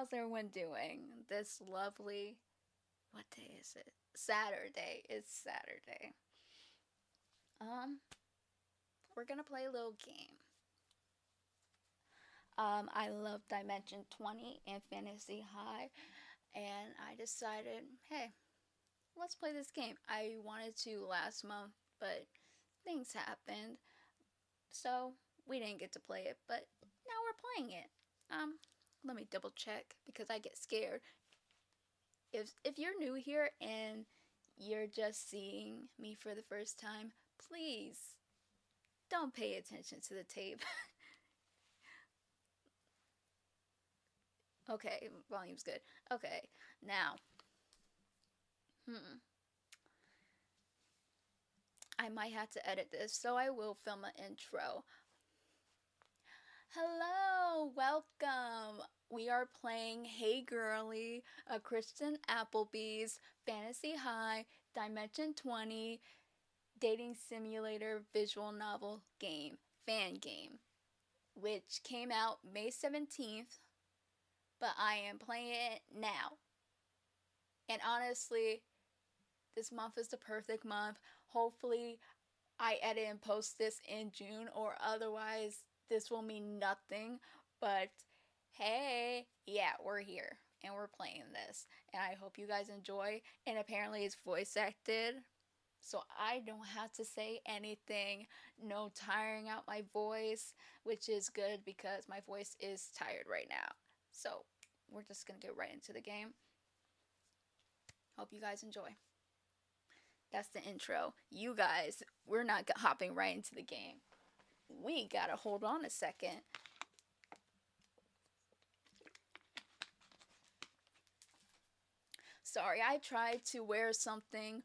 How's everyone doing this lovely, what day is it? Saturday. It's Saturday. Um, we're gonna play a little game. I love Dimension 20 and Fantasy High, and I decided, hey, let's play this game. I wanted to last month, but things happened, so we didn't get to play it, but now we're playing it. Let me double check because I get scared. If you're new here and you're just seeing me for the first time, please don't pay attention to the tape. Okay, volume's good. Okay, now, I might have to edit this, so I will film an intro. Hello, welcome. We are playing Hey Girlie, a Kristen Applebees Fantasy High Dimension 20 dating simulator visual novel game, fangame, which came out May 17th, but I am playing it now. And honestly, this month is the perfect month. Hopefully, I edit and post this in June, or otherwise, this will mean nothing. But hey, yeah, we're here and we're playing this. And I hope you guys enjoy. And apparently, it's voice acted, so I don't have to say anything. No tiring out my voice, which is good because my voice is tired right now. So we're just gonna get right into the game. Hope you guys enjoy. That's the intro. You guys, we're not hopping right into the game. We gotta hold on a second. Sorry, I tried to wear something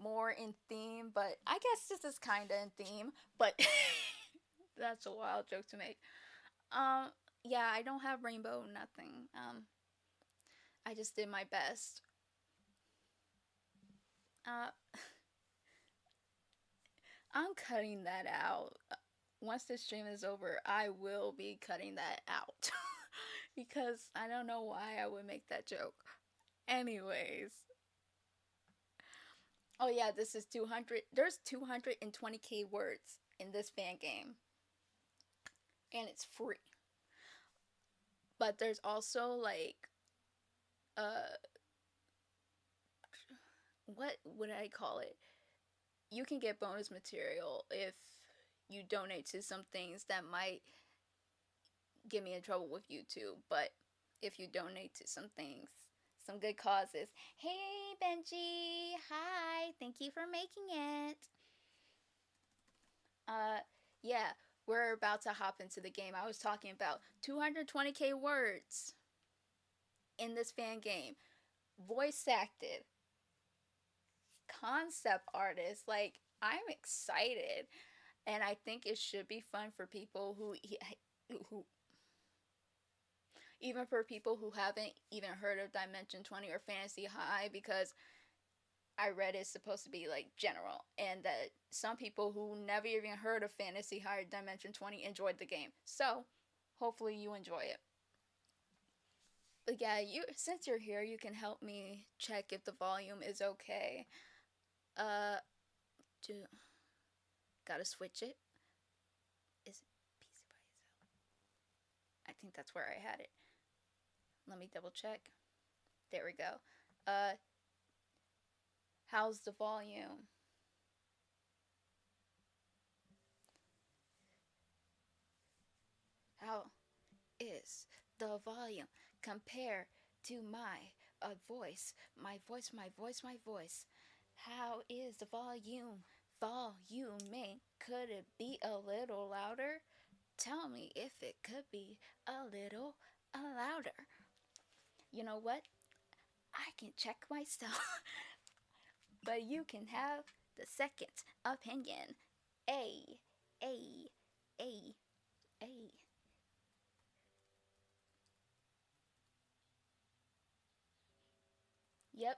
more in theme, but I guess this is kinda in theme, but that's a wild joke to make. Um, yeah, I don't have rainbow, nothing. I just did my best. Uh, I'm cutting that out. Once the stream is over, I will be cutting that out. Because I don't know why I would make that joke. Anyways. Oh yeah, this is 200. There's 220k words in this fan game. And it's free. But there's also like what would I call it? You can get bonus material if you donate to some things that might get me in trouble with YouTube, but if you donate to some things, some good causes. Hey Benji, hi, thank you for making it. Yeah, we're about to hop into the game. I was talking about 220k words in this fan game, voice acted, concept artist. Like, I'm excited, and I think it should be fun for people who even for people who haven't even heard of Dimension 20 or Fantasy High, because I read it's supposed to be like general, and that some people who never even heard of Fantasy High or Dimension 20 enjoyed the game. So, hopefully you enjoy it. But yeah, since you're here, you can help me check if the volume is okay. Uh, do, gotta switch it. Is it PC by itself? I think that's where I had it. Let me double check. There we go. How's the volume? How is the volume compare to my voice? My voice, my voice, my voice. How is the volume? Voluming. Could it be a little louder? Tell me if it could be a little louder. You know what? I can check myself. But you can have the second opinion. A, A, A, A. Yep,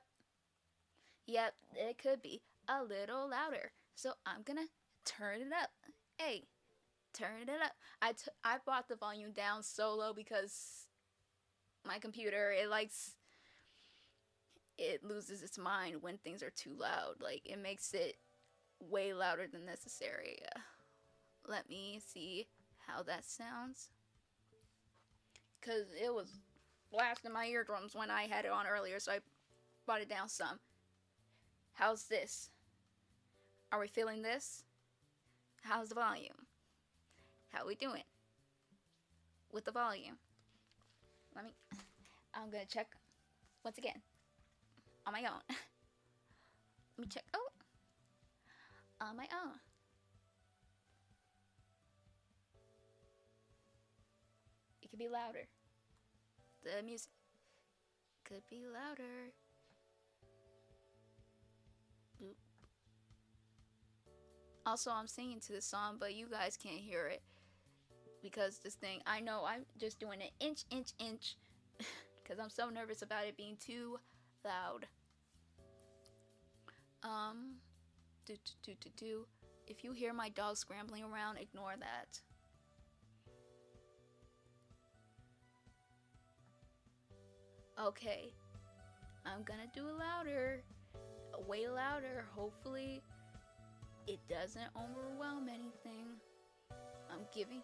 yep, it could be a little louder. So I'm gonna turn it up. Hey, turn it up. I brought the volume down so low because my computer, it loses its mind when things are too loud. Like, it makes it way louder than necessary. Let me see how that sounds. Because it was blasting my eardrums when I had it on earlier, so I brought it down some. How's this? Are we feeling this? How's the volume? How are we doing with the volume? I'm gonna check once again on my own. Let me check. Oh, on my own. It could be louder. The music could be louder. Boop. Also, I'm singing to the song, but you guys can't hear it because this thing, I know I'm just doing an inch because I'm so nervous about it being too loud. If you hear my dog scrambling around, ignore that. Okay, I'm gonna do it louder, way louder. Hopefully it doesn't overwhelm anything. I'm giving.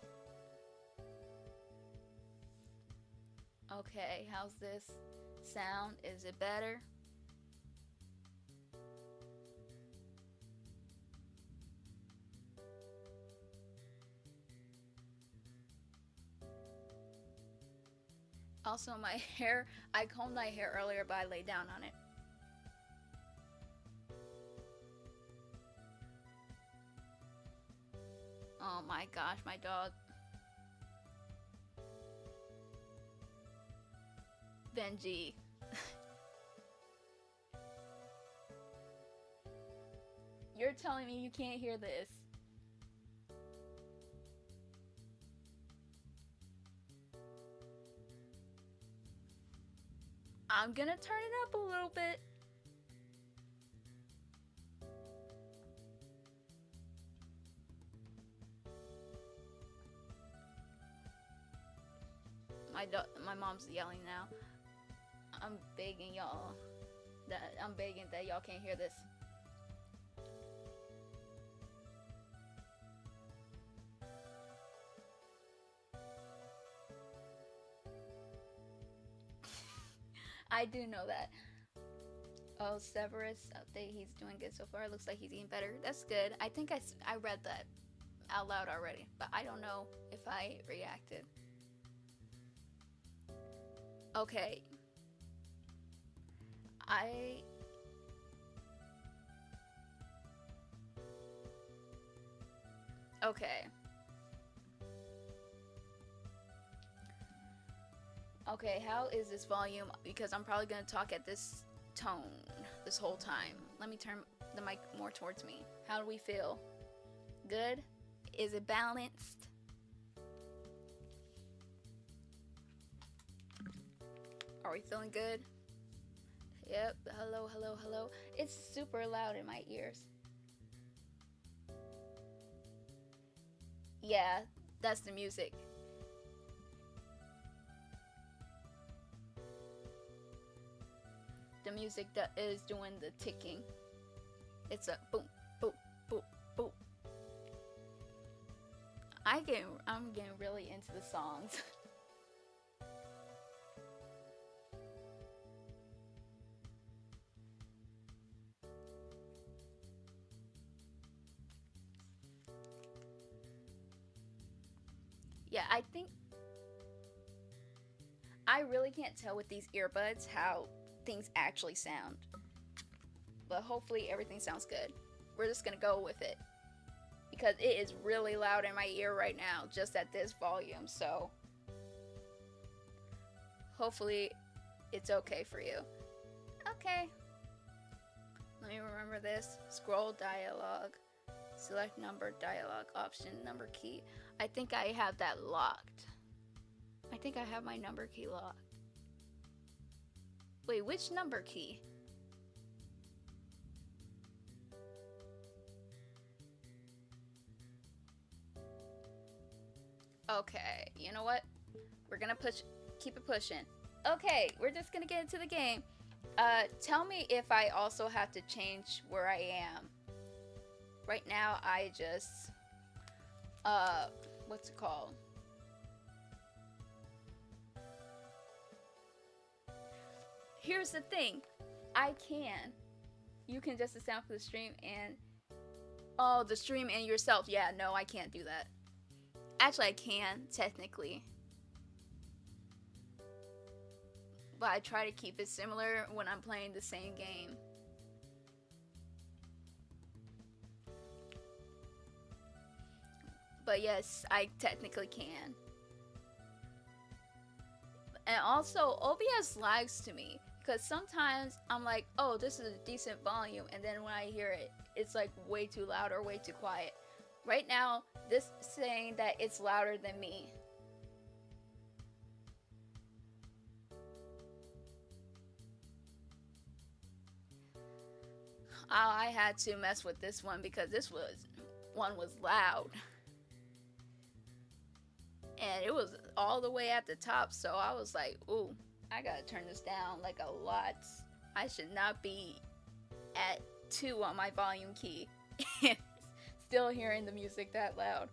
Okay, how's this sound? Is it better? Also, my hair, I combed my hair earlier, but I laid down on it. Oh my gosh, my dog. Benji. You're telling me you can't hear this? I'm gonna turn it up a little bit. My mom's yelling now. I'm begging y'all that y'all can't hear this. I do know that. Oh, Severus update. He's doing good so far. Looks like he's getting better. That's good. I think I read that out loud already, but I don't know if I reacted. Okay. Okay. Okay, how is this volume? Because I'm probably gonna talk at this tone this whole time. Let me turn the mic more towards me. How do we feel? Good? Is it balanced? Are we feeling good? Yep. Hello, hello, hello. It's super loud in my ears. Yeah, that's the music. The music that is doing the ticking. It's a boom, boom, boom, boom. I'm getting really into the songs. Yeah, I think I really can't tell with these earbuds how things actually sound. But hopefully everything sounds good. We're just gonna go with it. Because it is really loud in my ear right now, just at this volume, so hopefully it's okay for you. Okay. Let me remember this. Scroll dialogue. Select number dialogue option number key. I think I have that locked. I think I have my number key locked. Wait, which number key? Okay, you know what? We're gonna keep it pushing. Okay, we're just gonna get into the game. Tell me if I also have to change where I am. Right now, I just, what's it called? Here's the thing. I can. You can adjust the sound for the stream and, oh, the stream and yourself. Yeah, no, I can't do that. Actually, I can, technically. But I try to keep it similar when I'm playing the same game. But yes, I technically can. And also, OBS lags to me because sometimes I'm like, oh, this is a decent volume, and then when I hear it, it's like way too loud or way too quiet. Right now, this is saying that it's louder than me. I had to mess with this one because this one was loud. And it was all the way at the top, so I was like, ooh, I gotta turn this down like a lot. I should not be at 2 on my volume key. Still hearing the music that loud.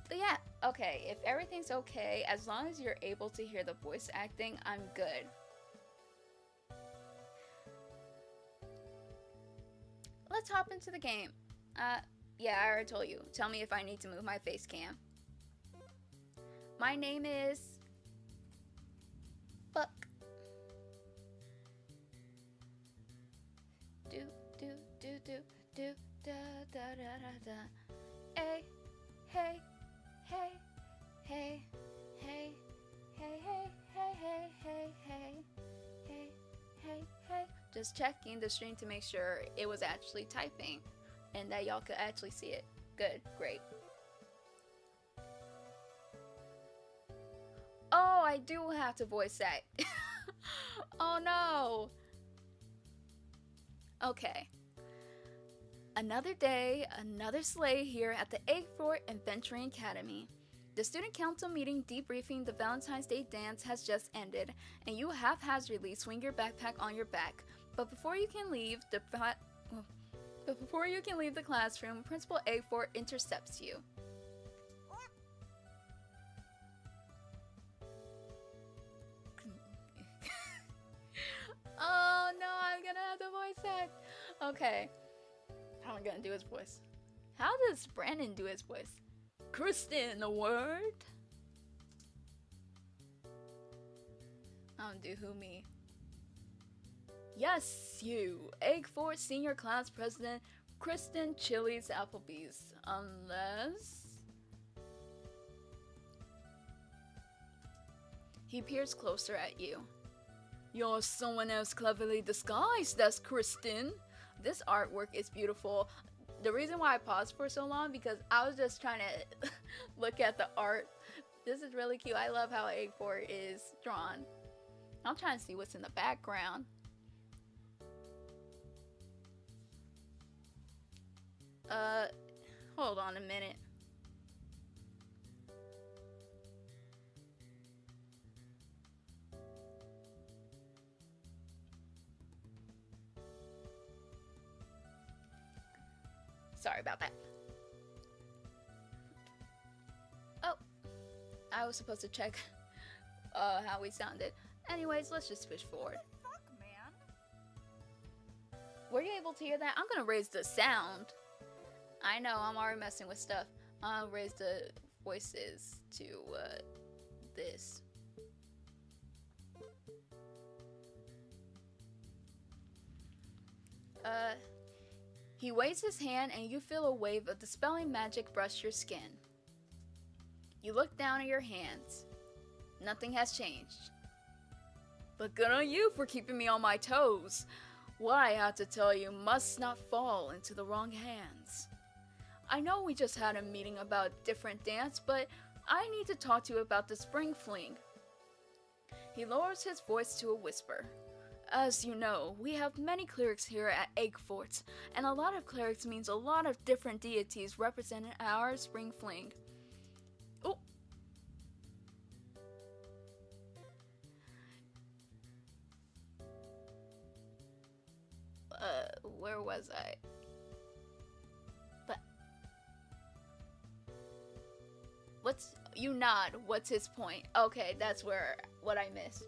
But yeah, okay, if everything's okay, as long as you're able to hear the voice acting, I'm good. Let's hop into the game. Yeah, I already told you. Tell me if I need to move my face cam. My name is... Fuck. Do, do, do, do, do, da, da, da, da, da. Hey, hey, hey, hey, hey, hey, hey, hey, hey, hey, hey, hey, hey, hey. Just checking the stream to make sure it was actually typing and that y'all could actually see it. Good, great. Oh, I do have to voice act. Oh no. Okay. Another day, another sleigh here at the Egg Fort Adventuring Academy. The student council meeting debriefing the Valentine's Day dance has just ended, and you haphazardly swing your backpack on your back. But before you can leave the classroom, Principal Eggfort intercepts you. Oh no, I'm gonna have to voice act. Okay. How am I gonna do his voice? How does Brandon do his voice? Kristen, a word? I don't do who me. Yes, you. Eggfort Senior Class President Kristen Chili's Applebees. Unless... He peers closer at you. You're someone else cleverly disguised as Kristen. This artwork is beautiful. The reason why I paused for so long because I was just trying to look at the art. This is really cute. I love how Eggfort is drawn. I'm trying to see what's in the background. Hold on a minute. Sorry about that. Oh, I was supposed to check how we sounded. Anyways, let's just switch forward. What the fuck, man? Were you able to hear that? I'm gonna raise the sound. I know, I'm already messing with stuff. I'll raise the voices to this. He waves his hand and you feel a wave of dispelling magic brush your skin. You look down at your hands. Nothing has changed. But good on you for keeping me on my toes. What I have to tell you must not fall into the wrong hands. I know we just had a meeting about different dance, but I need to talk to you about the spring fling. He lowers his voice to a whisper. As you know, we have many clerics here at Eggfort, and a lot of clerics means a lot of different deities represented at our spring fling. Oh! where was I? But you nod, what's his point? Okay, that's what I missed.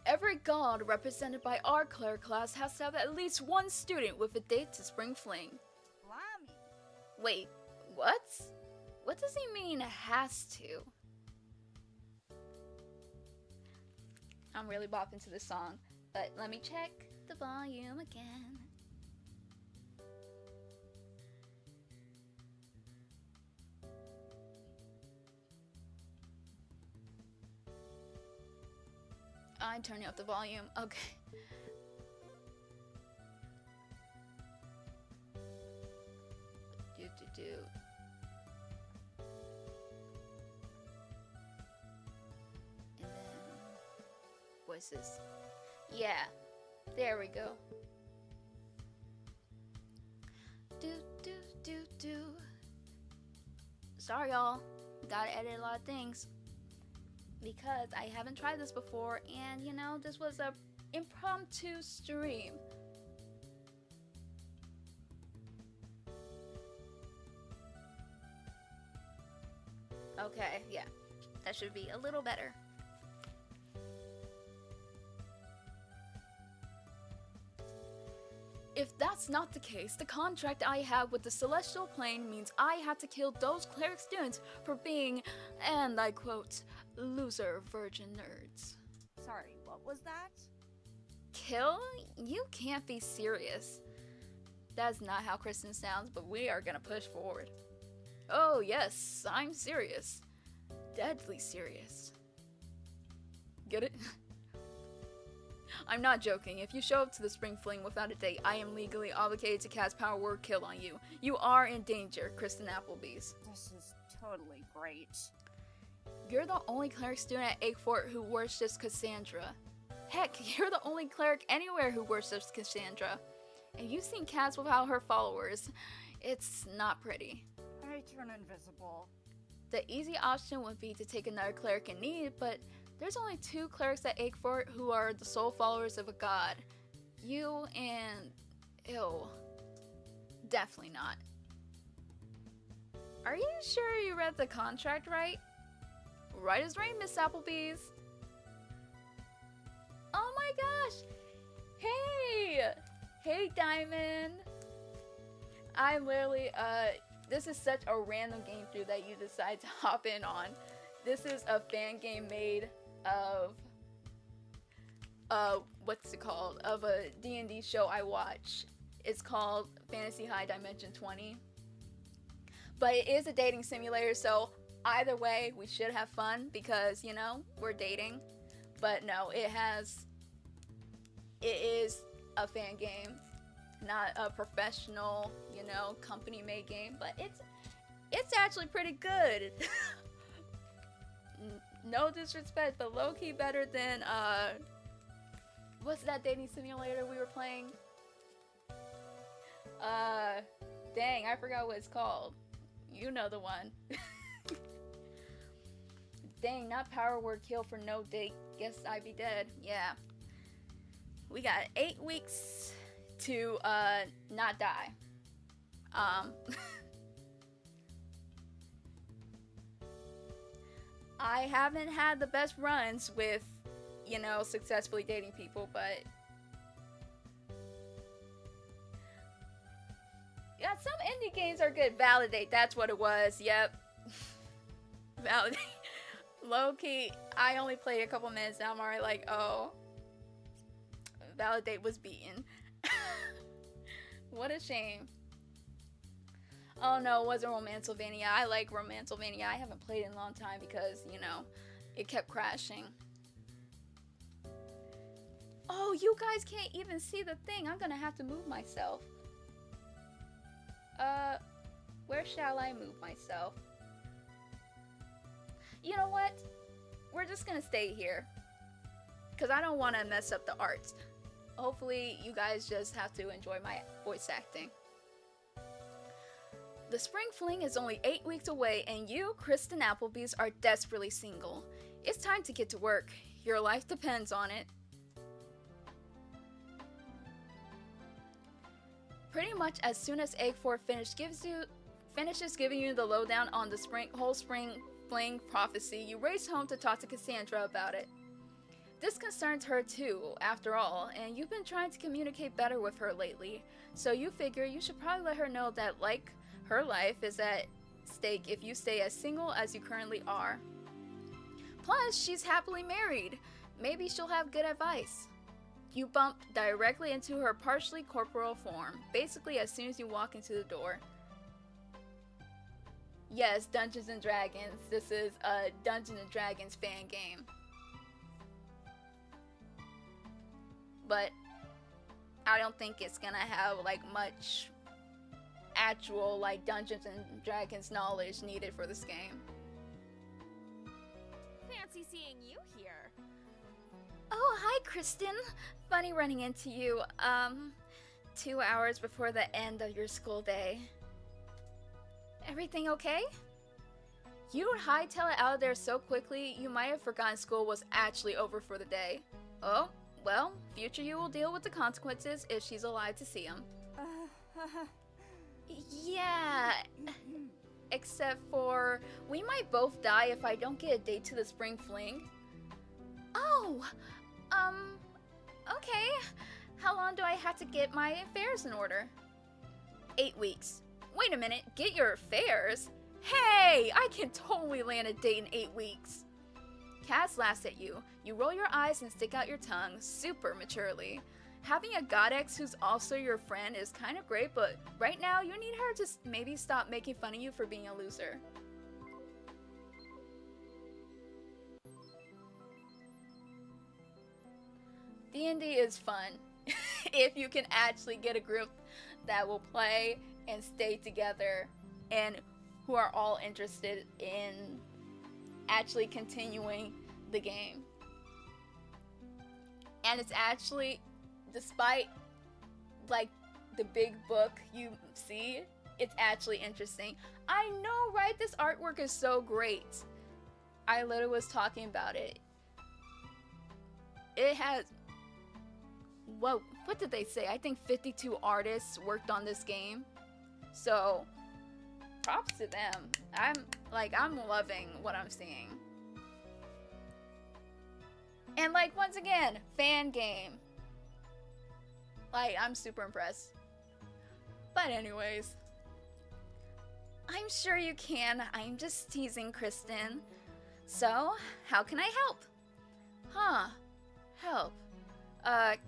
Every god represented by our cleric class has to have at least one student with a date to Spring Fling. Blimey. Wait, what? What does he mean, has to? I'm really bopping to this song, but let me check the volume again. I'm turning up the volume. Okay. Do. And then voices. Yeah. There we go. Do. Sorry, y'all. Gotta edit a lot of things. Because I haven't tried this before, and you know, this was a impromptu stream. Okay, yeah. That should be a little better. If that's not the case, the contract I have with the Celestial Plane means I had to kill those cleric students for being, and I quote, loser virgin nerds. Sorry, what was that? Kill? You can't be serious. That's not how Kristen sounds, but we are gonna push forward. Oh yes, I'm serious. Deadly serious. Get it? I'm not joking. If you show up to the Spring Fling without a date, I am legally obligated to cast Power Word Kill on you. You are in danger, Kristen Applebees. This is totally great. You're the only cleric student at Egg Fort who worships Cassandra. Heck, you're the only cleric anywhere who worships Cassandra. And you've seen Cass without her followers. It's not pretty. I turn invisible. The easy option would be to take another cleric in need, but there's only 2 clerics at Egg Fort who are the sole followers of a god. You and... ew. Definitely not. Are you sure you read the contract right? Right as rain, Miss Applebees. Oh my gosh! Hey! Hey, Diamond! I literally, this is such a random game through that you decide to hop in on. This is a fan game made of, what's it called? Of a D&D show I watch. It's called Fantasy High Dimension 20. But it is a dating simulator, so either way, we should have fun because, you know, we're dating. But no, it is a fan game, not a professional, you know, company-made game, but it's actually pretty good. No disrespect, but low-key better than, what's that dating simulator we were playing? Dang, I forgot what it's called. You know the one. Dang, not Power Word Kill for no date. Guess I'd be dead. Yeah. We got 8 weeks to, not die. I haven't had the best runs with, you know, successfully dating people, but yeah, some indie games are good. Validate, that's what it was. Yep. Validate. Low-key, I only played a couple minutes and I'm already like, oh. Validate was beaten. What a shame. Oh no, it wasn't Romancevania. I like Romancevania. I haven't played in a long time because, you know, it kept crashing. Oh, you guys can't even see the thing. I'm gonna have to move myself. Where shall I move myself? You know what? We're just gonna stay here. Because I don't want to mess up the arts. Hopefully, you guys just have to enjoy my voice acting. The Spring Fling is only 8 weeks away, and you, Kristen Applebees, are desperately single. It's time to get to work. Your life depends on it. Pretty much as soon as Egg 4 finishes giving you the lowdown on the whole spring fling prophecy, you race home to talk to Cassandra about it. This concerns her too, after all, and you've been trying to communicate better with her lately, so you figure you should probably let her know that, like, her life is at stake if you stay as single as you currently are. Plus, she's happily married. Maybe she'll have good advice. You bump directly into her partially corporeal form, basically as soon as you walk into the door. Yes, Dungeons & Dragons. This is a Dungeons & Dragons fan game. But I don't think it's gonna have, like, much actual, like, Dungeons & Dragons knowledge needed for this game. Fancy seeing you here. Oh, hi, Kristen. Funny running into you, 2 hours before the end of your school day. Everything okay? You hightail it out of there so quickly, you might have forgotten school was actually over for the day. Oh, well, future you will deal with the consequences if she's alive to see them. Yeah, except for we might both die if I don't get a date to the spring fling. Oh, okay. How long do I have to get my affairs in order? 8 weeks. Wait a minute, get your affairs? Hey, I can totally land a date in 8 weeks. Cass laughs at you. You roll your eyes and stick out your tongue, super maturely. Having a godex who's also your friend is kind of great, but right now you need her to maybe stop making fun of you for being a loser. D&D is fun if you can actually get a group that will play and stay together and who are all interested in actually continuing the game. And it's actually, despite like the big book you see, it's actually interesting. I know, right? This artwork is so great. I literally was talking about it. It has, whoa, what did they say? I think 52 artists worked on this game. So, props to them. I'm loving what I'm seeing. And like, once again, fan game. Like, I'm super impressed. But anyways, I'm sure you can. I'm just teasing, Kristen. So, how can I help? Huh, help.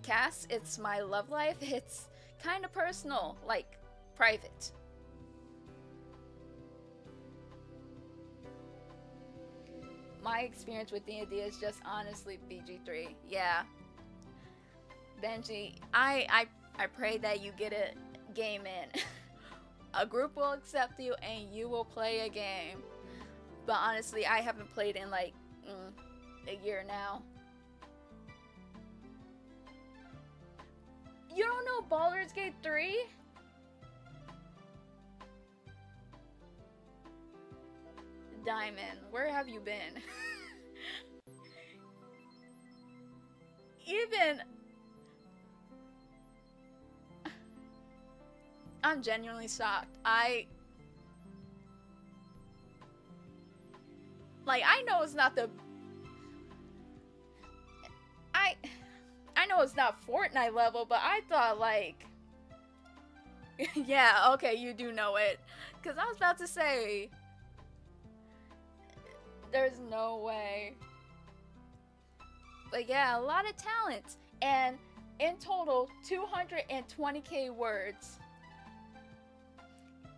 Cass, it's my love life. It's kind of personal, like, private. My experience with D&D is just honestly BG3. Yeah. Benji, I pray that you get a game in. A group will accept you and you will play a game. But honestly, I haven't played in like a year now. You don't know Baldur's Gate 3? Diamond, where have you been? I'm genuinely shocked. I know it's not the... I know it's not Fortnite level, but I thought, like... Yeah, okay, you do know it. Because I was about to say... There's no way. But yeah, a lot of talent. And in total, 220k words.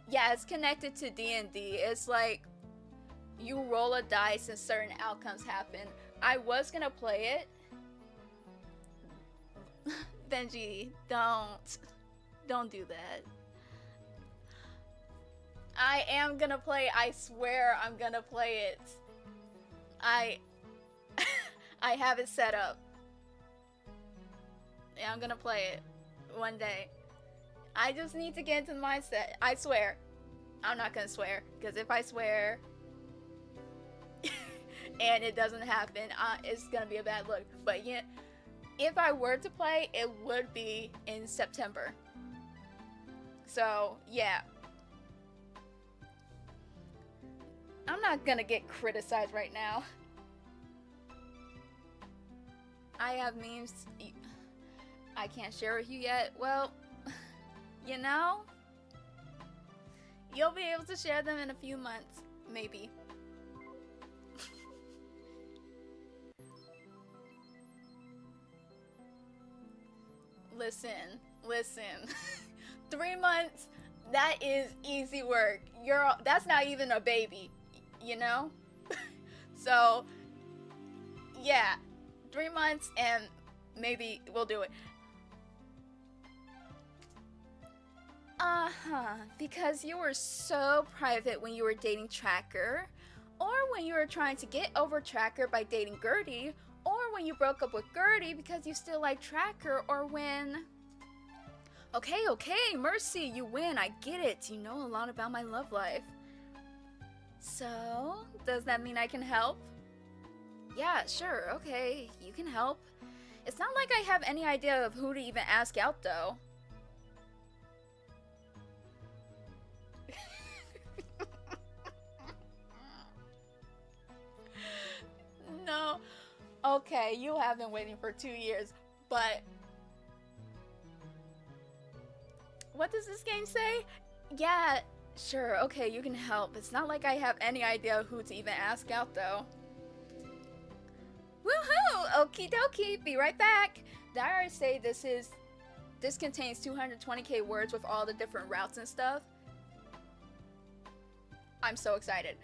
Yeah, it's connected to D&D. It's like you roll a dice and certain outcomes happen. I was gonna play it. Benji, don't do that. I am gonna play. I swear I'm gonna play it. I have it set up. Yeah, I'm gonna play it one day. I just need to get into the mindset. I swear. I'm not gonna swear, because if I swear and it doesn't happen, it's gonna be a bad look. But yeah, if I were to play, it would be in September. So, yeah. I'm not gonna get criticized right now. I have memes I can't share with you yet. Well, you know, you'll be able to share them in a few months, maybe. Listen. 3 months, that is easy work. That's not even a baby, you know? So, yeah, 3 months and maybe we'll do it. Because you were so private when you were dating Tracker, or when you were trying to get over Tracker by dating Girlie, or when you broke up with Girlie because you still like Tracker, or when... Okay, Mercy, you win, I get it. You know a lot about my love life. So, does that mean I can help? Yeah, sure, okay, you can help. It's not like I have any idea of who to even ask out, though. No. Okay, you have been waiting for 2 years, but... What does this game say? Yeah, sure, okay, you can help. It's not like I have any idea who to even ask out, though. Woohoo! Okie dokie, be right back. Did I already say this contains 220k words with all the different routes and stuff? I'm so excited.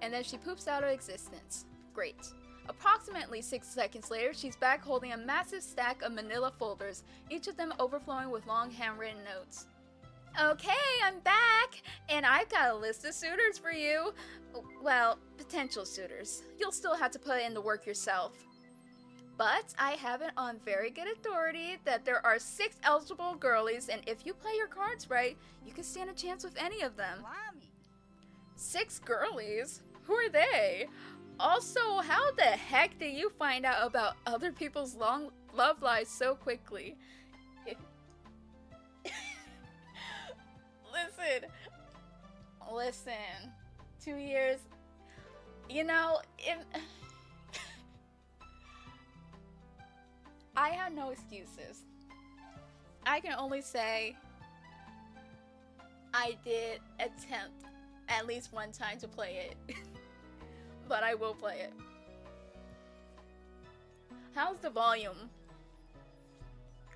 And then she poops out of existence. Great. Approximately 6 seconds later, she's back holding a massive stack of manila folders, each of them overflowing with long handwritten notes. Okay, I'm back, and I've got a list of suitors for you. Well, potential suitors. You'll still have to put in the work yourself. But I have it on very good authority that there are 6 eligible girlies, and if you play your cards right, you can stand a chance with any of them. Mommy. 6 girlies? Who are they? Also, how the heck did you find out about other people's long love lives so quickly? Listen. 2 years. You know, I have no excuses. I can only say I did attempt at least one time to play it. But I will play it. How's the volume?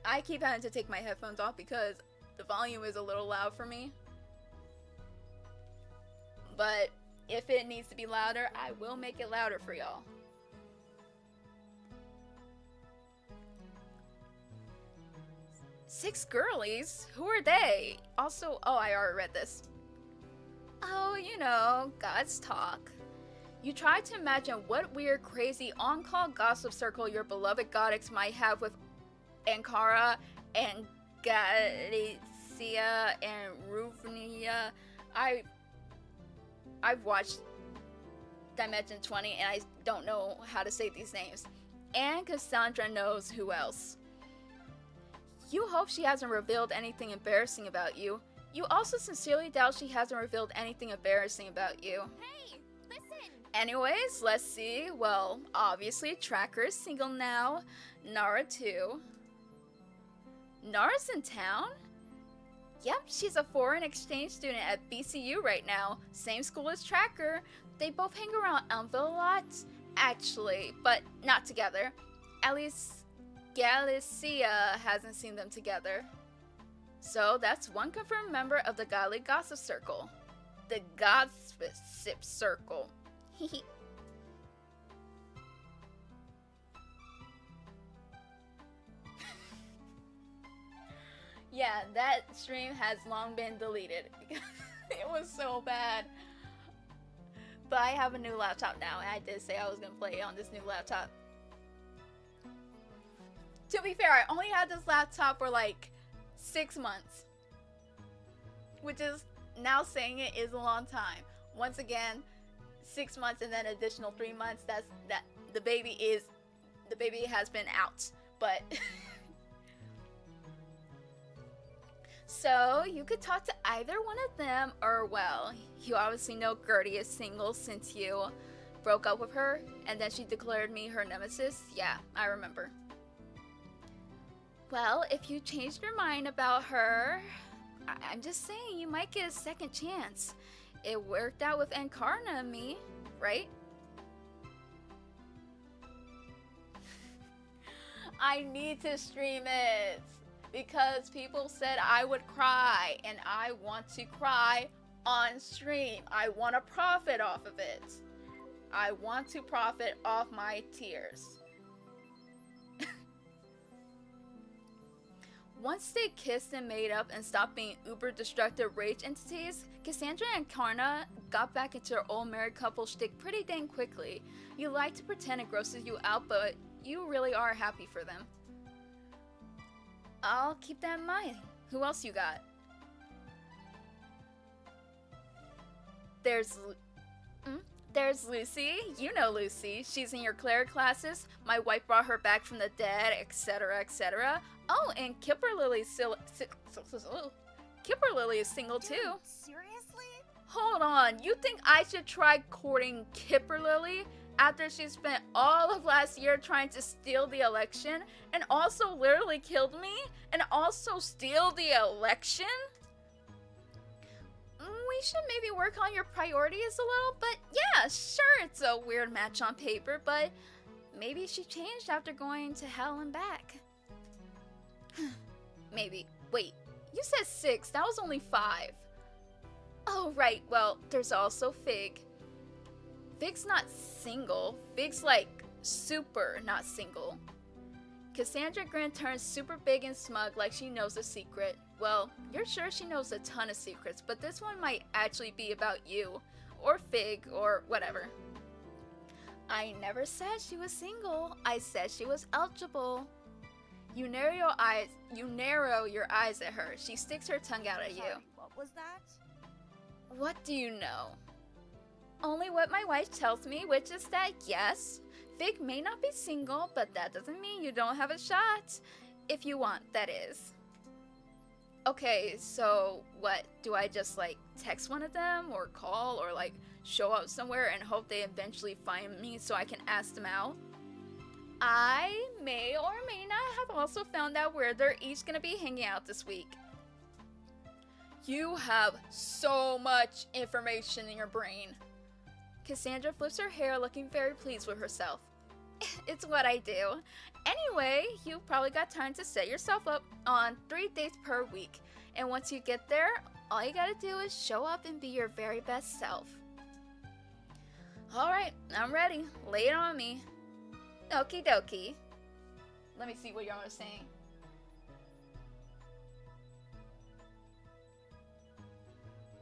I keep having to take my headphones off because the volume is a little loud for me. But if it needs to be louder, I will make it louder for y'all. Six girlies? Who are they? Also, oh, I already read this. Oh, you know, God's talk. You try to imagine what weird, crazy, on-call gossip circle your beloved goddess might have with Ankara and Galicia and Ruvnia. I've watched Dimension 20 and I don't know how to say these names. And Cassandra knows who else. You hope she hasn't revealed anything embarrassing about you. You also sincerely doubt she hasn't revealed anything embarrassing about you. Hey, listen! Anyways, let's see. Well, obviously, Tracker is single now. Nara too. Nara's in town? Yep, she's a foreign exchange student at BCU right now. Same school as Tracker. They both hang around Elmville a lot, actually, but not together. At least Galicia hasn't seen them together. So that's one confirmed member of the Godly Gossip Circle. The Gossip Circle. Yeah, that stream has long been deleted because it was so bad. But I have a new laptop now, and I did say I was gonna play on this new laptop. To be fair, I only had this laptop for like 6 months, which is, now saying it, is a long time. Once again, 6 months and then additional 3 months. That the baby has been out, but. So you could talk to either one of them, or well, you obviously know Girlie is single since you broke up with her, and then she declared me her nemesis. Yeah, I remember. Well, if you changed your mind about her, I'm just saying you might get a second chance. It worked out with Encarna and me, right? I need to stream it because people said I would cry, and I want to cry on stream. I want to profit off of it. I want to profit off my tears. Once they kissed and made up and stopped being uber destructive rage entities, Cassandra and Karna got back into their old married couple shtick pretty dang quickly. You like to pretend it grosses you out, but you really are happy for them. I'll keep that in mind. Who else you got? There's Lucy. You know Lucy. She's in your cleric classes. My wife brought her back from the dead, etc., etc. Oh, and Kipperlily is single too. Dude, seriously? Hold on. You think I should try courting Kipperlily after she spent all of last year trying to steal the election and also literally killed me and also steal the election? We should maybe work on your priorities a little, but yeah, sure, it's a weird match on paper, but maybe she changed after going to hell and back. Maybe. Wait, you said 6, that was only 5. Oh, right, well, there's also Fig. Fig's not single. Fig's like super not single. Cassandra Grin turns super big and smug like she knows a secret. Well, you're sure she knows a ton of secrets, but this one might actually be about you, or Fig, or whatever. I never said she was single. I said she was eligible. You narrow your eyes at her. She sticks her tongue out at you. Sorry, what was that? What do you know? Only what my wife tells me, which is that yes, Fig may not be single, but that doesn't mean you don't have a shot. If you want, that is. Okay, so what? Do I just like text one of them or call or like show up somewhere and hope they eventually find me so I can ask them out? I may or may not have also found out where they're each gonna be hanging out this week. You have so much information in your brain. Cassandra flips her hair, looking very pleased with herself. It's what I do. Anyway, you probably got time to set yourself up on 3 dates per week. And once you get there, all you gotta do is show up and be your very best self. Alright, I'm ready. Lay it on me. Okie dokie. Let me see what y'all are saying.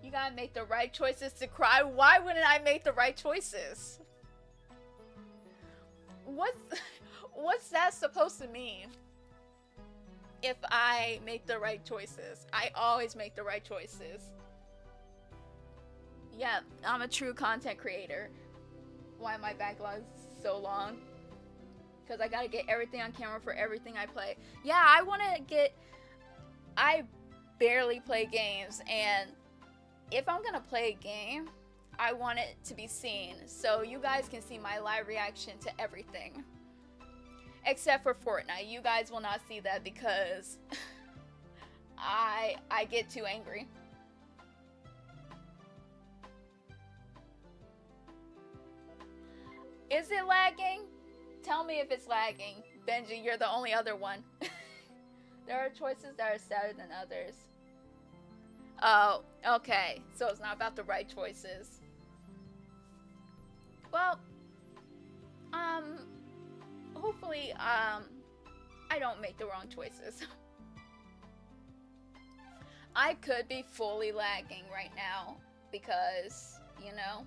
You gotta make the right choices to cry. Why wouldn't I make the right choices? What's that supposed to mean? If I make the right choices. I always make the right choices. Yeah, I'm a true content creator. Why am my backlog so long? Because I gotta get everything on camera for everything I play. Yeah, I barely play games, and if I'm gonna play a game, I want it to be seen, so you guys can see my live reaction to everything. Except for Fortnite. You guys will not see that because I get too angry. Is it lagging? Tell me if it's lagging. Benji, you're the only other one. There are choices that are sadder than others. Oh, okay. So it's not about the right choices. Well, hopefully, I don't make the wrong choices. I could be fully lagging right now because, you know.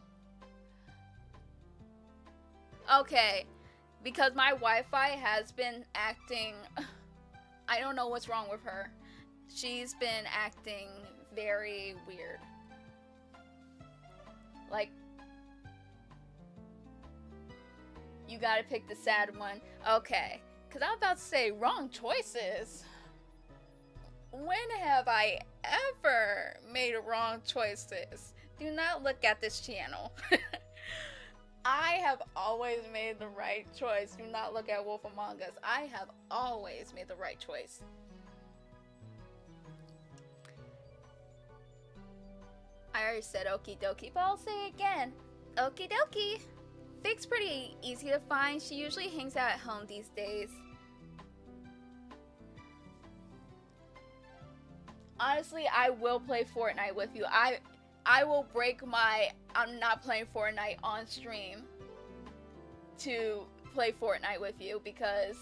Okay, because my Wi-Fi has been acting, I don't know what's wrong with her. She's been acting very weird. Like, you gotta pick the sad one. Okay, because I'm about to say wrong choices. When have I ever made wrong choices. Do not look at this channel. I have always made the right choice. Do not look at Wolf Among Us. I have always made the right choice. I already said okie dokie, but I'll say it again. Okie dokie. Vic's pretty easy to find. She usually hangs out at home these days. Honestly, I will play Fortnite with you. I will break my I'm not playing Fortnite on stream to play Fortnite with you because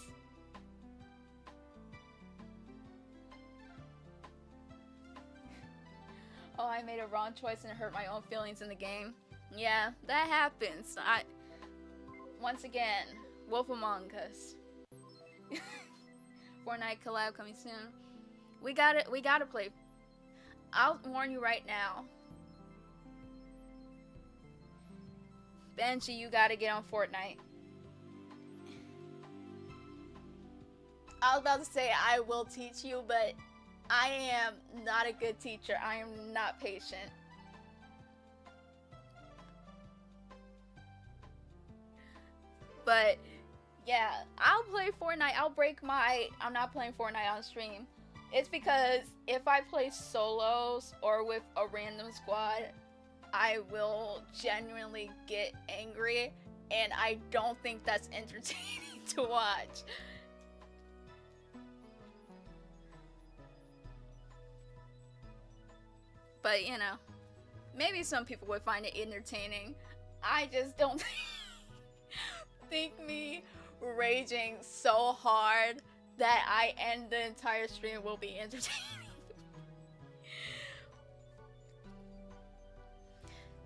oh, I made a wrong choice and it hurt my own feelings in the game. Yeah, that happens. Once again, Wolf Among Us. Fortnite collab coming soon. We gotta play. I'll warn you right now. Benji, you gotta get on Fortnite. I was about to say I will teach you, but I am not a good teacher. I am not patient. But yeah, I'll play Fortnite. I'll break my I'm not playing Fortnite on stream. It's because if I play solos or with a random squad, I will genuinely get angry, and I don't think that's entertaining to watch. But, you know, maybe some people would find it entertaining. I just don't think me raging so hard that I end the entire stream will be entertaining.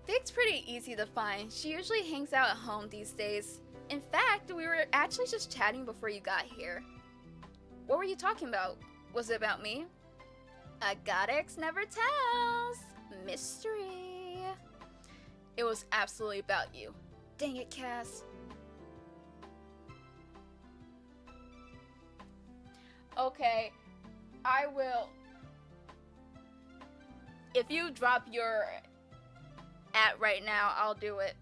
Vic's pretty easy to find. She usually hangs out at home these days. In fact, we were actually just chatting before you got here. What were you talking about? Was it about me? A goddess never tells. Mystery. It was absolutely about you. Dang it, Cass. Okay, I will. If you drop your at right now, I'll do it.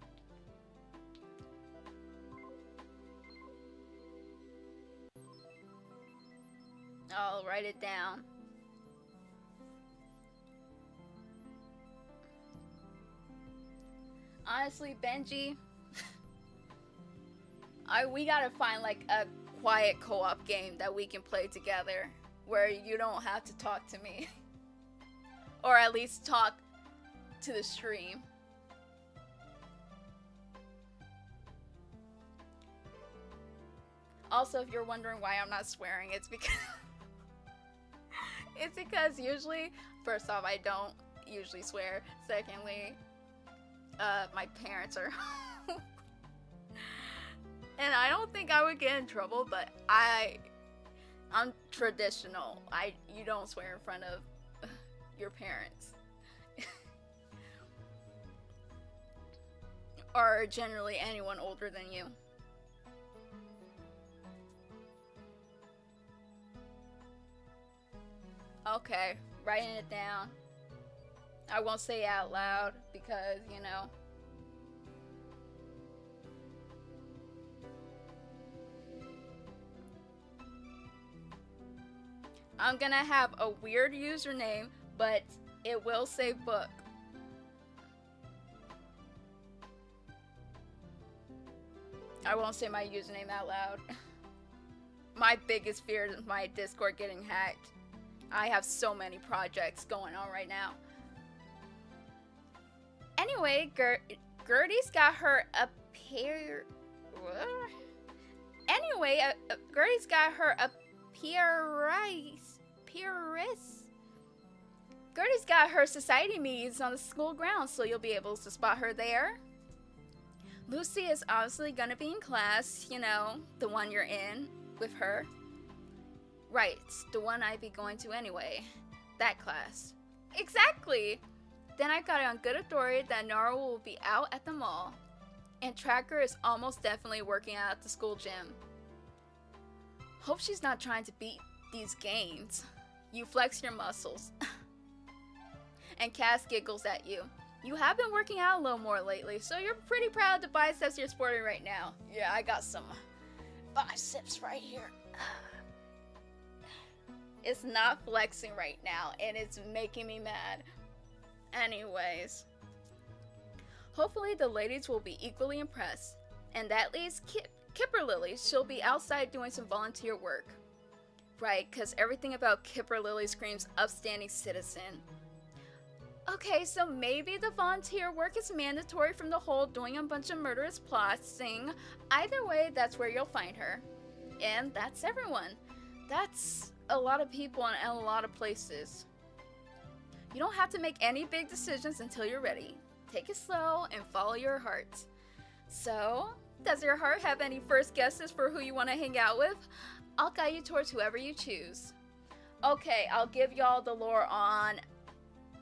I'll write it down. Honestly, Benji, we gotta find like a quiet co-op game that we can play together where you don't have to talk to me. Or at least talk to the stream. Also, if you're wondering why I'm not swearing, it's because usually, first off, I don't usually swear. Secondly, my parents are home. And I don't think I would get in trouble, but I'm traditional. You don't swear in front of your parents. Or generally anyone older than you. Okay, writing it down. I won't say it out loud because, you know. I'm gonna have a weird username, but it will say book. I won't say my username out loud. My biggest fear is my Discord getting hacked. I have so many projects going on right now. Anyway, Gertie's got her appearance. Anyway, Gertie's got her appearance. Gertie's got her society meetings on the school grounds, so you'll be able to spot her there. Lucy is obviously gonna be in class, you know, the one you're in with her. Right, the one I'd be going to anyway. That class. Exactly! Then I got it on good authority that Nara will be out at the mall. And Tracker is almost definitely working out at the school gym. Hope she's not trying to beat these games. You flex your muscles. And Cass giggles at you. You have been working out a little more lately, so you're pretty proud of the biceps you're sporting right now. Yeah, I got some biceps right here. It's not flexing right now, and it's making me mad. Anyways, hopefully the ladies will be equally impressed, and that leaves Kipper Lily. She'll be outside doing some volunteer work. Right, because everything about Kipper Lily screams upstanding citizen. Okay, so maybe the volunteer work is mandatory from the whole doing a bunch of murderous plots thing. Either way, that's where you'll find her. And that's everyone. That's a lot of people and a lot of places. You don't have to make any big decisions until you're ready. Take it slow and follow your heart. So, does your heart have any first guesses for who you want to hang out with? I'll guide you towards whoever you choose. Okay, I'll give y'all the lore on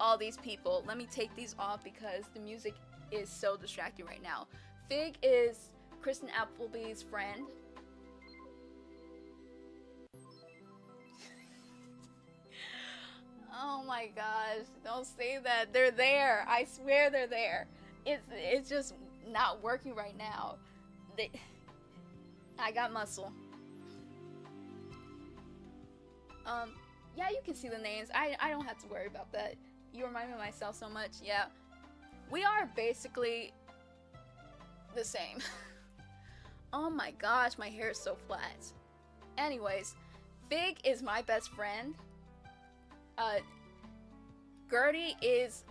all these people. Let me take these off because the music is so distracting right now. Fig is Kristen Applebee's friend. Oh my gosh, don't say that. They're there. I swear they're there. It's just not working right now. I got muscle. Yeah, you can see the names. I don't have to worry about that. You remind me of myself so much. Yeah. We are basically the same. Oh my gosh, my hair is so flat. Anyways, Fig is my best friend. Girlie is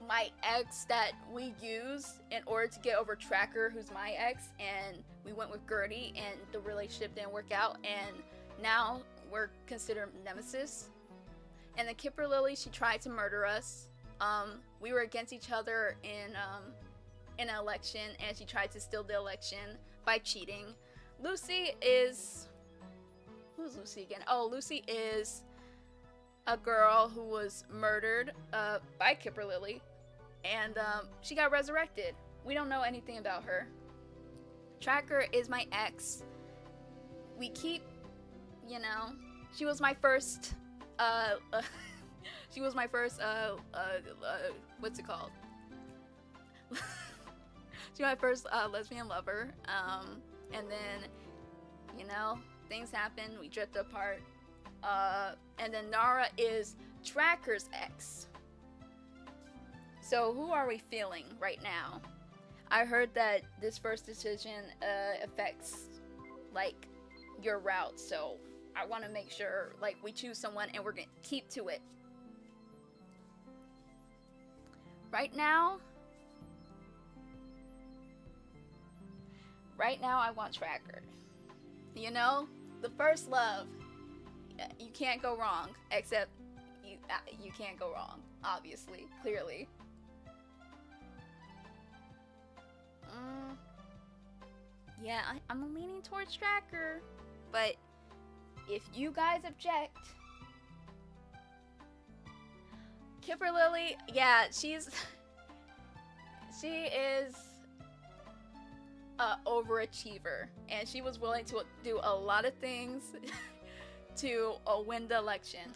my ex that we used in order to get over Tracker, who's my ex, and we went with Girlie and the relationship didn't work out, and now we're considered nemesis. And then Kipper Lily, she tried to murder us. We were against each other in an election, and she tried to steal the election by cheating. Lucy is... Who's Lucy again? Oh, Lucy is a girl who was murdered by Kipper Lily, and she got resurrected. We don't know anything about her. Tracker is my ex. We keep, you know, she was my first she was my first what's it called? She was my first lesbian lover. And then, you know, things happened, we drifted apart. And then Nara is Tracker's ex. So who are we feeling right now? I heard that this first decision affects like your route, so I want to make sure like we choose someone and we're gonna keep to it. Right now I want Tracker. You know, the first love. You can't go wrong, except you can't go wrong, obviously, clearly. Yeah, I'm leaning towards Tracker, but if you guys object, Kipper Lily, yeah, she is a overachiever, and she was willing to do a lot of things to win the election.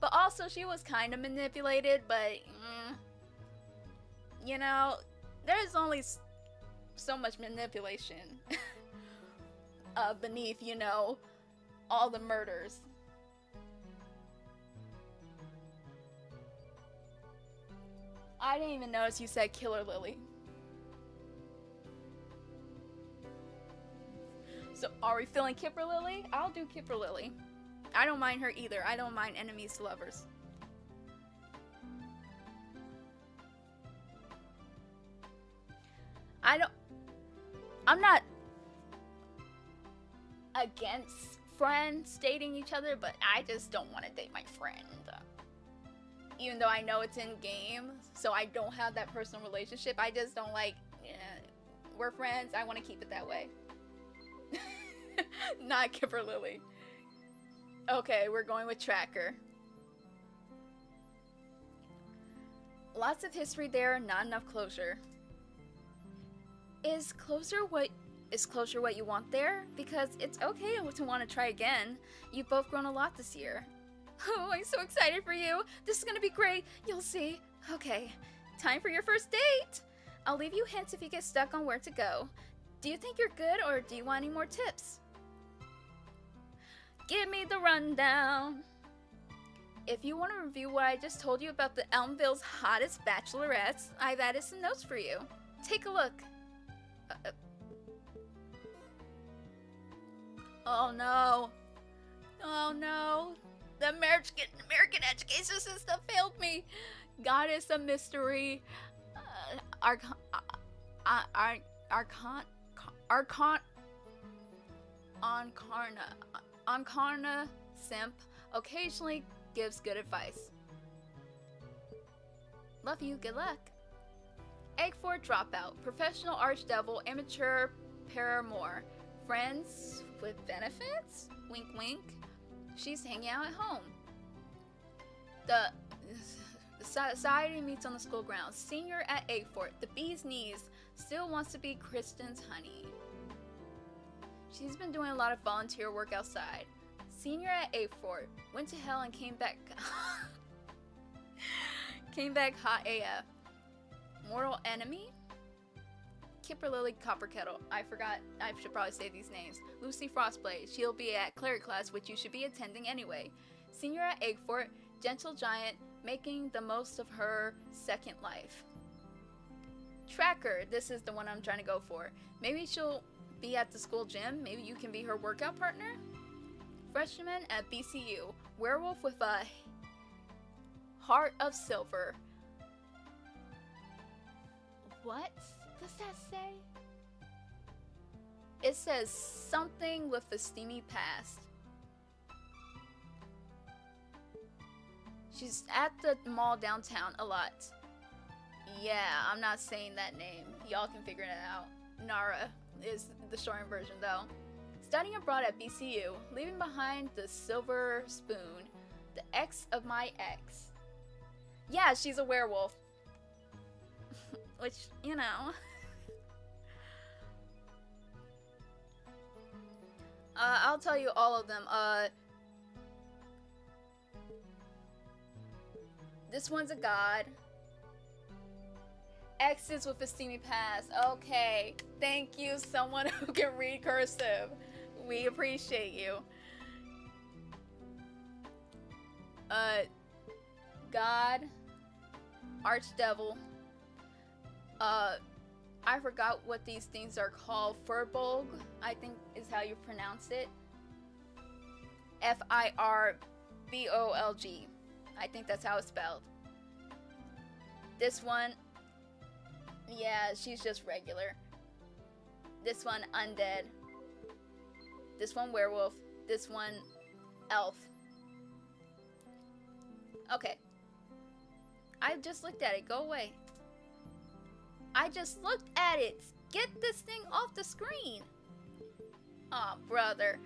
But also, she was kind of manipulated, but you know, there's only so much manipulation beneath, you know, all the murders. I didn't even notice you said Killer Lily. So, are we feeling Kipper Lily? I'll do Kipper Lily. I don't mind her either. I don't mind enemies to lovers. I'm not against friends dating each other, but I just don't want to date my friend. Even though I know it's in game, so I don't have that personal relationship. I just don't like, we're friends, I want to keep it that way. Not Kipper Lily. Okay, we're going with Tracker. Lots of history there, not enough closure. Is closure what you want there? Because it's okay to want to try again. You've both grown a lot this year. Oh, I'm so excited for you. This is gonna be great. You'll see. Okay, time for your first date. I'll leave you hints if you get stuck on where to go. Do you think you're good, or do you want any more tips? Give me the rundown. If you want to review what I just told you about the Elmville's hottest bachelorettes, I've added some notes for you. Take a look. Oh no. Oh no. The American education system failed me. God is a mystery. Ancarna simp occasionally gives good advice. Love you, good luck. Egg 4 dropout, professional archdevil, amateur paramour, friends with benefits? Wink wink. She's hanging out at home. The society meets on the school grounds. Senior at Egg Fort, the bee's knees, still wants to be Kristen's honey. She's been doing a lot of volunteer work outside. Senior at Egg Fort, went to hell and came back hot AF. Mortal enemy? Kipper Lily Copperkettle. I forgot. I should probably say these names. Lucy Frostblade. She'll be at cleric class, which you should be attending anyway. Senior at Egg Fort, gentle giant, making the most of her second life. Tracker. This is the one I'm trying to go for. Maybe she'll be at the school gym. Maybe you can be her workout partner. Freshman at BCU. Werewolf with a heart of silver. What does that say? It says something with a steamy past. She's at the mall downtown a lot. Yeah, I'm not saying that name. Y'all can figure it out. Nara is the shortened version though. Studying abroad at BCU, leaving behind the silver spoon, the ex of my ex. Yeah, she's a werewolf. Which, you know. I'll tell you all of them. This one's a god. Exes with a steamy past. Okay. Thank you, someone who can read cursive. We appreciate you. God. Archdevil. I forgot what these things are called. Firbolg, I think is how you pronounce it. Firbolg. I think that's how it's spelled. This one, yeah, she's just regular. This one, undead. This one, werewolf. This one, elf. Okay. I just looked at it. Go away. I just looked at it. Get this thing off the screen. Aw, brother.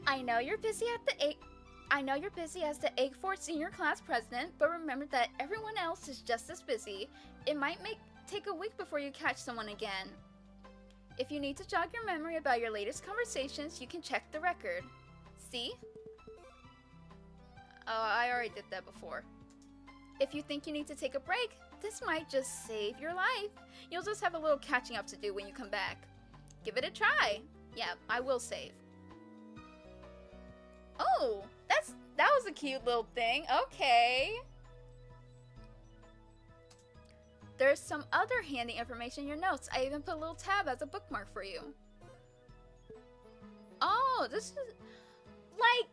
I know you're busy as the Egg Fort Senior Class President, but remember that everyone else is just as busy. It might take a week before you catch someone again. If you need to jog your memory about your latest conversations, you can check the record. See? Oh, I already did that before. If you think you need to take a break, this might just save your life. You'll just have a little catching up to do when you come back. Give it a try. Yeah, I will save. Oh, that was a cute little thing. Okay. There's some other handy information in your notes. I even put a little tab as a bookmark for you. Oh, this is like...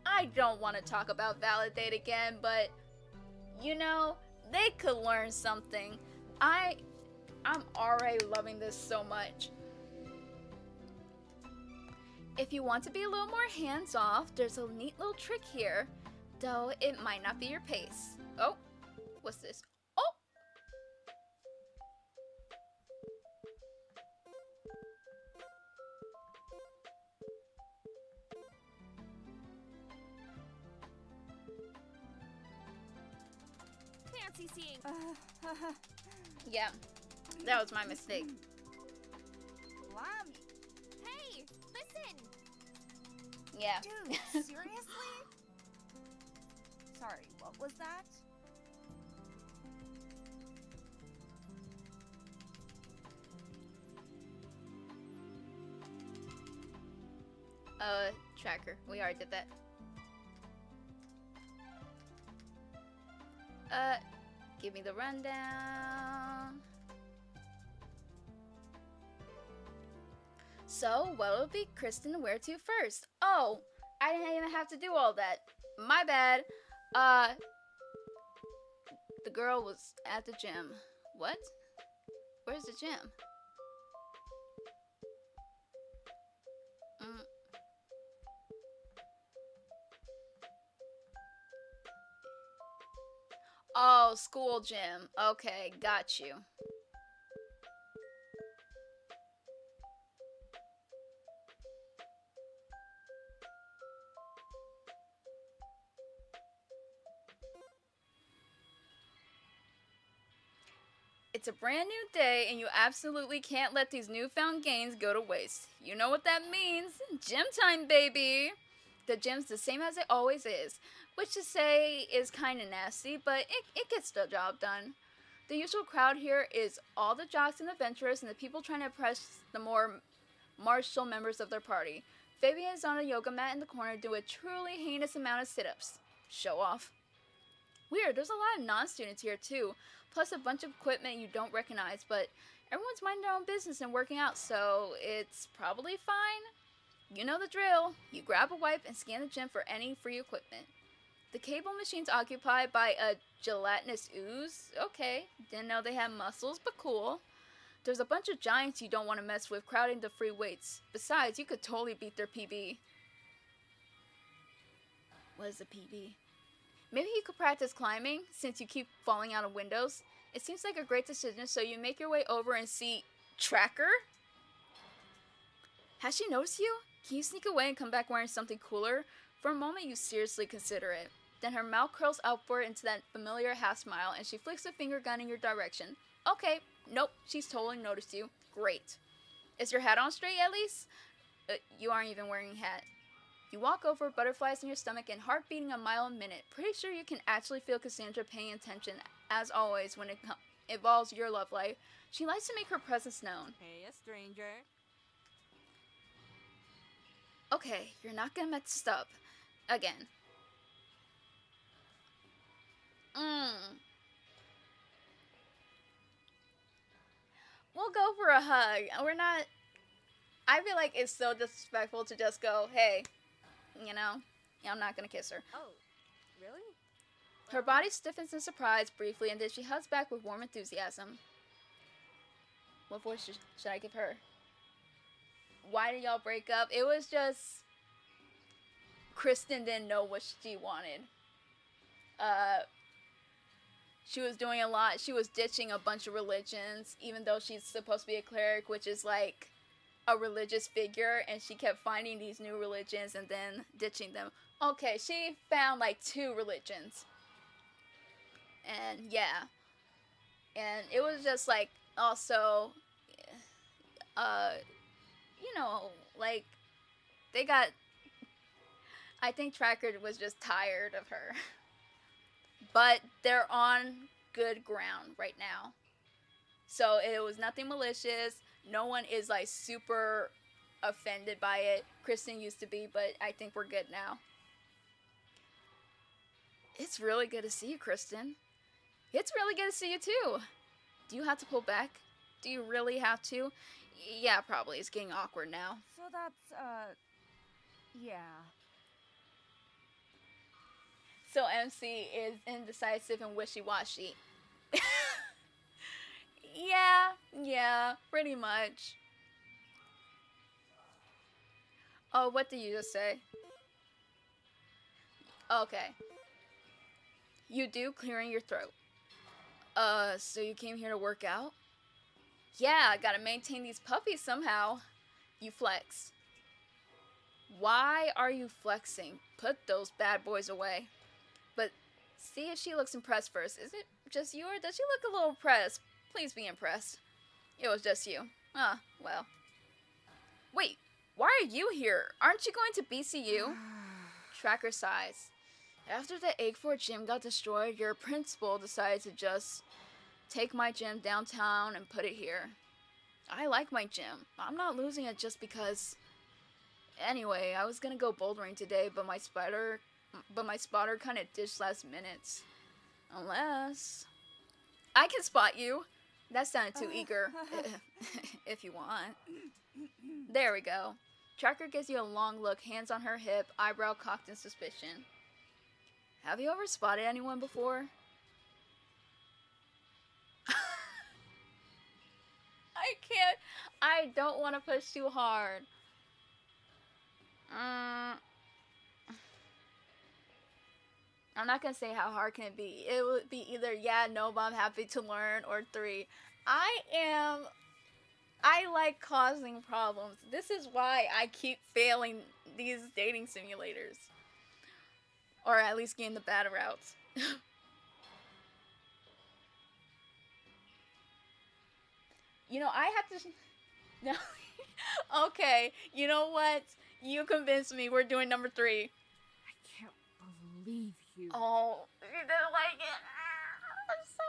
I don't want to talk about Validate again, but you know, they could learn something. I'm already loving this so much. If you want to be a little more hands-off, there's a neat little trick here, though it might not be your pace. Oh, what's this? Oh! Fancy seeing. Yeah, that was my mistake. Lamb. Hey, listen. Yeah. Dude, seriously? Sorry, what was that? Tracker. We already did that. Give me the rundown. So, what would be Kristen where to first? Oh, I didn't even have to do all that. My bad. The girl was at the gym. What? Where's the gym? Mm. Oh, school gym. Okay, got you. It's a brand new day, and you absolutely can't let these newfound gains go to waste. You know what that means? Gym time, baby! The gym's the same as it always is, which to say is kinda nasty, but it gets the job done. The usual crowd here is all the jocks and adventurers and the people trying to impress the more martial members of their party. Fabian is on a yoga mat in the corner doing a truly heinous amount of sit-ups. Show off. Weird, there's a lot of non-students here too, plus a bunch of equipment you don't recognize, but everyone's minding their own business and working out, so it's probably fine. You know the drill. You grab a wipe and scan the gym for any free equipment. The cable machine's occupied by a gelatinous ooze. Okay, didn't know they had muscles, but cool. There's a bunch of giants you don't want to mess with crowding the free weights. Besides, you could totally beat their PB. What is a PB? Maybe you could practice climbing, since you keep falling out of windows. It seems like a great decision, so you make your way over and see Tracker? Has she noticed you? Can you sneak away and come back wearing something cooler? For a moment, you seriously consider it. Then her mouth curls upward into that familiar half smile, and she flicks a finger gun in your direction. Okay, nope, she's totally noticed you. Great. Is your hat on straight, at least? You aren't even wearing a hat. You walk over, butterflies in your stomach, and heart beating a mile a minute. Pretty sure you can actually feel Cassandra paying attention, as always, when it involves your love life. She likes to make her presence known. Hey, a stranger. Okay, you're not gonna mess up. Again. We'll go for a hug. We're not... I feel like it's so disrespectful to just go, hey, you know, I'm not gonna kiss her. Oh, really? Her body stiffens in surprise briefly, and then she hugs back with warm enthusiasm. What voice should I give her? Why did y'all break up? It was just... Kristen didn't know what she wanted. She was doing a lot. She was ditching a bunch of religions, even though she's supposed to be a cleric, which is like a religious figure, and she kept finding these new religions and then ditching them. Okay, she found like 2 religions. And yeah. And it was just like, also, you know, like, they got... I think Tracker was just tired of her. But they're on good ground right now. So it was nothing malicious. No one is like super offended by it. Kristen used to be, but I think we're good now. It's really good to see you, Kristen. It's really good to see you too. Do you have to pull back? Do you really have to? Yeah, probably. It's getting awkward now. So that's, yeah. So MC is indecisive and wishy-washy. Yeah, pretty much. Oh, what did you just say? Okay. You do, clearing your throat. So you came here to work out? Yeah, I gotta maintain these puppies somehow. You flex. Why are you flexing? Put those bad boys away. But see if she looks impressed first. Is it just you, or does she look a little impressed? Please be impressed. It was just you. Ah, well. Wait, Why are you here? Aren't you going to BCU? Tracker sighs. After the Egg Fort gym got destroyed, your principal decided to just take my gym downtown and put it here. I like my gym. I'm not losing it just because. Anyway, I was gonna go bouldering today, but my spotter kind of ditched last minute. Unless I can spot you. That sounded too eager. If you want. There we go. Tracker gives you a long look, hands on her hip, eyebrow cocked in suspicion. Have you ever spotted anyone before? I can't. I don't want to push too hard. I'm not gonna say how hard can it be. It would be either yeah, no, but I'm happy to learn, or 3. I like causing problems. This is why I keep failing these dating simulators. Or at least getting the bad routes. You know, I have to... No. Okay, you know what? You convinced me. We're doing number 3. I can't believe you. Oh, you didn't like it. I'm sorry.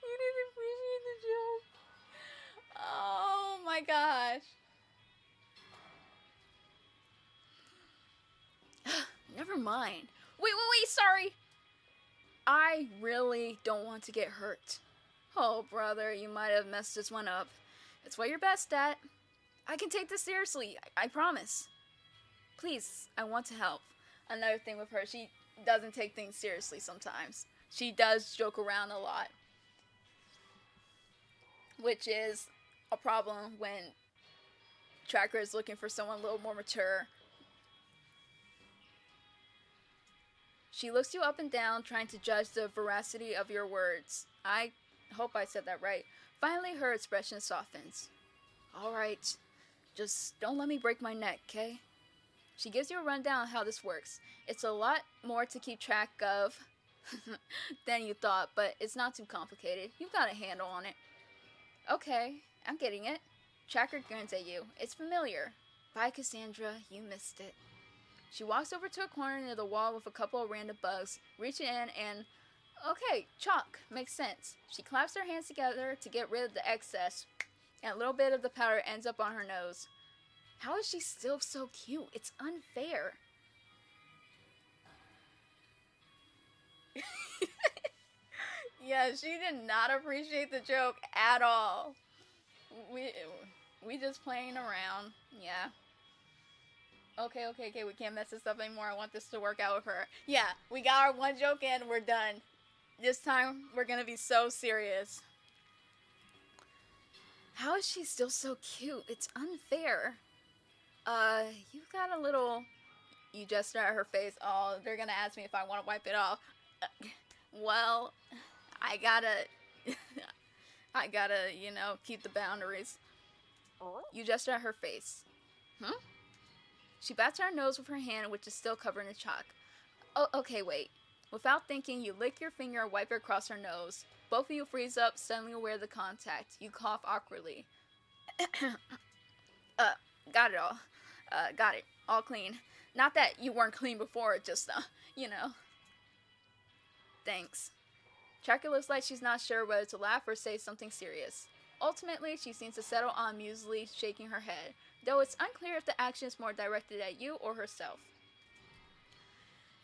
You didn't appreciate the joke. Oh my gosh. Never mind. Wait, sorry. I really don't want to get hurt. Oh, brother, you might have messed this one up. It's what you're best at. I can take this seriously, I promise. Please, I want to help. Another thing with her, she doesn't take things seriously sometimes. She does joke around a lot. Which is a problem when Tracker is looking for someone a little more mature. She looks you up and down, trying to judge the veracity of your words. I hope I said that right. Finally, her expression softens. Alright, just don't let me break my neck, okay? She gives you a rundown on how this works. It's a lot more to keep track of than you thought, but it's not too complicated. You've got a handle on it. Okay, I'm getting it. Tracker grins at you. It's familiar. Bye, Cassandra. You missed it. She walks over to a corner near the wall with a couple of random bugs, reaching in and... Okay, chalk. Makes sense. She claps her hands together to get rid of the excess, and a little bit of the powder ends up on her nose. How is she still so cute? It's unfair. Yeah, she did not appreciate the joke at all. We just playing around. Yeah. Okay, we can't mess this up anymore. I want this to work out with her. Yeah, we got our one joke in, we're done. This time, we're gonna be so serious. How is she still so cute? It's unfair. You got a little... You just at her face. Oh, they're gonna ask me if I want to wipe it off. Well, I gotta... I gotta, keep the boundaries. You just at her face. She bats her nose with her hand, which is still covered in chalk. Oh, okay, wait. Without thinking, you lick your finger and wipe it across her nose. Both of you freeze up, suddenly aware of the contact. You cough awkwardly. Got it all. Got it. All clean. Not that you weren't clean before, just, Thanks. Tracker looks like she's not sure whether to laugh or say something serious. Ultimately, she seems to settle on musically, shaking her head, though it's unclear if the action is more directed at you or herself.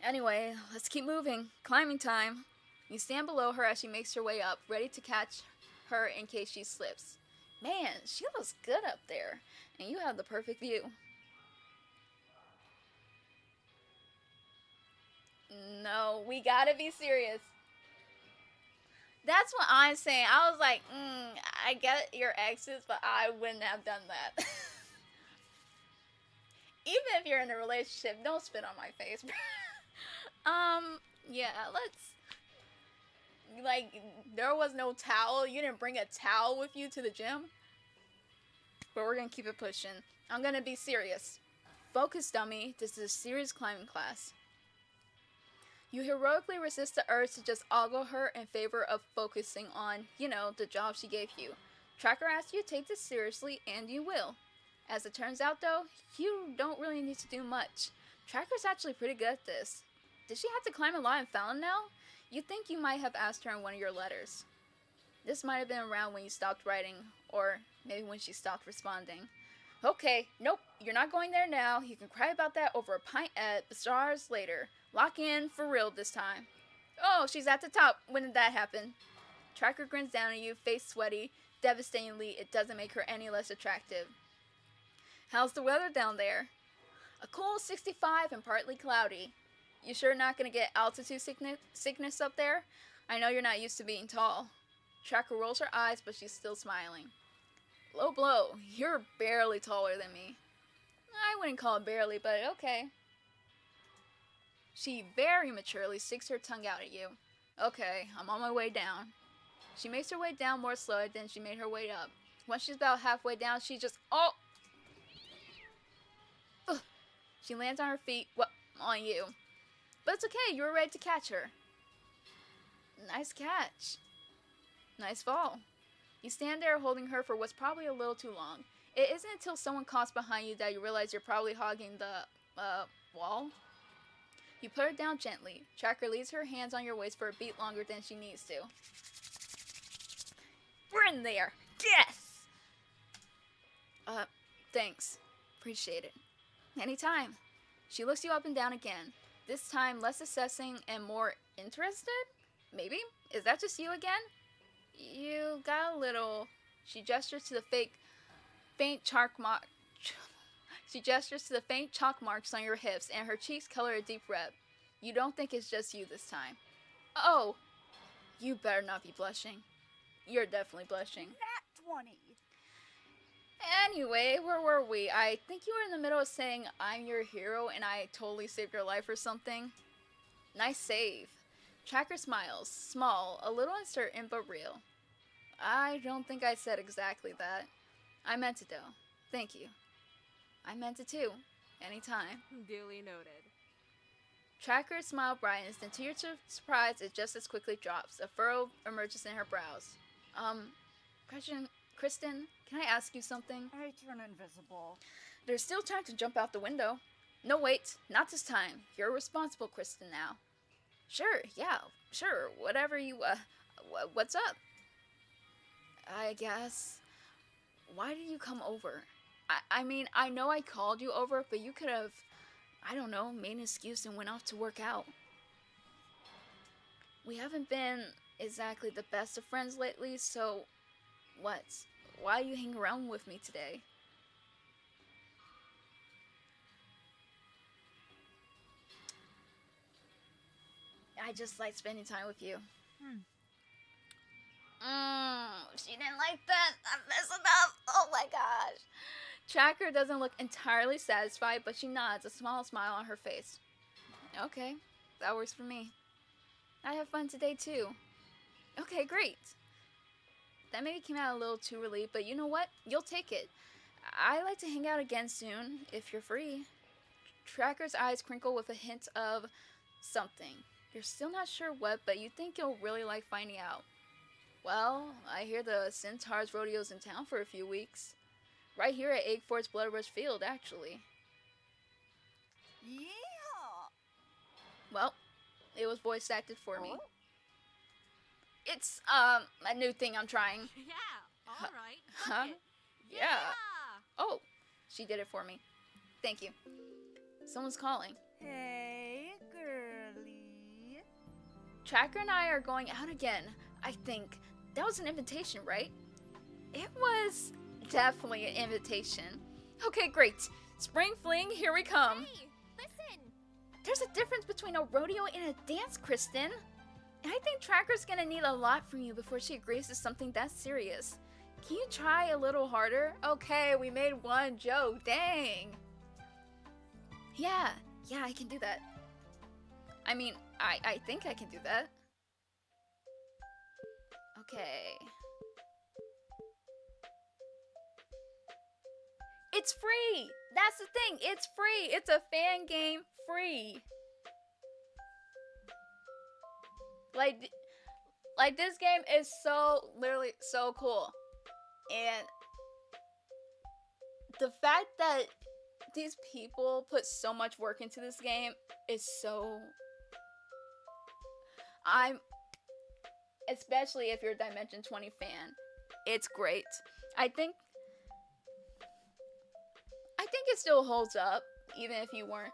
Anyway, let's keep moving. Climbing time. You stand below her as she makes her way up, ready to catch her in case she slips. Man, she looks good up there, and you have the perfect view. No, we gotta be serious. That's what I'm saying. I was like, I get your exes, but I wouldn't have done that. Even if you're in a relationship, don't spit on my face. Yeah, there was no towel. You didn't bring a towel with you to the gym. But we're gonna keep it pushing. I'm gonna be serious. Focus, dummy. This is a serious climbing class. You heroically resist the urge to just ogle her in favor of focusing on, the job she gave you. Tracker asks you to take this seriously, and you will. As it turns out, though, you don't really need to do much. Tracker's actually pretty good at this. Did she have to climb a lot and found now? You'd think you might have asked her in one of your letters. This might have been around when you stopped writing, or maybe when she stopped responding. Okay, nope, you're not going there now. You can cry about that over a pint at Bazaars later. Lock in for real this time. Oh, she's at the top. When did that happen? Tracker grins down at you, face sweaty. Devastatingly, it doesn't make her any less attractive. How's the weather down there? A cool 65 and partly cloudy. You sure not gonna get altitude sickness up there? I know you're not used to being tall. Tracker rolls her eyes, but she's still smiling. Low blow, you're barely taller than me. I wouldn't call it barely, but okay. She very maturely sticks her tongue out at you. Okay, I'm on my way down. She makes her way down more slowly than she made her way up. Once she's about halfway down, she just, Ugh. She lands on her feet, on you. But it's okay, you were ready to catch her. Nice catch. Nice fall. You stand there holding her for what's probably a little too long. It isn't until someone coughs behind you that you realize you're probably hogging the, wall. You put her down gently. Tracker leaves her hands on your waist for a beat longer than she needs to. We're in there! Yes! Thanks. Appreciate it. Anytime. She looks you up and down again. This time less assessing and more interested? Maybe? Is that just you again? You got a little... She gestures to the faint chalk marks on your hips, and her cheeks color a deep red. You don't think it's just you this time. Oh, you better not be blushing. You're definitely blushing. Nat 20. Anyway, where were we? I think you were in the middle of saying I'm your hero and I totally saved your life or something. Nice save. Tracker smiles. Small, a little uncertain, but real. I don't think I said exactly that. I meant it though. Thank you. I meant it too. Anytime. Duly noted. Tracker's smile brightens, then to your surprise, it just as quickly drops. A furrow emerges in her brows. Kristen, can I ask you something? I turn invisible. There's still time to jump out the window. No, wait, not this time. You're responsible, Kristen, now. Sure, yeah, sure, whatever you, what's up? I guess... Why did you come over? I mean, I know I called you over, but you could have, I don't know, made an excuse and went off to work out. We haven't been exactly the best of friends lately, so what? Why do you hang around with me today? I just like spending time with you. She didn't like that. I'm messing up. Oh my gosh. Tracker doesn't look entirely satisfied, but she nods, a small smile on her face. Okay, that works for me. I have fun today too. Okay, great. That maybe came out a little too relieved, but you know what? You'll take it. I'd like to hang out again soon, if you're free. Tracker's eyes crinkle with a hint of something. You're still not sure what, but you think you'll really like finding out. Well, I hear the Centaurs rodeo's in town for a few weeks. Right here at Egg Fort's Blood Rush Field, actually. Yeah. Well, it was voice acted for me. Oh? It's, a new thing I'm trying. Yeah, alright. Huh? Yeah. Oh, she did it for me. Thank you. Someone's calling. Hey, girlie. Tracker and I are going out again, I think. That was an invitation, right? It was definitely an invitation. Okay, great. Spring fling, here we come. Hey, listen. There's a difference between a rodeo and a dance, Kristen. And I think Tracker's gonna need a lot from you before she agrees to something that serious. Can you try a little harder? Okay, we made one joke, dang. Yeah, I can do that. I mean, I think I can do that. Okay. It's free! That's the thing, it's free! It's a fan game free! Like, like this game is so literally so cool, and the fact that these people put so much work into this game is so. I'm especially if you're a Dimension 20 fan, it's great. I think it still holds up even if you weren't.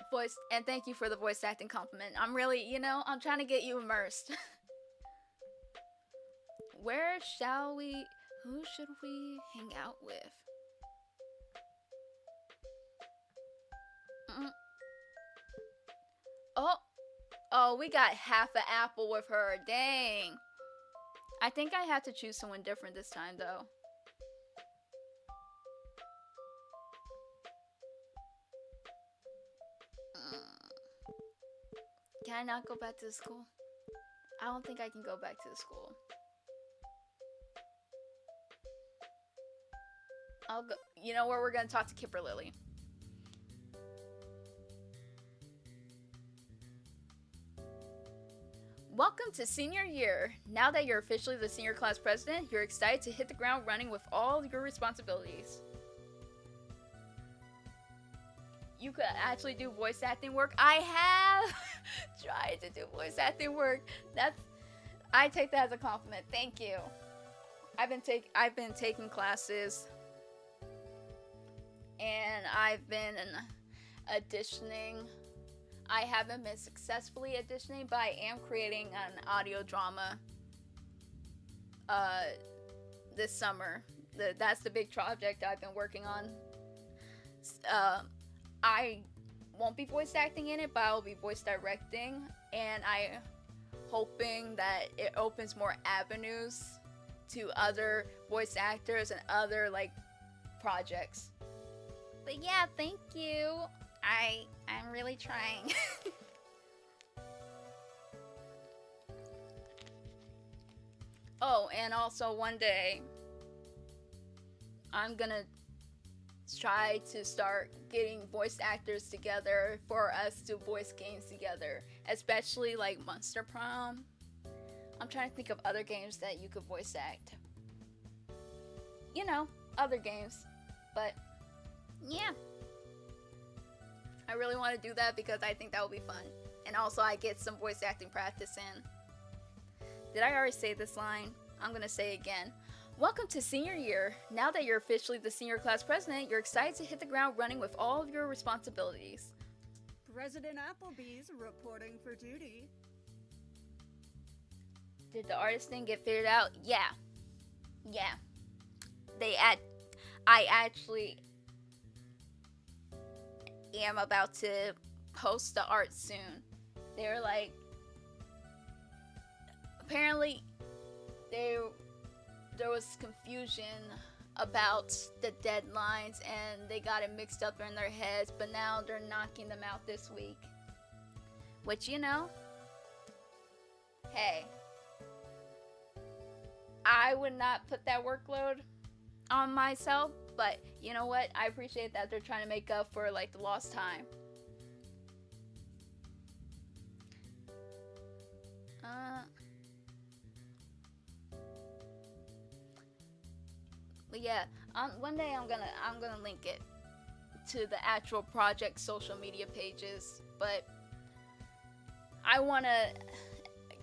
Voice, and thank you for the voice acting compliment. I'm really, I'm trying to get you immersed. Where shall we? Who should we hang out with? Oh, we got half an apple with her. Dang. I think I have to choose someone different this time, though. Can I not go back to the school? I don't think I can go back to the school. I'll go. You know where we're gonna talk to Kipper Lily. Welcome to senior year. Now that you're officially the senior class president, you're excited to hit the ground running with all your responsibilities. You could actually do voice acting work. I have tried to do voice acting work. I take that as a compliment. Thank you. I've been taking classes, and I've been auditioning. I haven't been successfully auditioning, but I am creating an audio drama this summer. That's the big project I've been working on. I won't be voice acting in it, but I'll be voice directing, and I'm hoping that it opens more avenues to other voice actors and other projects. But yeah, thank you. I'm really trying. Oh, and also one day I'm gonna try to start getting voice actors together for us to voice games together, especially like Monster Prom. I'm trying to think of other games that you could voice act. Other games. But yeah. I really want to do that because I think that would be fun. And also I get some voice acting practice in. Did I already say this line? I'm gonna say it again. Welcome to senior year. Now that you're officially the senior class president, you're excited to hit the ground running with all of your responsibilities. President Applebees reporting for duty. Did the artist thing get figured out? Yeah. I actually am about to post the art soon. They were like, apparently there was confusion about the deadlines and they got it mixed up in their heads, but now they're knocking them out this week. Which, hey, I would not put that workload on myself, but you know what? I appreciate that they're trying to make up for the lost time. But yeah, one day I'm gonna link it to the actual project social media pages, but I want to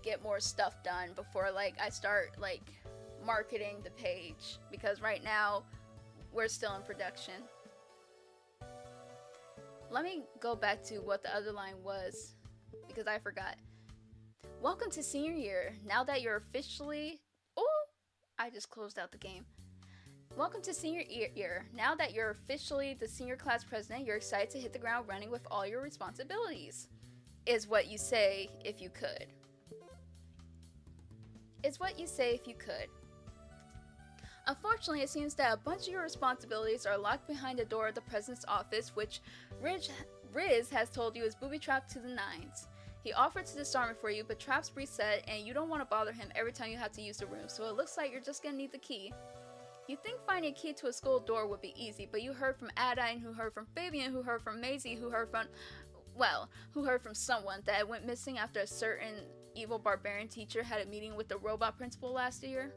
get more stuff done before I start marketing the page, because right now we're still in production. Let me go back to what the other line was because I forgot. Welcome to senior year. Now that you're officially... Oh, I just closed out the game. Welcome to senior year. Now that you're officially the senior class president, you're excited to hit the ground running with all your responsibilities. Is what you say if you could. Is what you say if you could. Unfortunately, it seems that a bunch of your responsibilities are locked behind the door of the president's office, which Riz has told you is booby-trapped to the nines. He offered to disarm it for you, but traps reset, and you don't want to bother him every time you have to use the room, so it looks like you're just gonna need the key. You'd think finding a key to a school door would be easy, but you heard from Adine, who heard from Fabian, who heard from Maisie, who heard from someone that went missing after a certain evil barbarian teacher had a meeting with the robot principal last year.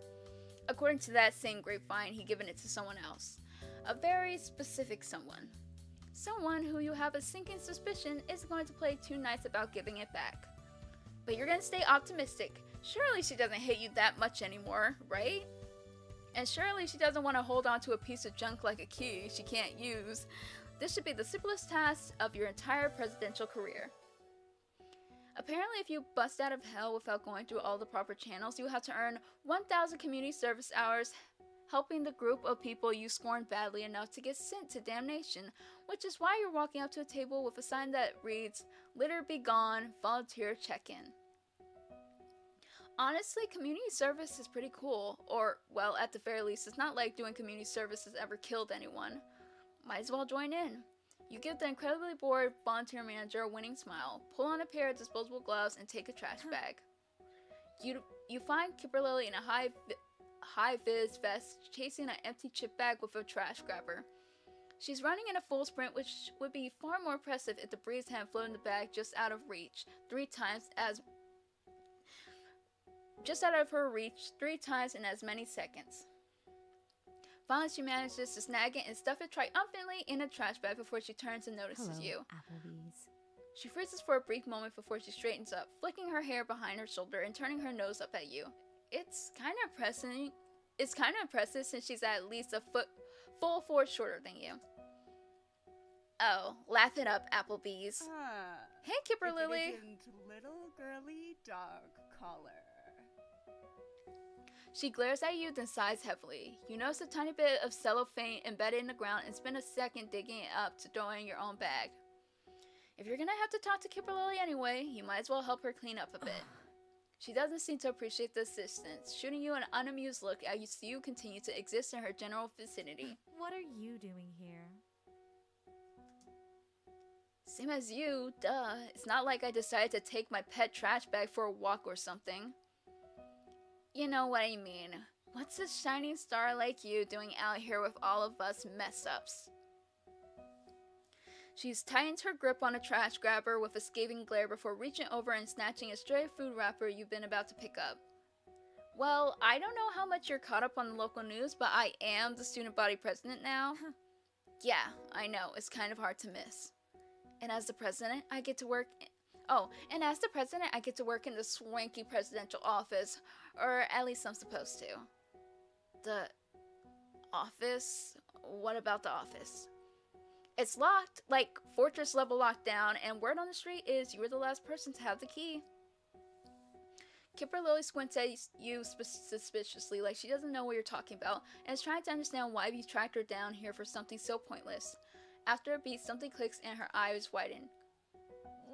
According to that same grapevine, he'd given it to someone else. A very specific someone. Someone who you have a sinking suspicion isn't going to play too nice about giving it back. But you're going to stay optimistic. Surely she doesn't hate you that much anymore, right? And surely she doesn't want to hold on to a piece of junk like a key she can't use. This should be the simplest task of your entire presidential career. Apparently, if you bust out of hell without going through all the proper channels, you have to earn 1,000 community service hours helping the group of people you scorned badly enough to get sent to damnation, which is why you're walking up to a table with a sign that reads, "Litter be gone, volunteer check-in." Honestly, community service is pretty cool, or, well, at the very least, it's not like doing community service has ever killed anyone. Might as well join in. You give the incredibly bored volunteer manager a winning smile, pull on a pair of disposable gloves, and take a trash bag. You find Kimberly in a high-vis vest chasing an empty chip bag with a trash grabber. She's running in a full sprint, which would be far more impressive if the breeze hadn't floated the bag just out of her reach three times in as many seconds. Finally, she manages to snag it and stuff it triumphantly in a trash bag before she turns and notices you. Applebees. She freezes for a brief moment before she straightens up, flicking her hair behind her shoulder and turning her nose up at you. It's kind of impressive since she's at least a full 4 shorter than you. Oh, laugh it up, Applebees. Hey, Kipper Lily. If it isn't little girly dog collar. She glares at you, then sighs heavily. You notice a tiny bit of cellophane embedded in the ground and spend a second digging it up to throw in your own bag. If you're gonna have to talk to Kipper Lily anyway, you might as well help her clean up a bit. She doesn't seem to appreciate the assistance, shooting you an unamused look as you continue to exist in her general vicinity. What are you doing here? Same as you, duh. It's not like I decided to take my pet trash bag for a walk or something. You know what I mean. What's a shining star like you doing out here with all of us mess-ups? She's tightened her grip on a trash grabber with a scathing glare before reaching over and snatching a stray food wrapper you've been about to pick up. Well, I don't know how much you're caught up on the local news, but I am the student body president now. Yeah, I know, it's kind of hard to miss. And as the president, I get to work in the swanky presidential office, or at least I'm supposed to. The office? What about the office? It's locked, like fortress level lockdown, and word on the street is you were the last person to have the key. Kipper Lily squints at you suspiciously, like she doesn't know what you're talking about, and is trying to understand why you tracked her down here for something so pointless. After a beat, something clicks and her eyes widen.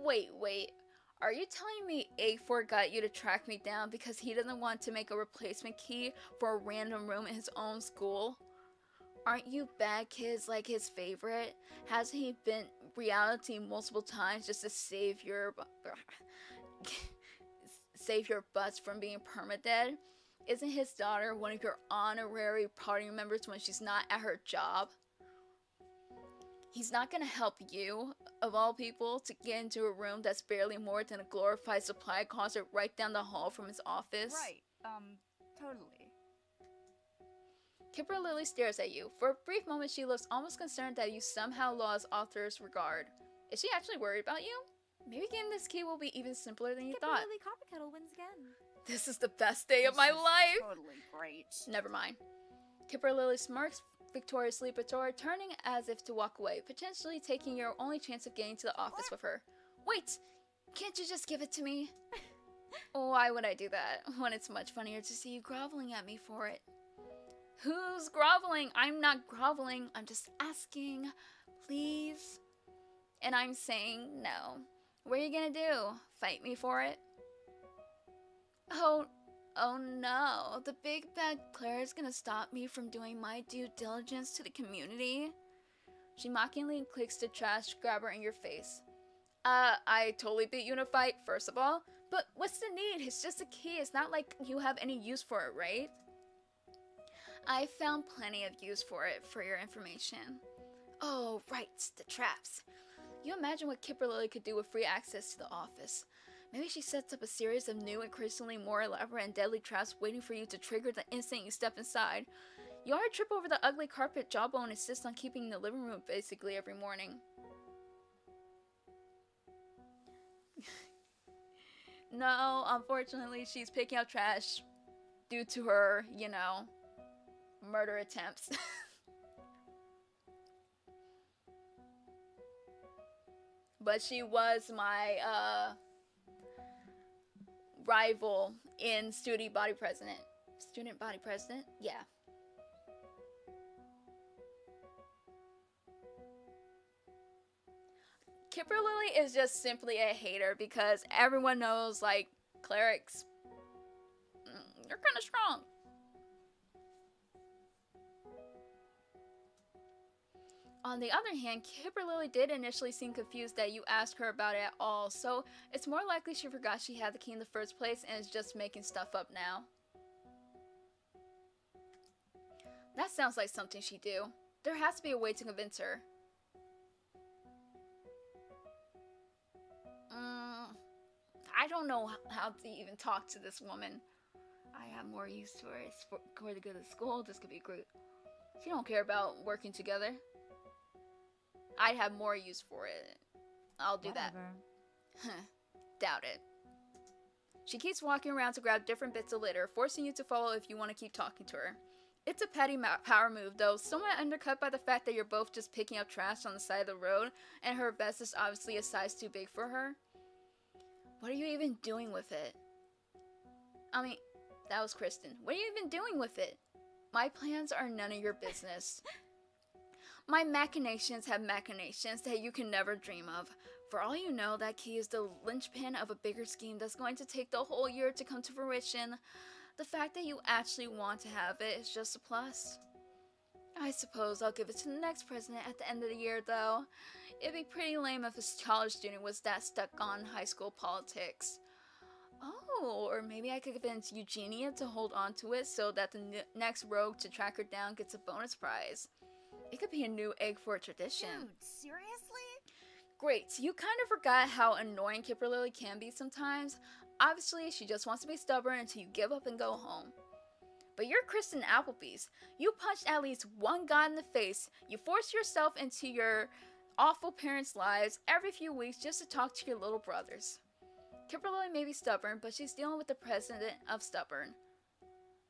Wait. Are you telling me A4 got you to track me down because he doesn't want to make a replacement key for a random room in his own school? Aren't you bad kids like his favorite? Hasn't he been reality multiple times just to save your butts from being permadead? Isn't his daughter one of your honorary party members when she's not at her job? He's not gonna help you, of all people, to get into a room that's barely more than a glorified supply closet right down the hall from his office. Right, totally. Kipper Lily stares at you. For a brief moment, she looks almost concerned that you somehow lost Arthur's regard. Is she actually worried about you? Maybe getting this key will be even simpler than you thought. Lily Copper Kettle wins again. This is the best day of my life! Totally great. Never mind. Kipper Lily smirks victoriously before turning as if to walk away, potentially taking your only chance of getting to the office with her. Wait! Can't you just give it to me? Why would I do that, when it's much funnier to see you groveling at me for it? Who's groveling? I'm not groveling. I'm just asking. Please? And I'm saying no. What are you gonna do? Fight me for it? Oh no. The big bad Claire is gonna stop me from doing my due diligence to the community? She mockingly clicks the trash grabber in your face. I totally beat you in a fight, first of all. But what's the need? It's just a key. It's not like you have any use for it, right? I found plenty of use for it, for your information. Oh, right, the traps. You imagine what Kipper Lily could do with free access to the office. Maybe she sets up a series of new, increasingly more elaborate and deadly traps waiting for you to trigger the instant you step inside. You already trip over the ugly carpet Jawbone insists on keeping in the living room basically every morning. No, unfortunately, she's picking up trash due to her, murder attempts. But she was my rival in student body president. Student body president? Yeah. Kipper Lily is just simply a hater because everyone knows, like, clerics, they're kind of strong. On the other hand, Kipper Lily did initially seem confused that you asked her about it at all, so it's more likely she forgot she had the key in the first place and is just making stuff up now. That sounds like something she'd do. There has to be a way to convince her. I don't know how to even talk to this woman. I have more use to her. It's for the good of the school. This could be great. She don't care about working together. I'd have more use for it. I'll do that. Doubt it. She keeps walking around to grab different bits of litter, forcing you to follow if you want to keep talking to her. It's a petty power move, though, somewhat undercut by the fact that you're both just picking up trash on the side of the road, and her vest is obviously a size too big for her. What are you even doing with it? I mean, that was Kristen. What are you even doing with it? My plans are none of your business. My machinations have machinations that you can never dream of. For all you know, that key is the linchpin of a bigger scheme that's going to take the whole year to come to fruition. The fact that you actually want to have it is just a plus. I suppose I'll give it to the next president at the end of the year, though. It'd be pretty lame if a college student was that stuck on high school politics. Oh, or maybe I could convince Eugenia to hold on to it so that the next rogue to track her down gets a bonus prize. It could be a new egg for a tradition. Dude, seriously? Great, you kind of forgot how annoying Kipper Lily can be sometimes. Obviously, she just wants to be stubborn until you give up and go home. But you're Kristen Applebees. You punched at least one guy in the face. You forced yourself into your awful parents' lives every few weeks just to talk to your little brothers. Kipper Lily may be stubborn, but she's dealing with the president of stubborn.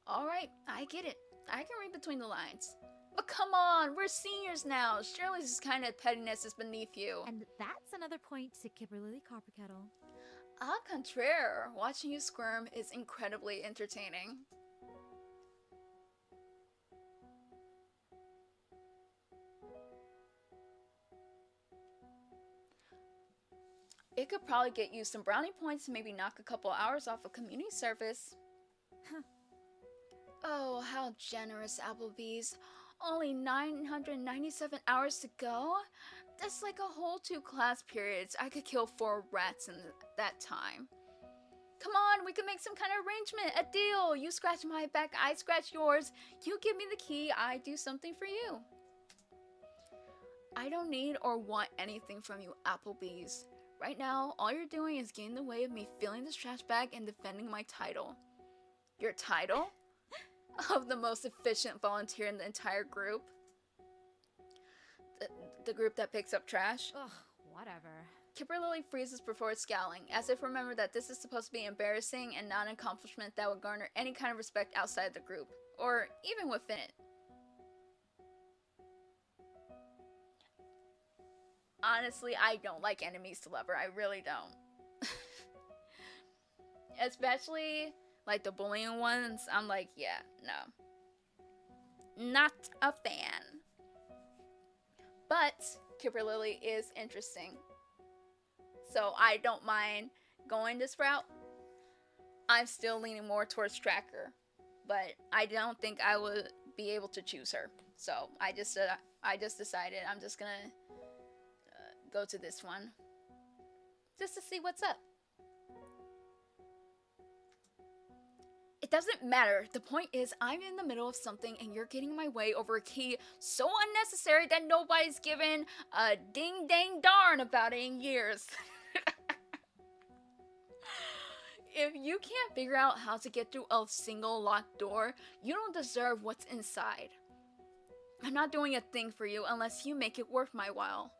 Alright, I get it. I can read between the lines. But come on, we're seniors now. Surely this kind of pettiness is beneath you. And that's another point to Kipper Lily Copperkettle. Au contraire, watching you squirm is incredibly entertaining. It could probably get you some brownie points and maybe knock a couple hours off of community service. Oh, how generous, Applebees. Only 997 hours to go? That's like a whole 2 class periods. I could kill 4 rats in that time. Come on, we can make some kind of arrangement, a deal. You scratch my back, I scratch yours. You give me the key, I do something for you. I don't need or want anything from you, Applebees. Right now, all you're doing is getting in the way of me filling this trash bag and defending my title. Your title? Of the most efficient volunteer in the entire group. The group that picks up trash. Ugh, whatever. Kipper Lily freezes before scowling, as if remember that this is supposed to be embarrassing and not an accomplishment that would garner any kind of respect outside the group, or even within it. Honestly, I don't like enemies to lover. I really don't. Especially like the bullying ones. I'm like, yeah, no. Not a fan. But Kipper Lily is interesting. So I don't mind going this route. I'm still leaning more towards Tracker. But I don't think I would be able to choose her. So I just decided I'm just gonna go to this one. Just to see what's up. doesn't matter. The point is, I'm in the middle of something and you're getting in my way over a key so unnecessary that nobody's given a ding dang darn about it in years. If you can't figure out how to get through a single locked door, you don't deserve what's inside. I'm not doing a thing for you unless you make it worth my while.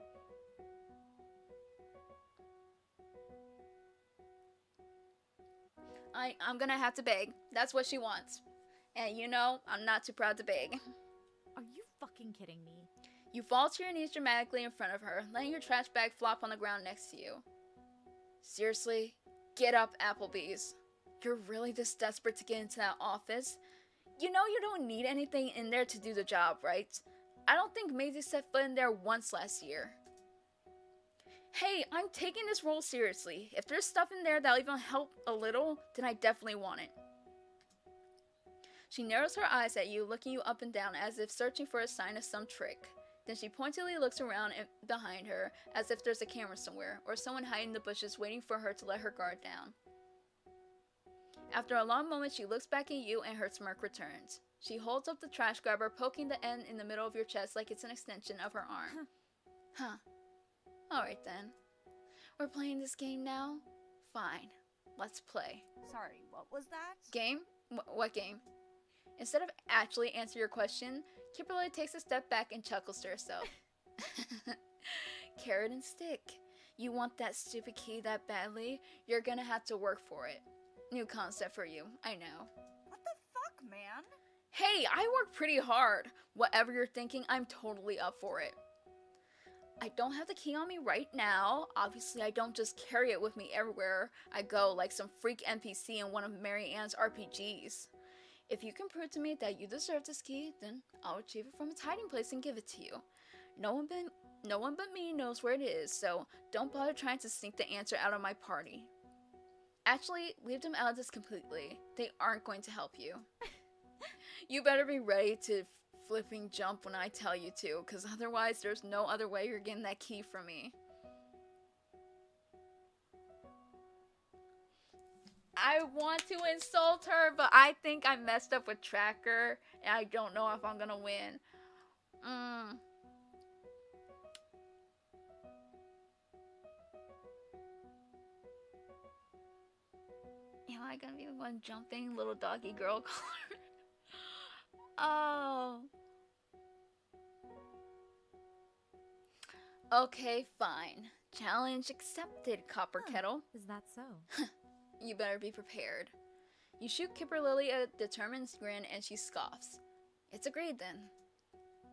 I'm gonna have to beg. That's what she wants. And you know, I'm not too proud to beg. Are you fucking kidding me? You fall to your knees dramatically in front of her, letting your trash bag flop on the ground next to you. Seriously? Get up, Applebees. You're really this desperate to get into that office? You know you don't need anything in there to do the job, right? I don't think Maisie set foot in there once last year. Hey, I'm taking this role seriously. If there's stuff in there that'll even help a little, then I definitely want it. She narrows her eyes at you, looking you up and down as if searching for a sign of some trick. Then she pointedly looks around and behind her as if there's a camera somewhere, or someone hiding in the bushes waiting for her to let her guard down. After a long moment, she looks back at you and her smirk returns. She holds up the trash grabber, poking the end in the middle of your chest like it's an extension of her arm. Huh. Alright then. We're playing this game now? Fine. Let's play. Sorry, what was that? Game? What game? Instead of actually answering your question, Kimberly takes a step back and chuckles to herself. Carrot and stick. You want that stupid key that badly? You're gonna have to work for it. New concept for you, I know. What the fuck, man? Hey, I work pretty hard. Whatever you're thinking, I'm totally up for it. I don't have the key on me right now. Obviously, I don't just carry it with me everywhere I go like some freak NPC in one of Mary Ann's RPGs. If you can prove to me that you deserve this key, then I'll retrieve it from its hiding place and give it to you. No one but me knows where it is, so don't bother trying to sneak the answer out of my party. Actually, leave them out of this completely. They aren't going to help you. You better be ready to flipping jump when I tell you to, because otherwise there's no other way you're getting that key from me. I want to insult her, but I think I messed up with Tracker, and I don't know if I'm gonna win. Am I gonna be the one jumping little doggy girl color? Oh. Okay, fine. Challenge accepted, Copper Kettle. Is that so? You better be prepared. You shoot Kipper Lily a determined grin and she scoffs. It's agreed then.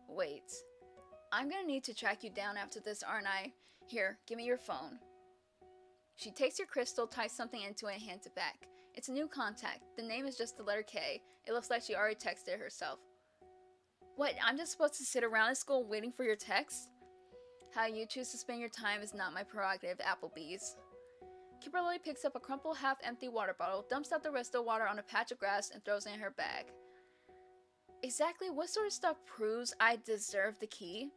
Wait. I'm gonna need to track you down after this, aren't I? Here, give me your phone. She takes your crystal, ties something into it, and hands it back. It's a new contact. The name is just the letter K. It looks like she already texted herself. What, I'm just supposed to sit around at school waiting for your text? How you choose to spend your time is not my prerogative, Applebees. Kimberly picks up a crumpled half-empty water bottle, dumps out the rest of the water on a patch of grass, and throws it in her bag. Exactly what sort of stuff proves I deserve the key?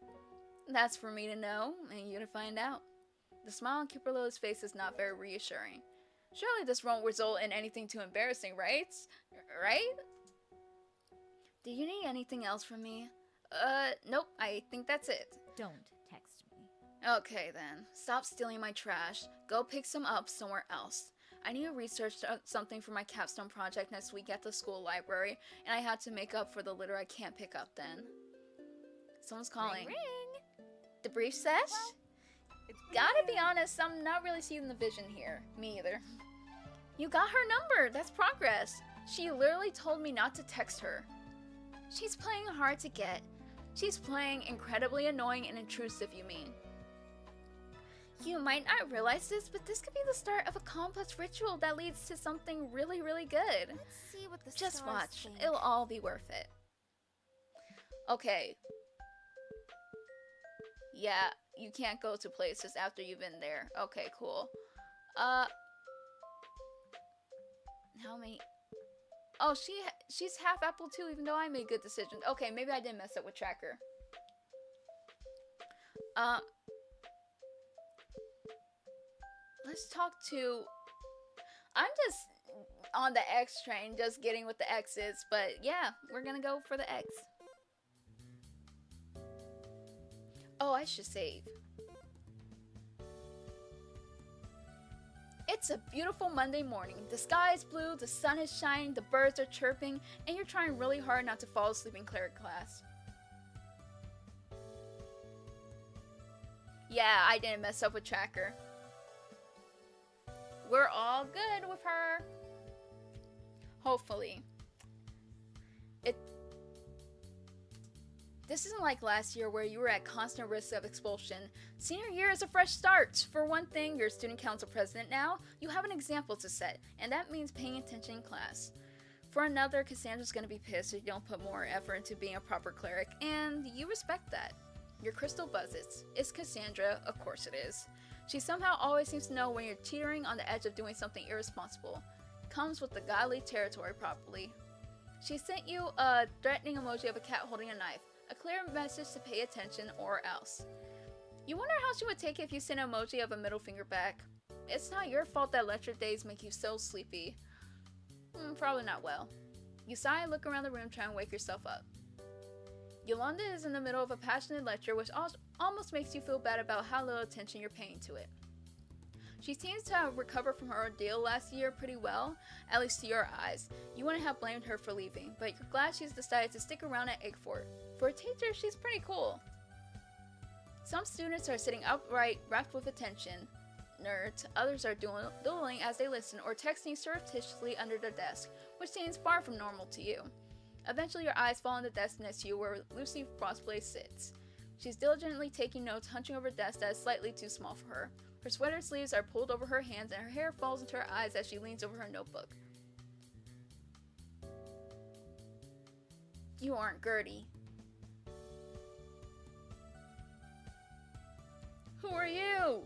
That's for me to know, and you to find out. The smile on Kimberly's face is not very reassuring. Surely this won't result in anything too embarrassing, right? Right? Do you need anything else from me? Nope, I think that's it. Don't text me. Okay then, stop stealing my trash. Go pick some up somewhere else. I need to research something for my capstone project next week at the school library, and I had to make up for the litter I can't pick up then. Someone's calling. Ring, ring. The brief sesh? It's Gotta be honest, I'm not really seeing the vision here. Me either. You got her number, that's progress. She literally told me not to text her. She's playing hard to get. She's playing incredibly annoying and intrusive, you mean. You might not realize this, but this could be the start of a complex ritual that leads to something really, really good. Let's see what the Just stars watch. think. It'll all be worth it. Okay. Yeah, you can't go to places after you've been there. Okay, cool. How many? Oh, she's half apple too, even though I made good decisions. Okay, maybe I didn't mess up with Tracker. Let's talk to... on the X train, just getting with the X's. But yeah, we're gonna go for the X. Oh, I should save. It's a beautiful Monday morning. The sky is blue, the sun is shining, the birds are chirping, and you're trying really hard not to fall asleep in cleric class. Yeah, I didn't mess up with Tracker. We're all good with her. Hopefully. This isn't like last year where you were at constant risk of expulsion. Senior year is a fresh start. For one thing, you're student council president now. You have an example to set, and that means paying attention in class. For another, Cassandra's gonna be pissed if you don't put more effort into being a proper cleric, and you respect that. Your crystal buzzes. It's Cassandra, of course it is. She somehow always seems to know when you're teetering on the edge of doing something irresponsible. Comes with the godly territory properly. She sent you a threatening emoji of a cat holding a knife. A clear message to pay attention or else. You wonder how she would take it if you sent an emoji of a middle finger back. It's not your fault that lecture days make you so sleepy. Probably not well. You sigh and look around the room trying to wake yourself up. Yolanda is in the middle of a passionate lecture which almost makes you feel bad about how little attention you're paying to it. She seems to have recovered from her ordeal last year pretty well, at least to your eyes. You wouldn't have blamed her for leaving, but you're glad she's decided to stick around at Eggfort. For a teacher, she's pretty cool. Some students are sitting upright, rapt with attention. Nerds. Others are dueling as they listen or texting surreptitiously under their desk, which seems far from normal to you. Eventually, your eyes fall on the desk next to you where Lucy Frostblade sits. She's diligently taking notes, hunching over a desk that is slightly too small for her. Her sweater sleeves are pulled over her hands and her hair falls into her eyes as she leans over her notebook. You aren't Girlie. Who are you?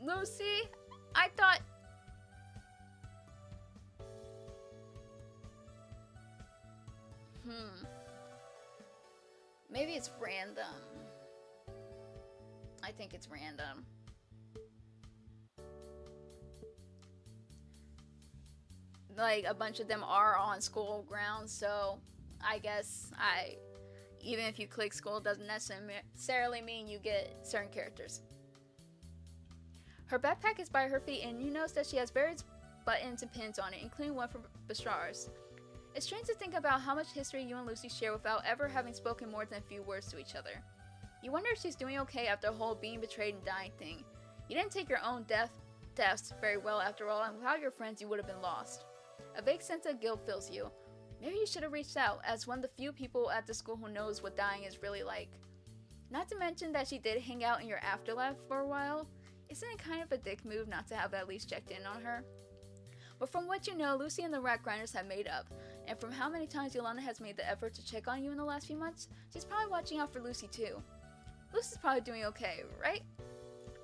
Lucy? I thought... Maybe it's random. I think it's random. Like, a bunch of them are on school grounds, so I guess even if you click school, doesn't necessarily mean you get certain characters. Her backpack is by her feet, and you notice that she has various buttons and pins on it, including one for Bestrars. It's strange to think about how much history you and Lucy share without ever having spoken more than a few words to each other. You wonder if she's doing okay after the whole being betrayed and dying thing. You didn't take your own deaths very well after all, and without your friends you would have been lost. A vague sense of guilt fills you. Maybe you should have reached out, as one of the few people at the school who knows what dying is really like. Not to mention that she did hang out in your afterlife for a while. Isn't it kind of a dick move not to have at least checked in on her? But from what you know, Lucy and the Rat Grinders have made up, and from how many times Yolanda has made the effort to check on you in the last few months, she's probably watching out for Lucy too. Lucy's probably doing okay, right?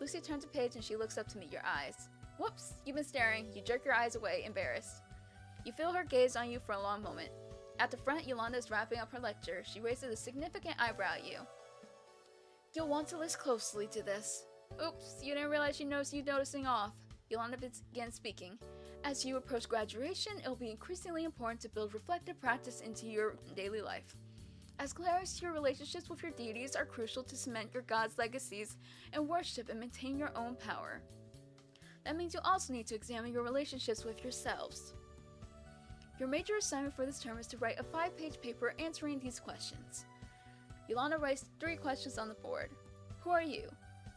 Lucy turns a page and she looks up to meet your eyes. Whoops, you've been staring. You jerk your eyes away, embarrassed. You feel her gaze on you for a long moment. At the front, Yolanda is wrapping up her lecture. She raises a significant eyebrow at you. You'll want to listen closely to this. Oops, you didn't realize she noticed you noticing off. Yolanda begins speaking. As you approach graduation, it'll be increasingly important to build reflective practice into your daily life. As clerics, your relationships with your deities are crucial to cement your god's legacies and worship and maintain your own power. That means you also need to examine your relationships with yourselves. Your major assignment for this term is to write a 5-page paper answering these questions. Yolanda writes 3 questions on the board. Who are you?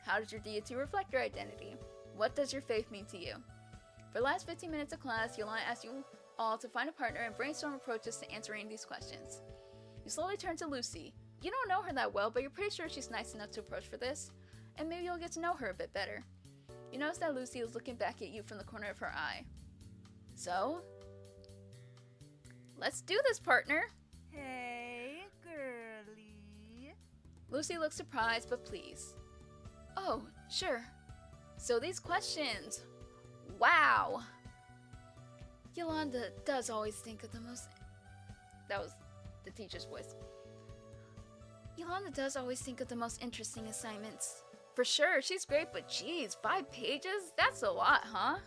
How does your deity reflect your identity? What does your faith mean to you? For the last 15 minutes of class, Yolanda asks you all to find a partner and brainstorm approaches to answering these questions. You slowly turn to Lucy. You don't know her that well, but you're pretty sure she's nice enough to approach for this, and maybe you'll get to know her a bit better. You notice that Lucy is looking back at you from the corner of her eye. So, let's do this, partner. Hey, girlie. Lucy looks surprised but pleased. Oh, sure. So these questions. Wow. Yolanda does always think of the most... That was the teacher's voice. Yolanda does always think of the most interesting assignments. For sure, she's great, but geez, 5 pages? That's a lot, huh?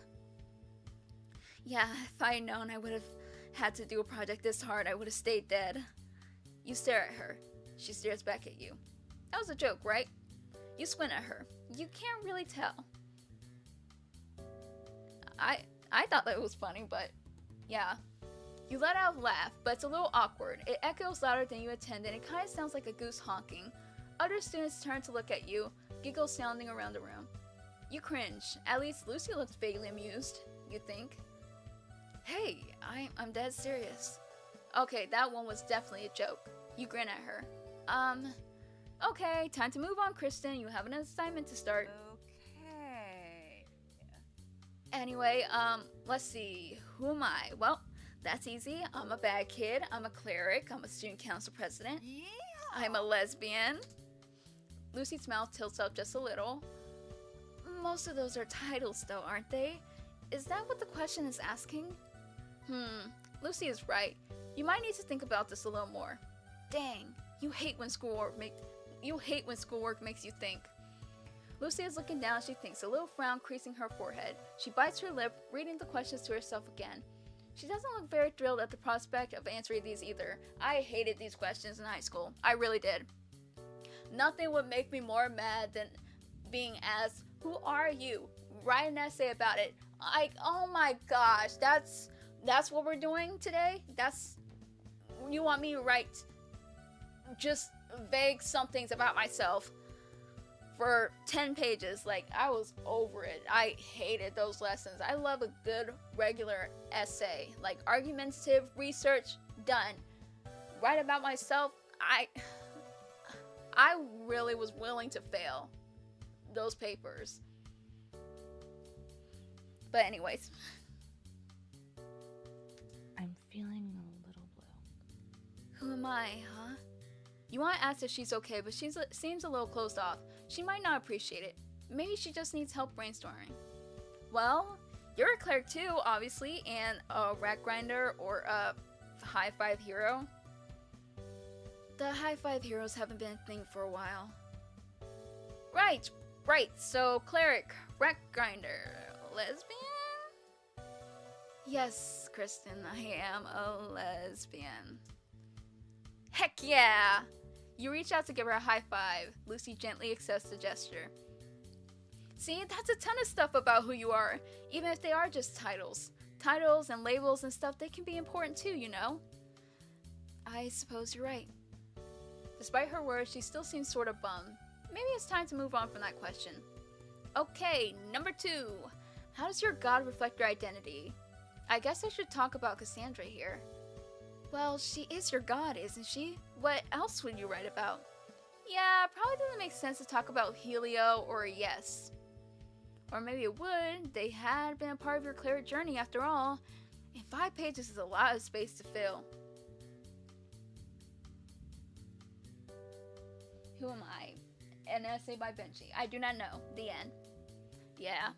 Yeah, if I had known I would have had to do a project this hard, I would have stayed dead. You stare at her. She stares back at you. That was a joke, right? You squint at her. You can't really tell. I thought that was funny, but yeah. You let out a laugh, but it's a little awkward. It echoes louder than you intended, and it kind of sounds like a goose honking. Other students turn to look at you, giggles sounding around the room. You cringe. At least Lucy looks vaguely amused, you think. Hey, I'm dead serious. Okay, that one was definitely a joke. You grin at her. Okay, time to move on, Kristen. You have an assignment to start. Okay. Anyway, let's see. Who am I? Well, that's easy. I'm a bad kid. I'm a cleric. I'm a student council president. Yeah. I'm a lesbian. Lucy's mouth tilts up just a little. Most of those are titles, though, aren't they? Is that what the question is asking? Lucy is right. You might need to think about this a little more. Dang, you hate when schoolwork makes you think. Lucy is looking down as she thinks, a little frown creasing her forehead. She bites her lip, reading the questions to herself again. She doesn't look very thrilled at the prospect of answering these either. I hated these questions in high school. I really did. Nothing would make me more mad than being asked, "Who are you?" Write an essay about it. Oh my gosh, that's what we're doing today? You want me to write just vague somethings about myself for 10 pages? Like, I was over it. I hated those lessons. I love a good regular essay, like argumentative research, done. Write about myself. I really was willing to fail those papers. But anyways, I'm feeling a little blue. who am I, huh? You want to ask if she's okay, but she seems a little closed off. She might not appreciate it. Maybe she just needs help brainstorming. Well, you're a cleric too, obviously, and a rat grinder or a high five hero. The high five heroes haven't been a thing for a while. Right. So, cleric, rat grinder, lesbian? Yes, Kristen, I am a lesbian. Heck yeah! You reach out to give her a high five. Lucy gently accepts the gesture. See, that's a ton of stuff about who you are, even if they are just titles. Titles and labels and stuff, they can be important too, you know? I suppose you're right. Despite her words, she still seems sort of bummed. Maybe it's time to move on from that question. Okay, number 2. How does your god reflect your identity? I guess I should talk about Cassandra here. Well, she is your god, isn't she? What else would you write about? Yeah, probably doesn't make sense to talk about Helio or Yes. Or maybe it would. They had been a part of your cleric journey after all. And 5 pages is a lot of space to fill. Who am I? An essay by Benji. I do not know. The end. Yeah.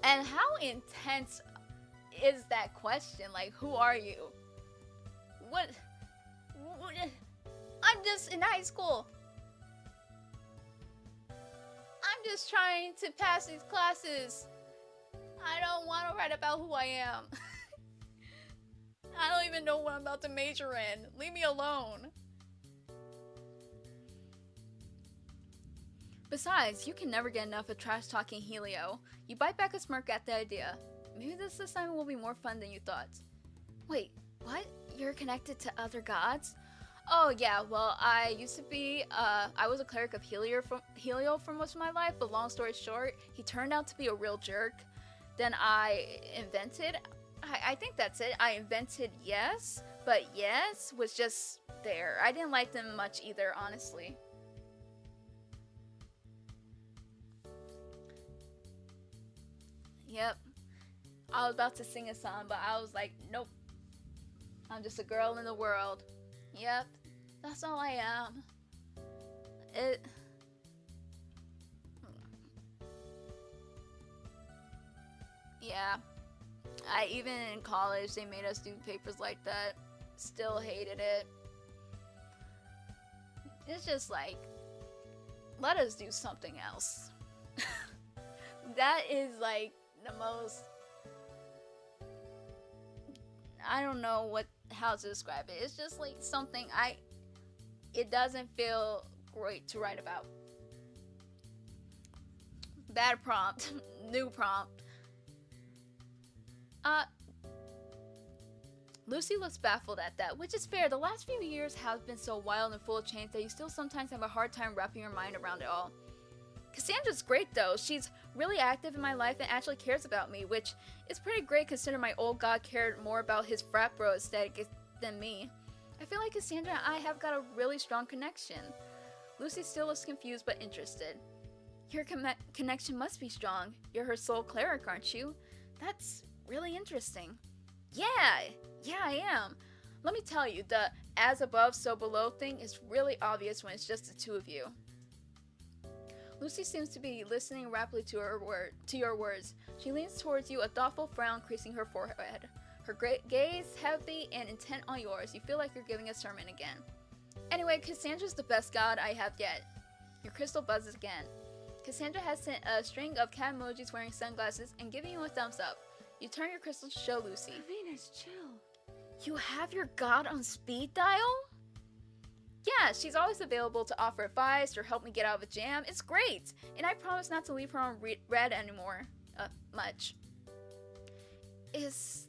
And how intense is that question? Like, who are you? What? I'm just in high school. I'm just trying to pass these classes. I don't want to write about who I am. I don't even know what I'm about to major in. Leave me alone. Besides, you can never get enough of trash-talking Helio. You bite back a smirk at the idea. Maybe this assignment will be more fun than you thought. Wait, what? You're connected to other gods? Oh yeah, well, I used to be, I was a cleric of Helio for most of my life, but long story short, he turned out to be a real jerk. Then I invented, I think that's it, I invented Yes, but Yes was just there. I didn't like them much either, honestly. Yep. I was about to sing a song, but I was like, nope. I'm just a girl in the world. Yep. That's all I am. Yeah. Even in college, they made us do papers like that. Still hated it. It's just like, let us do something else. That is like the most, I don't know how to describe it. It's just like something it doesn't feel great to write about. Bad prompt. New prompt. Lucy looks baffled at that, which is fair. The last few years have been so wild and full of change that you still sometimes have a hard time wrapping your mind around it all. Cassandra's great though. She's really active in my life and actually cares about me, which is pretty great considering my old god cared more about his frat bro aesthetic than me. I feel like Cassandra and I have got a really strong connection. Lucy still looks confused but interested. Your connection must be strong. You're her sole cleric, aren't you? That's really interesting. Yeah, I am. Let me tell you, the as above, so below thing is really obvious when it's just the two of you. Lucy seems to be listening rapidly to your words. She leans towards you, a thoughtful frown creasing her forehead. Her great gaze heavy and intent on yours. You feel like you're giving a sermon again. Anyway, Cassandra's the best god I have yet. Your crystal buzzes again. Cassandra has sent a string of cat emojis wearing sunglasses and giving you a thumbs up. You turn your crystal to show Lucy. Venus, chill. You have your god on speed dial? Yeah, she's always available to offer advice or help me get out of a jam. It's great, and I promise not to leave her on red anymore. Much. Is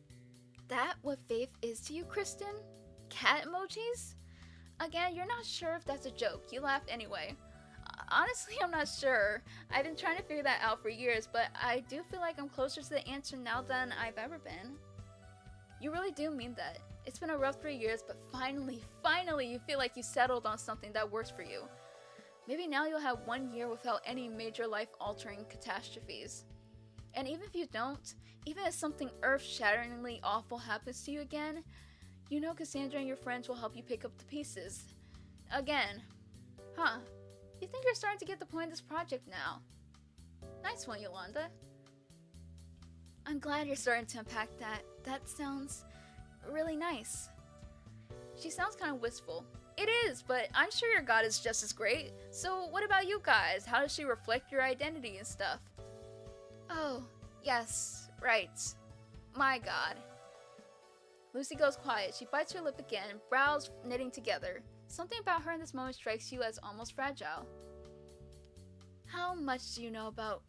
that what faith is to you, Kristen? Cat emojis? Again, you're not sure if that's a joke. You laughed anyway. Honestly, I'm not sure. I've been trying to figure that out for years, but I do feel like I'm closer to the answer now than I've ever been. You really do mean that. It's been a rough 3 years, but finally, you feel like you settled on something that works for you. Maybe now you'll have 1 year without any major life-altering catastrophes. And even if you don't, even if something earth-shatteringly awful happens to you again, you know Cassandra and your friends will help you pick up the pieces. Again. Huh. You think you're starting to get the point of this project now. Nice one, Yolanda. I'm glad you're starting to unpack that. That sounds really nice. She sounds kind of wistful. It is, but I'm sure your god is just as great. So what about you guys? How does she reflect your identity and stuff? Oh, yes, right. My god. Lucy goes quiet. She bites her lip again, brows knitting together. Something about her in this moment strikes you as almost fragile. How much do you know about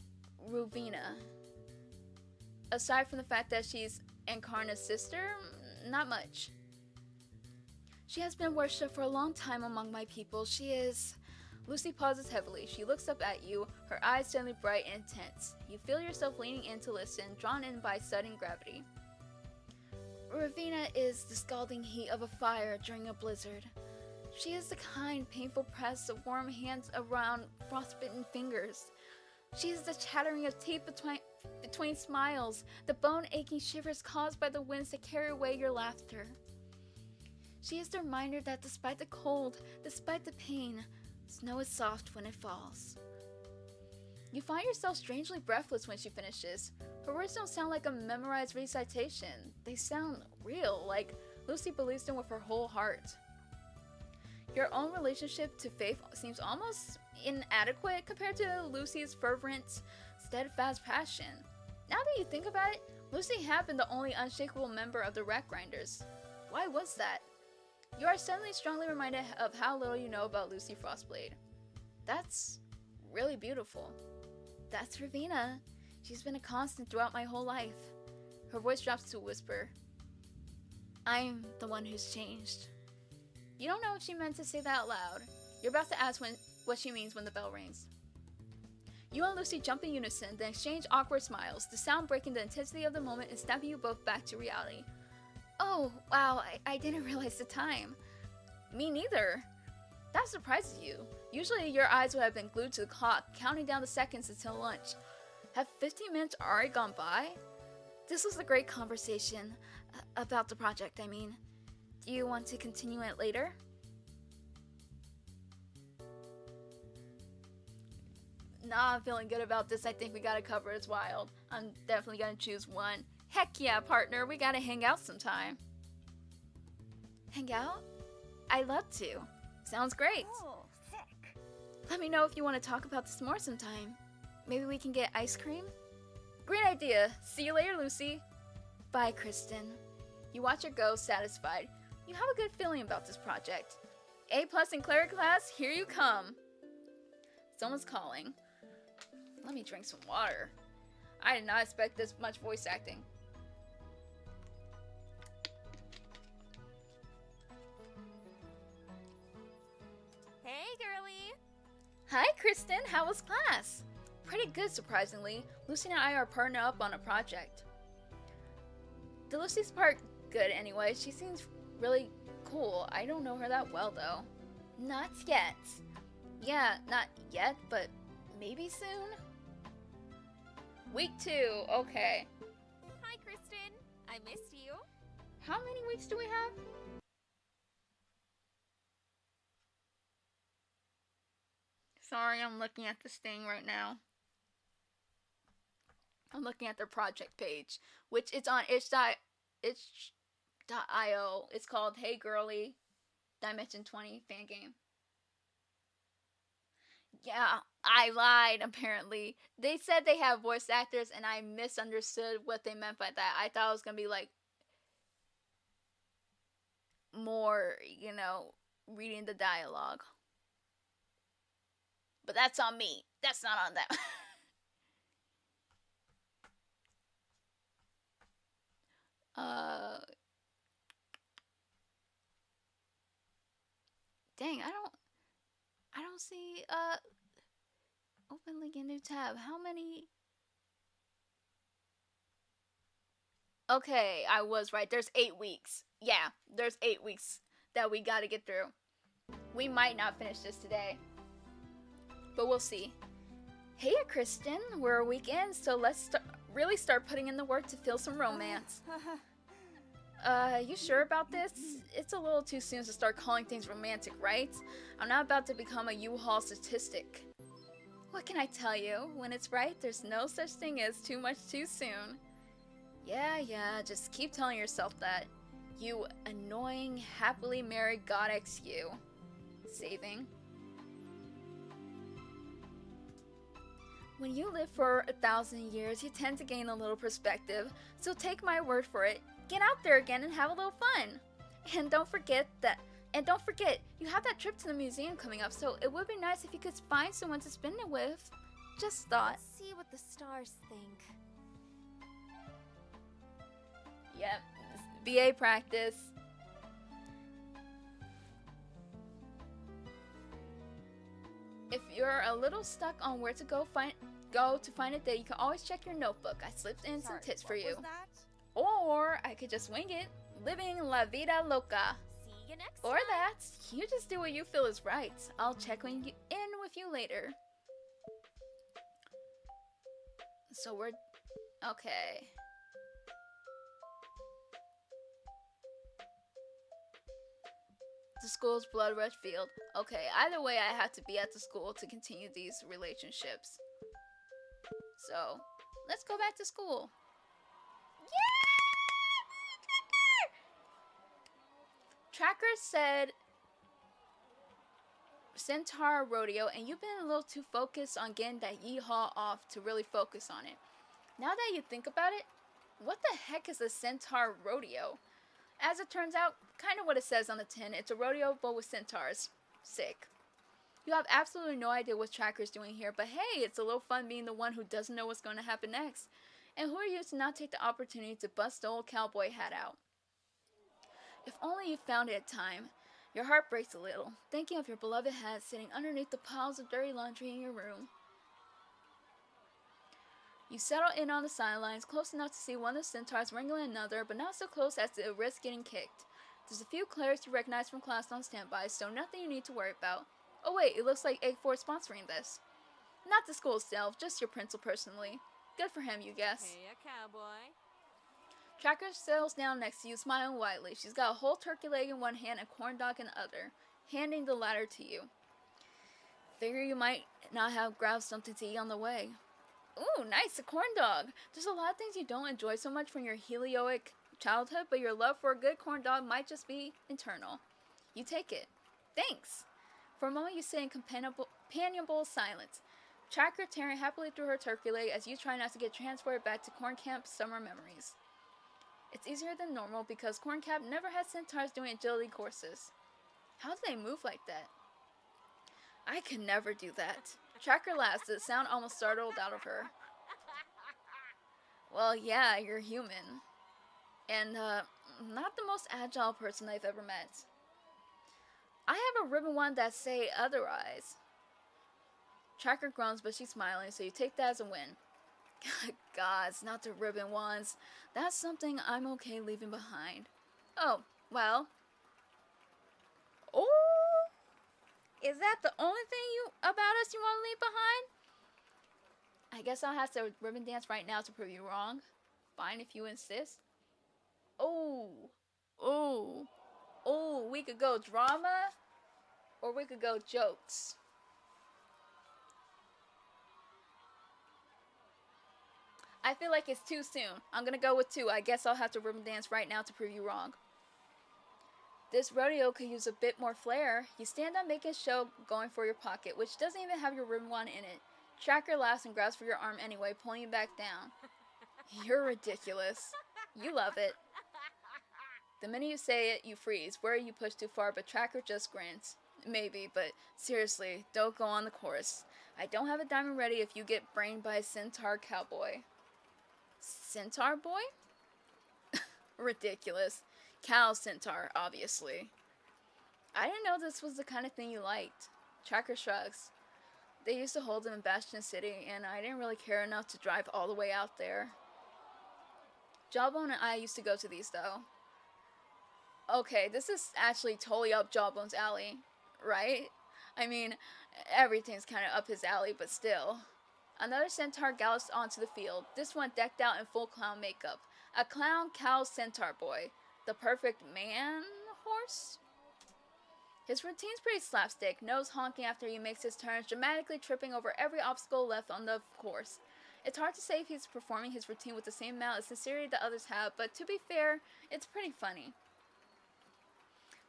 Ruvina? Aside from the fact that she's Encarna's sister, not much. She has been worshipped for a long time among my people. She is... Lucy pauses heavily. She looks up at you, her eyes suddenly bright and intense. You feel yourself leaning in to listen, drawn in by sudden gravity. Ravina is the scalding heat of a fire during a blizzard. She is the kind, painful press of warm hands around frostbitten fingers. She is the chattering of teeth between smiles, the bone-aching shivers caused by the winds that carry away your laughter. She is the reminder that despite the cold, despite the pain, snow is soft when it falls. You find yourself strangely breathless when she finishes. Her words don't sound like a memorized recitation. They sound real, like Lucy believes them with her whole heart. Your own relationship to faith seems almost inadequate compared to Lucy's fervent, steadfast passion. Now that you think about it, Lucy had been the only unshakable member of the Rat Grinders. Why was that? You are suddenly strongly reminded of how little you know about Lucy Frostblade. That's really beautiful. That's Ravina. She's been a constant throughout my whole life. Her voice drops to a whisper. I'm the one who's changed. You don't know if she meant to say that out loud. You're about to ask what she means when the bell rings. You and Lucy jump in unison, then exchange awkward smiles, the sound breaking the intensity of the moment and snapping you both back to reality. Oh, wow, I didn't realize the time. Me neither. That surprises you. Usually your eyes would have been glued to the clock, counting down the seconds until lunch. Have 15 minutes already gone by? This was a great conversation. About the project, I mean. Do you want to continue it later? Nah, I'm feeling good about this. I think we gotta cover It's Wild. I'm definitely gonna choose one. Heck yeah, partner, we gotta hang out sometime. Hang out? I'd love to. Sounds great. Oh, sick. Let me know if you want to talk about this more sometime. Maybe we can get ice cream? Great idea. See you later, Lucy. Bye, Kristen. You watch her go, satisfied. You have a good feeling about this project. A+ in cleric class, here you come. Someone's calling. Let me drink some water. I did not expect this much voice acting. Hey, girlie. Hi, Kristen. How was class? Pretty good, surprisingly. Lucy and I are partnered up on a project. The Lucy's part good anyway. She seems really cool. I don't know her that well, though. Not yet. Yeah, not yet, but maybe soon? Week 2, okay. Hi, Kristen. I missed you. How many weeks do we have? Sorry, I'm looking at this thing right now. I'm looking at their project page, which it's on itch.io. It's called Hey Girlie, Dimension 20 Fangame. Yeah, I lied, apparently. They said they have voice actors, and I misunderstood what they meant by that. I thought it was gonna be like more, reading the dialogue. But that's on me. That's not on them. Dang, I don't see, open link in new tab. How many? Okay, I was right. There's 8 weeks. Yeah, there's 8 weeks that we gotta get through. We might not finish this today, but we'll see. Hey, Kristen, we're a week in, so let's really start putting in the work to feel some romance. You sure about this? It's a little too soon to start calling things romantic, right? I'm not about to become a U-Haul statistic. What can I tell you? When it's right, there's no such thing as too much too soon. Yeah, just keep telling yourself that. You annoying, happily married goddess, you. Saving. When you live for 1,000 years, you tend to gain a little perspective, so take my word for it. Get out there again and have a little fun. And don't forget, you have that trip to the museum coming up, so it would be nice if you could find someone to spend it with. Just thought. Let's see what the stars think. Yep, BA practice. If you're a little stuck on where to go to find a date, you can always check your notebook. I slipped in some tips for you. Was that? Or I could just wing it, living la vida loca. See you next Or time. that, you just do what you feel is right. I'll check in with you later. So we're, okay. The school's blood rush field. Okay, either way I have to be at the school to continue these relationships. So, let's go back to school. Tracker said Centaur Rodeo, and you've been a little too focused on getting that yeehaw off to really focus on it. Now that you think about it, what the heck is a Centaur Rodeo? As it turns out, kind of what it says on the tin. It's a rodeo, but with centaurs. Sick. You have absolutely no idea what Tracker's doing here, but hey, it's a little fun being the one who doesn't know what's going to happen next. And who are you to not take the opportunity to bust the old cowboy hat out? If only you found it at time. Your heart breaks a little, thinking of your beloved hat sitting underneath the piles of dirty laundry in your room. You settle in on the sidelines, close enough to see one of the centaurs wrangling another, but not so close as to risk getting kicked. There's a few clerics you recognize from class on standby, so nothing you need to worry about. Oh wait, it looks like Egg 4 is sponsoring this. Not the school itself, just your principal personally. Good for him, you guess. Hey, a cowboy. Tracker settles down next to you, smiling widely. She's got a whole turkey leg in one hand and corn dog in the other, handing the latter to you. Figure you might not have grabbed something to eat on the way. Ooh, nice, a corn dog. There's a lot of things you don't enjoy so much from your helioic childhood, but your love for a good corn dog might just be internal. You take it. Thanks. For a moment you sit in companionable silence. Tracker tearing happily through her turkey leg as you try not to get transported back to Corn Camp summer memories. It's easier than normal because Corn Camp never had centaurs doing agility courses. How do they move like that? I could never do that. Tracker laughs, the sound almost startled out of her. Well, yeah, you're human. And, not the most agile person I've ever met. I have a ribbon one that say otherwise. Tracker groans, but she's smiling, so you take that as a win. God, it's not the ribbon ones. That's something I'm okay leaving behind. Oh, well. Oh! Is that the only thing about us you want to leave behind? I guess I'll have to ribbon dance right now to prove you wrong. Fine if you insist. Oh, we could go drama, or we could go jokes. I feel like it's too soon. I'm gonna go with 2. I guess I'll have to ribbon dance right now to prove you wrong. This rodeo could use a bit more flair. You stand up making a show going for your pocket, which doesn't even have your ribbon wand in it. Tracker laughs and grabs for your arm anyway, pulling you back down. You're ridiculous. You love it. The minute you say it, you freeze, worry you push too far, but Tracker just grins. Maybe, but seriously, don't go on the course. I don't have a diamond ready if you get brained by a centaur cowboy. Centaur boy? Ridiculous. Cow centaur, obviously. I didn't know this was the kind of thing you liked. Tracker shrugs. They used to hold them in Bastion City, and I didn't really care enough to drive all the way out there. Jawbone and I used to go to these, though. Okay, this is actually totally up Jawbone's alley, right? I mean, everything's kind of up his alley, but still. Another centaur gallops onto the field, this one decked out in full clown makeup. A clown cow centaur boy. The perfect man horse? His routine's pretty slapstick, nose honking after he makes his turns, dramatically tripping over every obstacle left on the course. It's hard to say if he's performing his routine with the same amount of sincerity that others have, but to be fair, it's pretty funny.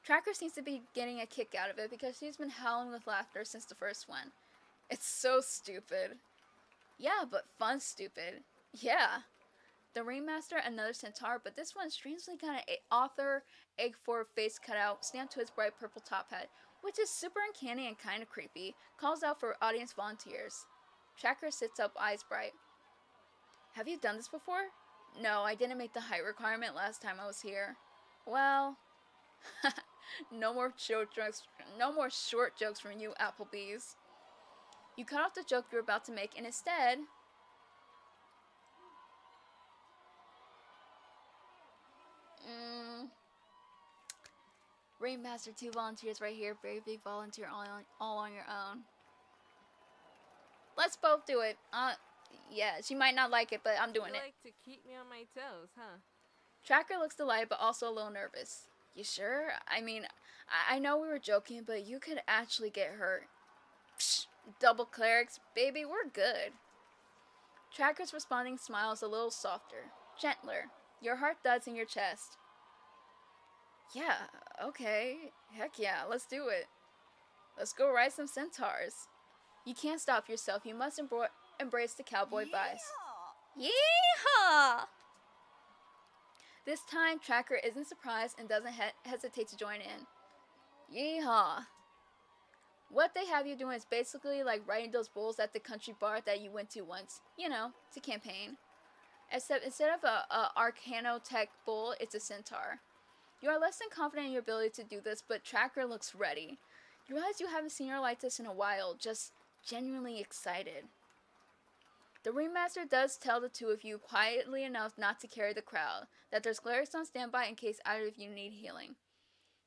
Tracker seems to be getting a kick out of it because she's been howling with laughter since the first one. It's so stupid. Yeah, but fun stupid. Yeah. The ringmaster, another centaur, but this one strangely got an author egg for face cutout stamped to his bright purple top hat, which is super uncanny and kind of creepy, calls out for audience volunteers. Tracker sits up, eyes bright. Have you done this before? No, I didn't make the height requirement last time I was here. Well, no more short jokes from you, applebees. You cut off the joke you're about to make and instead... Ringmaster, 2 volunteers right here. Bravely volunteer all on your own. Let's both do it. Yeah, she might not like it, but I'm doing it. You like to keep me on my toes, huh? Tracker looks delighted, but also a little nervous. You sure? I mean, I know we were joking, but you could actually get hurt. Psh, double clerics, baby, we're good. Tracker's responding smile is a little softer, gentler. Your heart thuds in your chest. Yeah, okay. Heck yeah, let's do it. Let's go ride some centaurs. You can't stop yourself. You must embrace the cowboy vibes. Yeehaw! This time, Tracker isn't surprised and doesn't hesitate to join in. Yeehaw! What they have you doing is basically like riding those bulls at the country bar that you went to once. You know, to campaign. Except instead of a Arcanotech bull, it's a centaur. You are less than confident in your ability to do this, but Tracker looks ready. You realize you haven't seen her like this in a while, just genuinely excited. The ringmaster does tell the 2 of you quietly enough not to carry the crowd, that there's clerics on standby in case either of you need healing.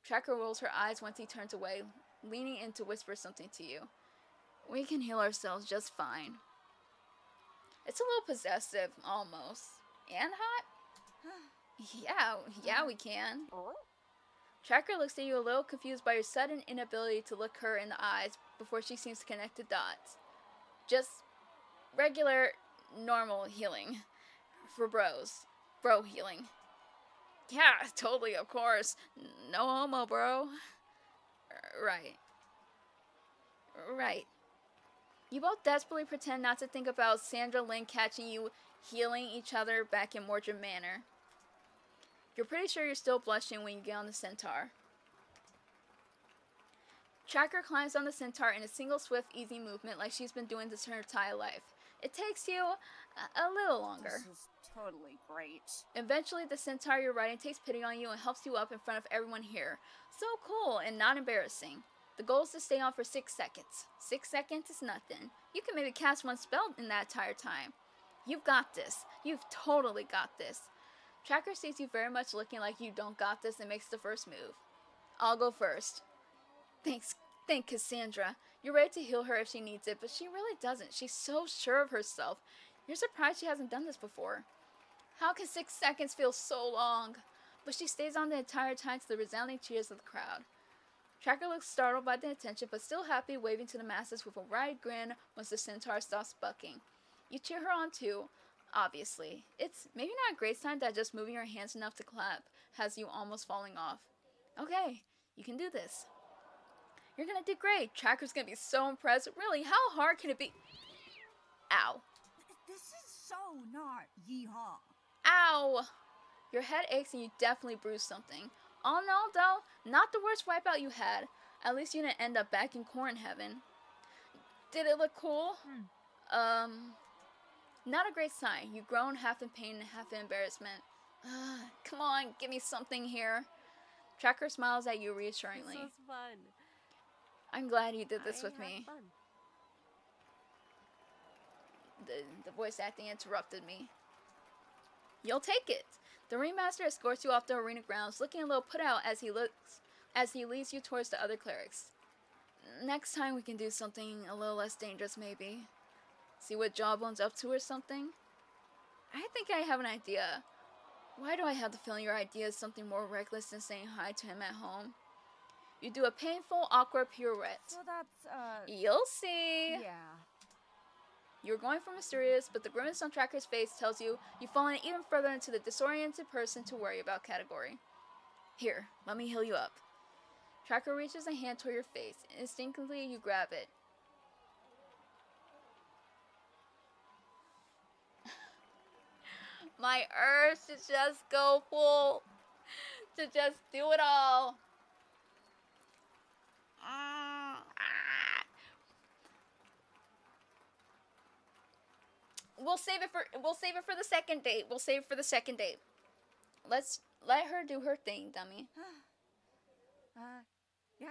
Tracker rolls her eyes once he turns away, leaning in to whisper something to you. We can heal ourselves just fine. It's a little possessive, almost. And hot? Yeah, we can. Tracker looks at you a little confused by your sudden inability to look her in the eyes before she seems to connect the dots. Just regular, normal healing. For bros. Bro healing. Yeah, totally, of course. No homo, bro. Right. You both desperately pretend not to think about Sandra Lynn catching you healing each other back in Mordred Manor. You're pretty sure you're still blushing when you get on the centaur. Tracker climbs on the centaur in a single swift, easy movement like she's been doing this her entire life. It takes you a little longer. This is totally great. Eventually, the centaur you're riding takes pity on you and helps you up in front of everyone here. So cool and not embarrassing. The goal is to stay on for 6 seconds. 6 seconds is nothing. You can maybe cast one spell in that entire time. You've got this. You've totally got this. Tracker sees you very much looking like you don't got this and makes the first move. I'll go first. Thanks, Cassandra. You're ready to heal her if she needs it, but she really doesn't. She's so sure of herself. You're surprised she hasn't done this before. How can 6 seconds feel so long? But she stays on the entire time to the resounding cheers of the crowd. Tracker looks startled by the attention, but still happy, waving to the masses with a wide grin once the centaur stops bucking. You cheer her on too, obviously. It's maybe not a great sign that just moving your hands enough to clap has you almost falling off. Okay, you can do this. You're gonna do great. Tracker's gonna be so impressed. Really, how hard can it be? Ow. This is so not yeehaw. Ow! Your head aches and you definitely bruised something. All in all, though, not the worst wipeout you had. At least you didn't end up back in corn heaven. Did it look cool? Not a great sign. You groan half in pain and half in embarrassment. Come on, give me something here. Tracker smiles at you reassuringly. This was fun. I'm glad you did this with I had me. fun. The voice acting interrupted me. You'll take it. The ringmaster escorts you off the arena grounds, looking a little put out as he leads you towards the other clerics. Next time we can do something a little less dangerous, maybe. See what Jawbone's up to or something? I think I have an idea. Why do I have the feeling your idea is something more reckless than saying hi to him at home? You do a painful, awkward pirouette. So that's, You'll see. yeah. You're going for mysterious, but the grimace on Tracker's face tells you you've fallen even further into the disoriented person to worry about category. Here, let me heal you up. Tracker reaches a hand toward your face. Instinctively, you grab it. My urge to just go full. To just do it all. We'll save it for the second date. We'll save it for the second date. Let's let her do her thing, dummy. Yeah.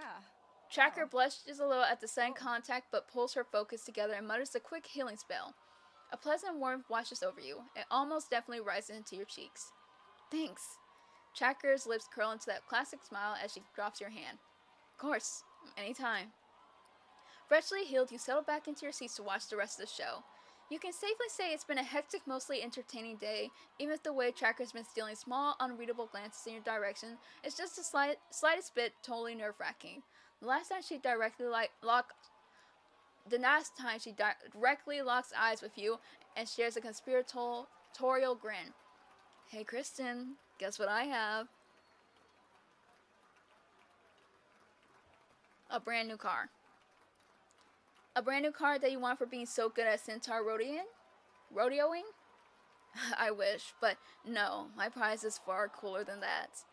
Tracker blushes a little at the sudden contact, but pulls her focus together and mutters a quick healing spell. A pleasant warmth washes over you. It almost definitely rises into your cheeks. Thanks. Tracker's lips curl into that classic smile as she drops your hand. Of course, anytime. Freshly healed, you settle back into your seats to watch the rest of the show. You can safely say it's been a hectic, mostly entertaining day, even if the way Tracker's been stealing small, unreadable glances in your direction is just the slightest bit totally nerve-wracking. The last time she directly locks eyes with you and shares a conspiratorial grin. Hey Kristen, guess what I have? A brand new car. A brand new car that you want for being so good at centaur rodeoing? I wish, but no, my prize is far cooler than that.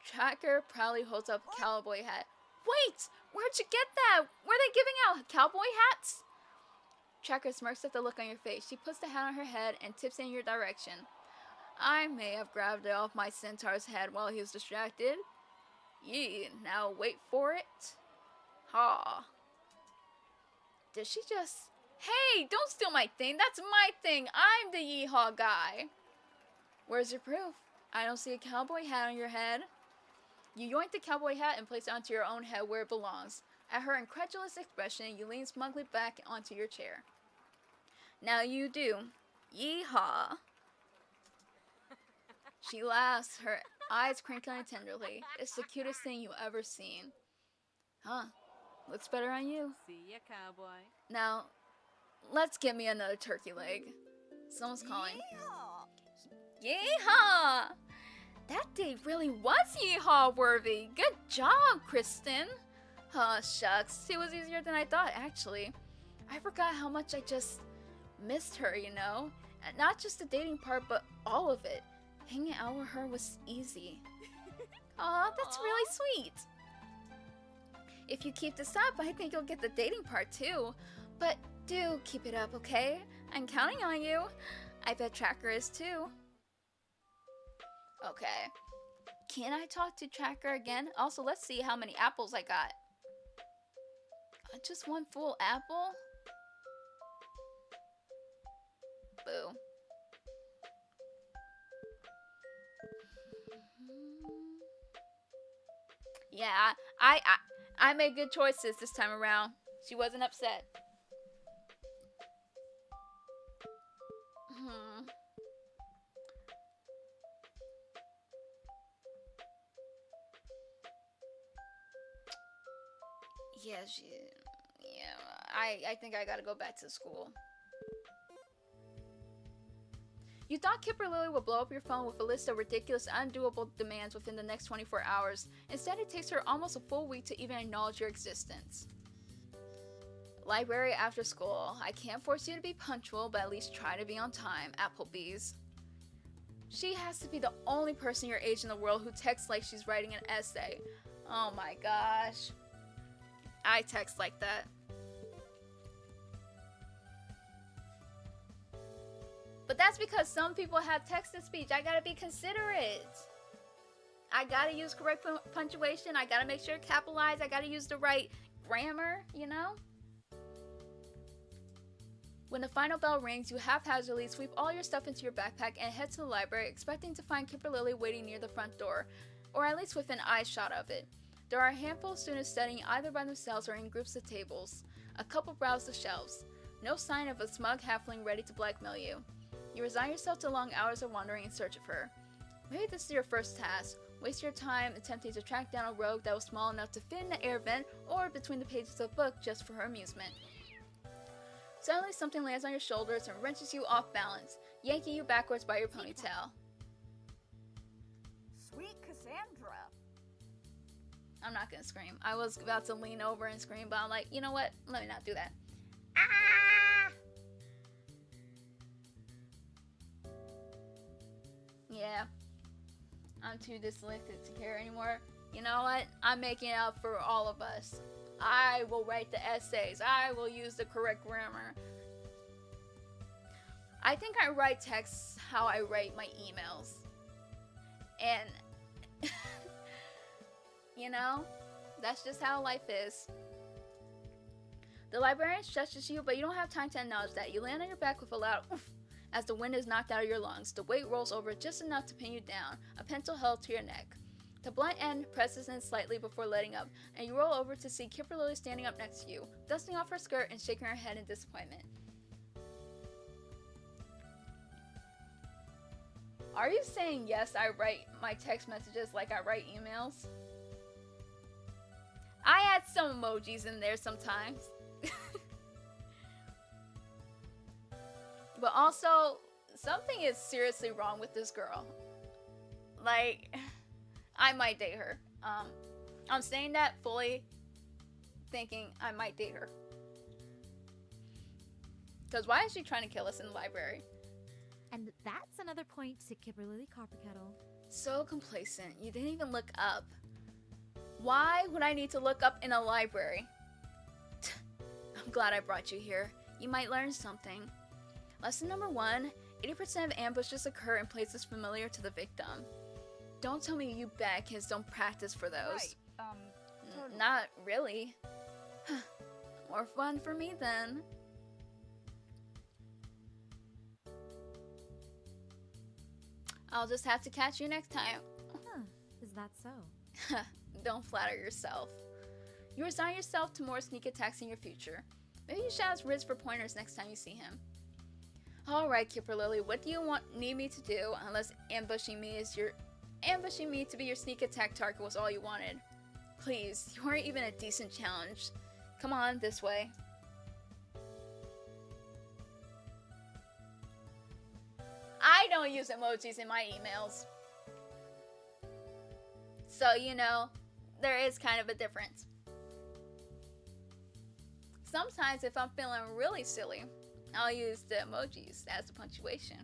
Tracker proudly holds up a cowboy hat. Wait! Where'd you get that? Were they giving out cowboy hats? Tracker smirks at the look on your face. She puts the hat on her head and tips in your direction. I may have grabbed it off my centaur's head while he was distracted. Yee, now wait for it. Ha. Did she just... Hey, don't steal my thing. That's my thing. I'm the yeehaw guy. Where's your proof? I don't see a cowboy hat on your head. You yoink the cowboy hat and place it onto your own head where it belongs. At her incredulous expression, you lean smugly back onto your chair. Now you do. Yeehaw. She laughs, her eyes crinkling tenderly. It's the cutest thing you've ever seen. Huh. Looks better on you. See ya, cowboy. Now, let's get me another turkey leg. Someone's calling. Yeehaw! That date really was yeehaw worthy. Good job, Kristen. Oh, shucks. It was easier than I thought, actually. I forgot how much I just missed her, you know? And not just the dating part, but all of it. Hanging out with her was easy. Aw, that's really sweet. If you keep this up, I think you'll get the dating part too. But do keep it up, okay? I'm counting on you. I bet Tracker is too. Okay. Can I talk to Tracker again? Also, let's see how many apples I got. Just one full apple? Boo. Yeah, I made good choices this time around. She wasn't upset. Yeah, I think I gotta go back to school. You thought Kipper Lily would blow up your phone with a list of ridiculous, undoable demands within the next 24 hours. Instead, it takes her almost a full week to even acknowledge your existence. Library after school. I can't force you to be punctual, but at least try to be on time. Applebees. She has to be the only person your age in the world who texts like she's writing an essay. Oh my gosh. I text like that. But that's because some people have text-to-speech. I gotta be considerate. I gotta use correct punctuation. I gotta make sure to capitalize. I gotta use the right grammar, you know? When the final bell rings, you haphazardly sweep all your stuff into your backpack and head to the library, expecting to find Kipper Lily waiting near the front door, or at least within eye shot of it. There are a handful of students studying either by themselves or in groups at tables. A couple browse the shelves. No sign of a smug halfling ready to blackmail you. You resign yourself to long hours of wandering in search of her. Maybe this is your first task. Waste your time attempting to track down a rogue that was small enough to fit in an air vent or between the pages of a book just for her amusement. Suddenly something lands on your shoulders and wrenches you off balance, yanking you backwards by your ponytail. Sweet Cassandra. I'm not gonna scream. I was about to lean over and scream, but I'm like, you know what? Let me not do that. Ah! Yeah. I'm too dyslexic to care anymore. You know what? I'm making it up for all of us. I will write the essays. I will use the correct grammar. I think I write texts how I write my emails. And, you know, that's just how life is. The librarian stretches you, but you don't have time to acknowledge that. You land on your back with a loud oof as the wind is knocked out of your lungs. The weight rolls over just enough to pin you down, a pencil held to your neck. The blunt end presses in slightly before letting up, and you roll over to see Kipper Lily standing up next to you, dusting off her skirt and shaking her head in disappointment. Are you saying yes, I write my text messages like I write emails? I add some emojis in there sometimes. But also, something is seriously wrong with this girl. Like, I might date her. I'm saying that fully thinking I might date her. Because why is she trying to kill us in the library? And that's another point to Kipper-Lily Copperkettle. So complacent. You didn't even look up. Why would I need to look up in a library? I'm glad I brought you here. You might learn something. Lesson number 1, 80% of ambushes occur in places familiar to the victim. Don't tell me you bad kids don't practice for those. Right, totally. Not really. More fun for me then. I'll just have to catch you next time. Huh, is that so? Don't flatter yourself. You resign yourself to more sneak attacks in your future. Maybe you should ask Riz for pointers next time you see him. Alright, Kipper Lily, what do you need me to do unless ambushing me to be your sneak attack target was all you wanted? Please, you aren't even a decent challenge. Come on, this way. I don't use emojis in my emails. So, you know, there is kind of a difference. Sometimes if I'm feeling really silly, I'll use the emojis as the punctuation.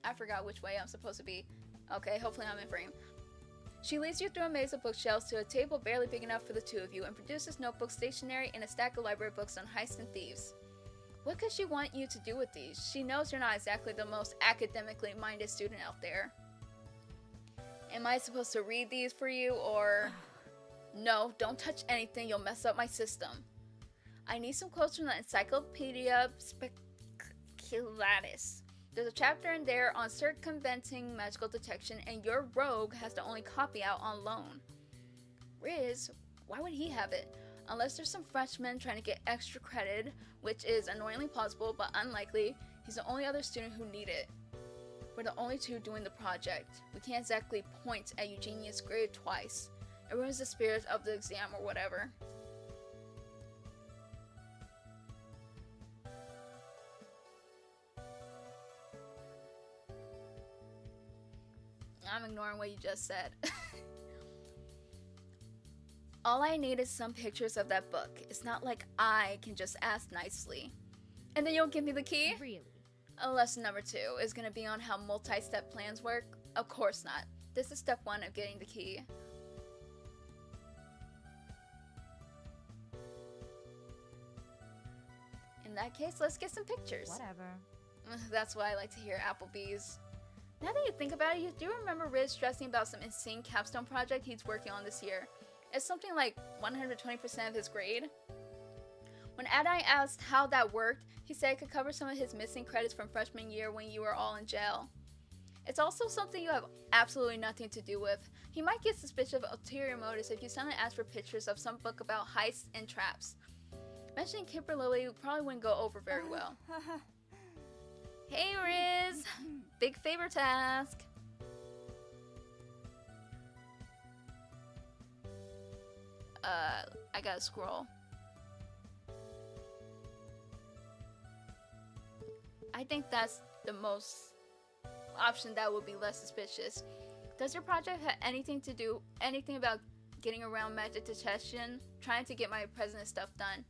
I forgot which way I'm supposed to be. Okay, hopefully I'm in frame. She leads you through a maze of bookshelves to a table barely big enough for the two of you and produces notebooks, stationery, and a stack of library books on heists and thieves. What could she want you to do with these? She knows you're not exactly the most academically minded student out there. Am I supposed to read these for you, or... No, don't touch anything, you'll mess up my system. I need some quotes from the Encyclopedia Speculatus. There's a chapter in there on circumventing magical detection, and your rogue has the only copy out on loan. Riz, why would he have it? Unless there's some freshman trying to get extra credit, which is annoyingly plausible but unlikely, he's the only other student who need it. We're the only two doing the project. We can't exactly point at Eugenia's grade twice. It ruins the spirit of the exam or whatever. I'm ignoring what you just said. All I need is some pictures of that book. It's not like I can just ask nicely. And then you'll give me the key? Really? Lesson number 2 is going to be on how multi-step plans work. Of course not. This is step 1 of getting the key. In that case, let's get some pictures. Whatever. That's why I like to hear Applebees. Now that you think about it, you do remember Riz stressing about some insane capstone project he's working on this year. It's something like 120% of his grade. When Adai asked how that worked, he said it could cover some of his missing credits from freshman year when you were all in jail. It's also something you have absolutely nothing to do with. He might get suspicious of ulterior motives if you suddenly ask for pictures of some book about heists and traps. Mentioning Kipper Lily probably wouldn't go over very well. Hey Riz! Big favor task! I gotta scroll. I think that's the most option that would be less suspicious. Does your project have anything about getting around magic detection? Trying to get my president stuff done.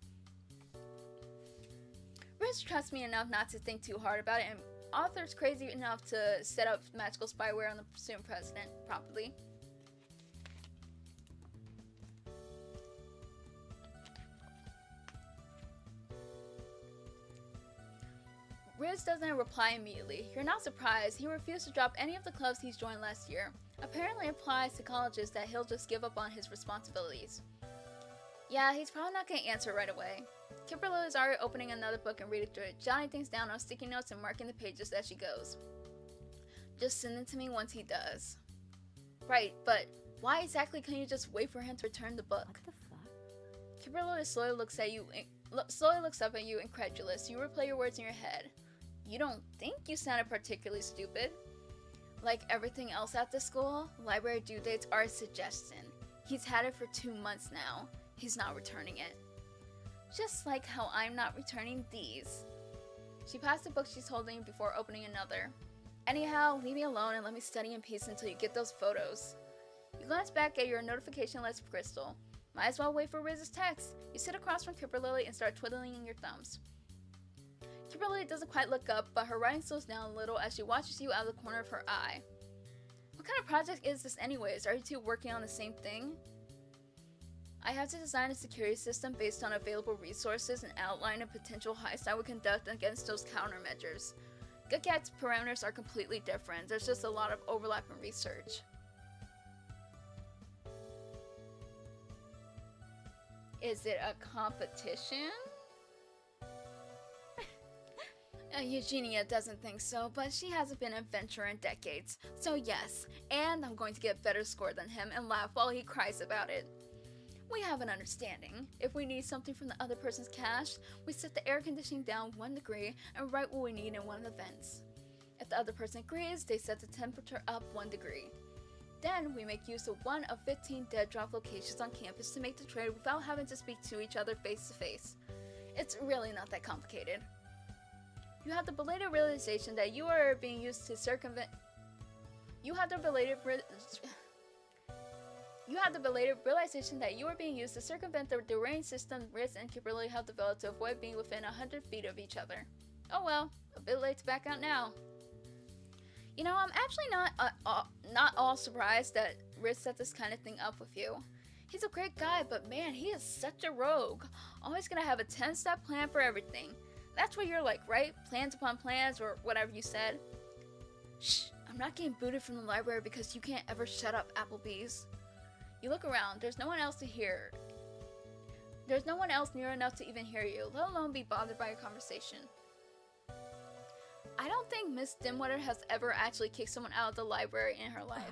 Riz trusts me enough not to think too hard about it, and author's crazy enough to set up magical spyware on the student president properly. Riz doesn't reply immediately. You're not surprised. He refused to drop any of the clubs he's joined last year. Apparently implies to colleges that he'll just give up on his responsibilities. Yeah, he's probably not going to answer right away. Kimberly is already opening another book and reading through it, jotting things down on sticky notes and marking the pages as she goes. Just send it to me once he does. Right, but why exactly can't you just wait for him to return the book? What the fuck? Kimberly slowly looks up at you incredulous. You replay your words in your head. You don't think you sounded particularly stupid? Like everything else at the school, library due dates are a suggestion. He's had it for 2 months now. He's not returning it. Just like how I'm not returning these. She passed the book she's holding before opening another. Anyhow, leave me alone and let me study in peace until you get those photos. You glance back at your notification list for Crystal. Might as well wait for Riz's text. You sit across from Kimberly and start twiddling your thumbs. Kimberly doesn't quite look up, but her writing slows down a little as she watches you out of the corner of her eye. What kind of project is this anyways? Are you two working on the same thing? I have to design a security system based on available resources and outline a potential heist I would conduct against those countermeasures. Good Cat's parameters are completely different. There's just a lot of overlap in research. Is it a competition? Eugenia doesn't think so, but she hasn't been an adventurer in decades. So yes, and I'm going to get a better score than him and laugh while he cries about it. We have an understanding. If we need something from the other person's cache, we set the air conditioning down 1 degree and write what we need in one of the vents. If the other person agrees, they set the temperature up 1 degree. Then we make use of one of 15 dead drop locations on campus to make the trade without having to speak to each other face to face. It's really not that complicated. You have the belated realization that you are being used to circumvent... You have the belated realization that you are being used to circumvent the deranged system Riz and Kimberly have developed to avoid being within 100 feet of each other. Oh well, a bit late to back out now. You know, I'm actually not all surprised that Riz set this kind of thing up with you. He's a great guy, but man, he is such a rogue. Always gonna have a 10-step plan for everything. That's what you're like, right? Plans upon plans, or whatever you said. Shh, I'm not getting booted from the library because you can't ever shut up, Applebees. You look around, there's no one else to hear. There's no one else near enough to even hear you, let alone be bothered by your conversation. I don't think Miss Dimwiter has ever actually kicked someone out of the library in her life.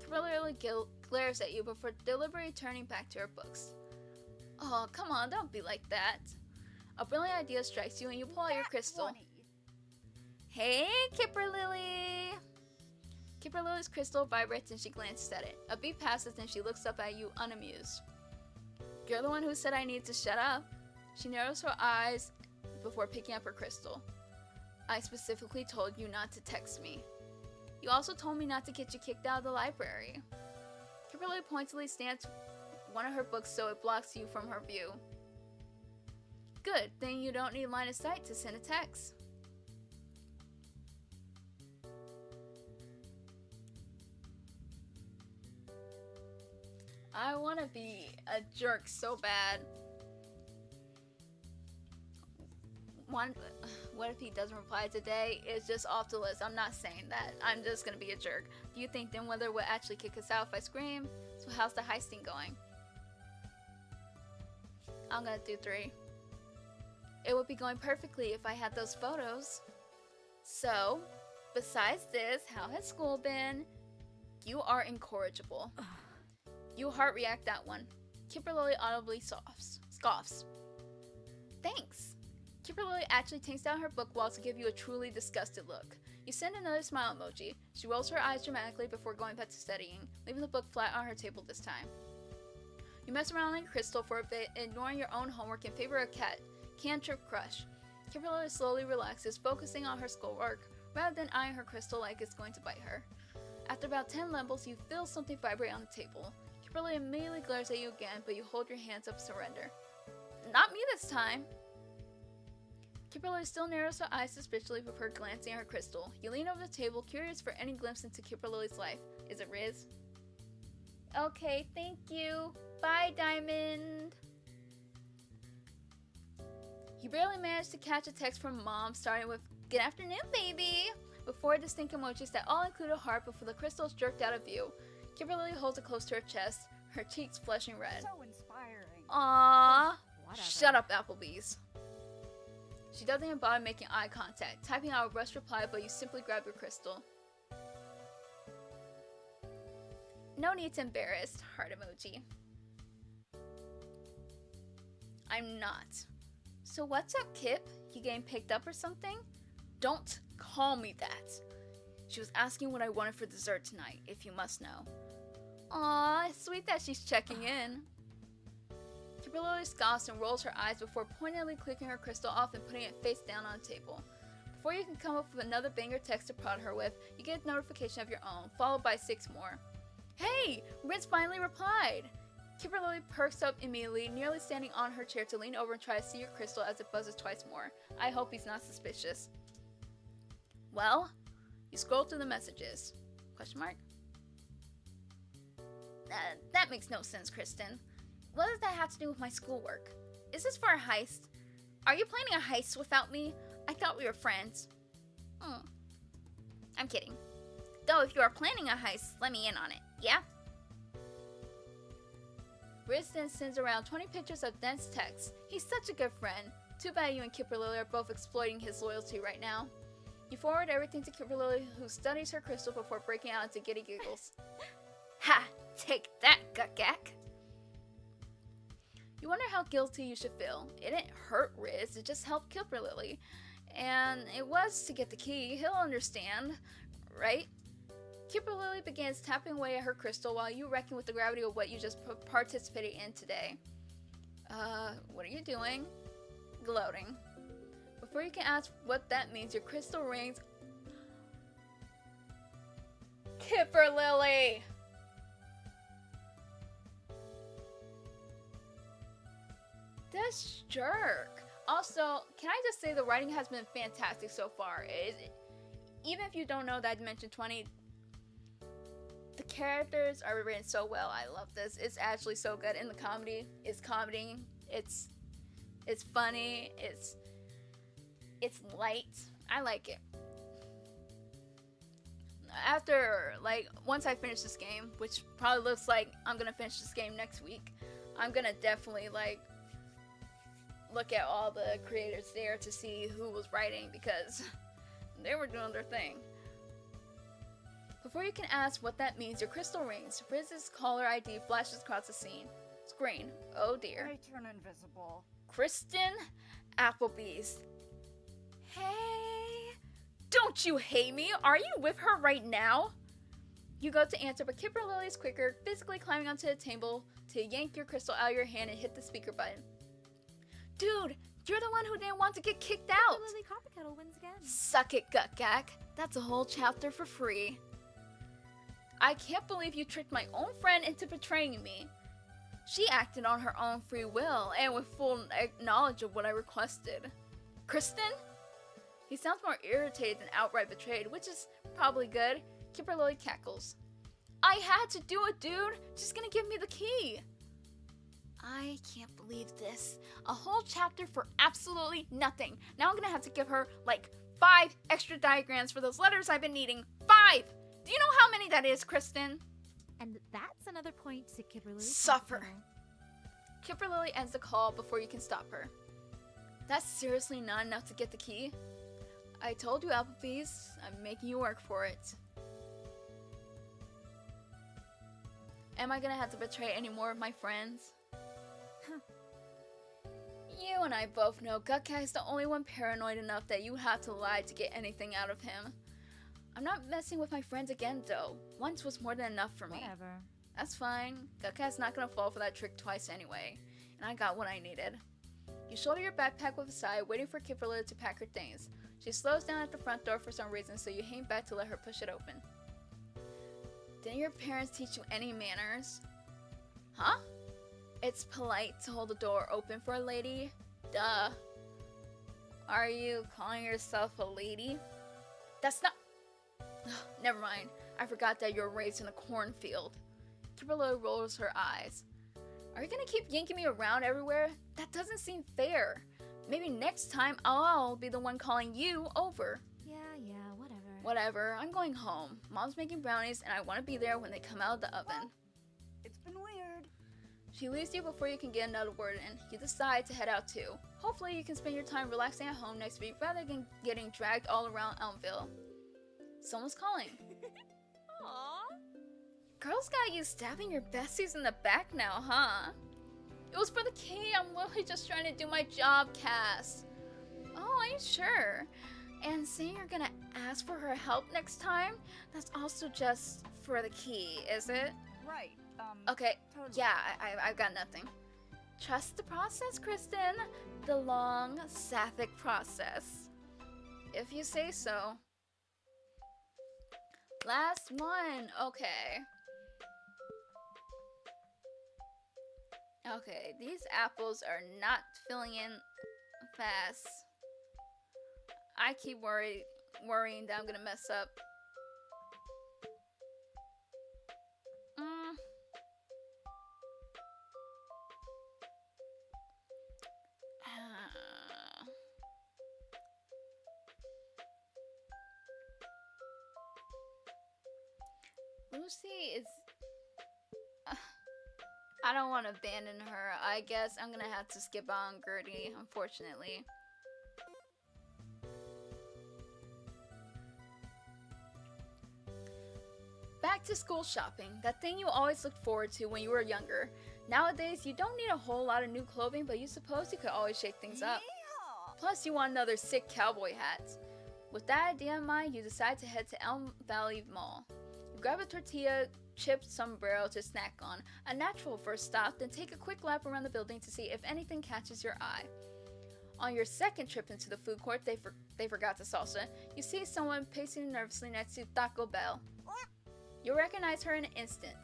Kimberly glares at you before deliberately turning back to her books. Oh, come on, don't be like that. A brilliant idea strikes you and you pull out your crystal. 20. Hey, Kipperlily! Kipperlily's crystal vibrates and she glances at it. A beat passes and she looks up at you unamused. You're the one who said I need to shut up. She narrows her eyes before picking up her crystal. I specifically told you not to text me. You also told me not to get you kicked out of the library. Kimberly pointedly stands one of her books so it blocks you from her view. Good, then you don't need line of sight to send a text. I want to be a jerk so bad. What if he doesn't reply today? It's just off the list. I'm not saying that. I'm just gonna be a jerk. Do you think Dimwither would actually kick us out if I scream? So how's the heisting going? I'm gonna do 3. It would be going perfectly if I had those photos. So, besides this, how has school been? You are incorrigible. You heart react that one. Kimberly audibly scoffs. Thanks. Kimberly actually takes down her book wall to give you a truly disgusted look. You send another smile emoji. She rolls her eyes dramatically before going back to studying, leaving the book flat on her table this time. You mess around like Crystal for a bit, ignoring your own homework in favor of cantrip crush. Kimberly slowly relaxes, focusing on her schoolwork, rather than eyeing her crystal like it's going to bite her. After about 10 levels, you feel something vibrate on the table. Kimberly immediately glares at you again, but you hold your hands up surrender. Not me this time! Kimberly still narrows her eyes suspiciously before glancing at her crystal. You lean over the table, curious for any glimpse into Kimberly's life. Is it Riz? Okay, thank you. Bye, Diamond. You barely managed to catch a text from Mom, starting with, "Good afternoon, baby," before distinct emojis that all include a heart before the crystal's jerked out of view. Kimberly holds it close to her chest, her cheeks flushing red. So inspiring. Aww. Whatever. Shut up, Applebees. She doesn't even bother making eye contact, typing out a rushed reply, but you simply grab your crystal. No need to embarrass, heart emoji. I'm not. So what's up, Kip? You getting picked up or something? Don't call me that. She was asking what I wanted for dessert tonight, if you must know. Aw, sweet that she's checking in. Kimberly scoffs and rolls her eyes before pointedly clicking her crystal off and putting it face down on the table. Before you can come up with another banger text to prod her with, you get a notification of your own, followed by 6 more. Hey! Riz finally replied! Kimberly perks up immediately, nearly standing on her chair to lean over and try to see your crystal as it buzzes twice more. I hope he's not suspicious. Well, you scroll through the messages. Question mark? That makes no sense, Kristen. What does that have to do with my schoolwork? Is this for a heist? Are you planning a heist without me? I thought we were friends. I'm kidding. Though if you are planning a heist, let me in on it, yeah? Riz then sends around 20 pictures of dense text. He's such a good friend. Too bad you and Kimberly are both exploiting his loyalty right now. You forward everything to Kimberly, who studies her crystal before breaking out into giddy giggles. Ha! Take that, Gukgak! You wonder how guilty you should feel. It didn't hurt Riz, it just helped Kimberly. And it was to get the key, he'll understand, right? Kimberly begins tapping away at her crystal while you reckon with the gravity of what you just participated in today. What are you doing? Gloating. Before you can ask what that means, your crystal rings. Kimberly! this jerk. Also, can I just say the writing has been fantastic so far. Even if you don't know that Dimension 20, the characters are written so well. I love this. It's actually so good. And the comedy is comedy. It's funny. It's light. I like it. After, like, once I finish this game, which probably looks like I'm gonna finish this game next week, I'm gonna definitely, like, look at all the creators there to see who was writing, because they were doing their thing. Before you can ask what that means, your crystal rings. Riz's caller ID flashes across the screen. Oh dear. I turn invisible. Kristen Applebees. Hey, don't you hate me? Are you with her right now? You go to answer, but Kipper Lily's quicker, physically climbing onto the table to yank your crystal out of your hand and hit the speaker button. Dude, you're the one who didn't want to get kicked out. Lily Copperkettle wins again. Suck it, Gutgak. That's a whole chapter for free. I can't believe you tricked my own friend into betraying me. She acted on her own free will and with full knowledge of what I requested. Kristen? He sounds more irritated than outright betrayed, which is probably good. Kipper Lily cackles. I had to do it, dude. She's gonna give me the key. I can't believe this. A whole chapter for absolutely nothing. Now I'm gonna have to give her like 5 extra diagrams for those letters I've been needing. 5! Do you know how many that is, Kristen? And that's another point to Kimberly. Suffer. Kipper Lily ends the call before you can stop her. That's seriously not enough to get the key? I told you, Applebees. I'm making you work for it. Am I gonna have to betray any more of my friends? You and I both know Gutcat is the only one paranoid enough that you have to lie to get anything out of him. I'm not messing with my friends again, though. Once was more than enough for me. Whatever. That's fine. Gutcat's not gonna fall for that trick twice anyway. And I got what I needed. You shoulder your backpack with a sigh, waiting for Kipperly to pack her things. She slows down at the front door for some reason, so you hang back to let her push it open. Didn't your parents teach you any manners? Huh? It's polite to hold the door open for a lady? Duh. Are you calling yourself a lady? That's not... Never mind. I forgot that you were raised in a cornfield. Kimberly rolls her eyes. Are you gonna keep yanking me around everywhere? That doesn't seem fair. Maybe next time I'll be the one calling you over. Yeah, whatever. Whatever, I'm going home. Mom's making brownies and I want to be there when they come out of the oven. It's been weird. She leaves you before you can get another word in. You decide to head out too. Hopefully you can spend your time relaxing at home next week rather than getting dragged all around Elmville. Someone's calling. Aww. Girls got you stabbing your besties in the back now, huh? It was for the key. I'm literally just trying to do my job, Cass. Oh, are you sure? And saying you're gonna ask for her help next time? That's also just for the key, is it? Right. Okay, Totally. yeah, I've got nothing. Trust the process, Kristen. The long, sapphic process. If you say so. Last one. Okay. Okay, these apples are not filling in fast. I keep worrying that I'm gonna mess up. Lucy is... I don't want to abandon her. I guess I'm gonna have to skip on Girlie, unfortunately. Back to school shopping, that thing you always looked forward to when you were younger. Nowadays, you don't need a whole lot of new clothing, but you suppose you could always shake things up. Yeehaw! Plus, you want another sick cowboy hat. With that idea in mind, you decide to head to Elm Valley Mall. You grab a tortilla chip sombrero to snack on, a natural first stop, then take a quick lap around the building to see if anything catches your eye. On your second trip into the food court, they forgot the salsa. You see someone pacing nervously next to Taco Bell. You'll recognize her in an instant.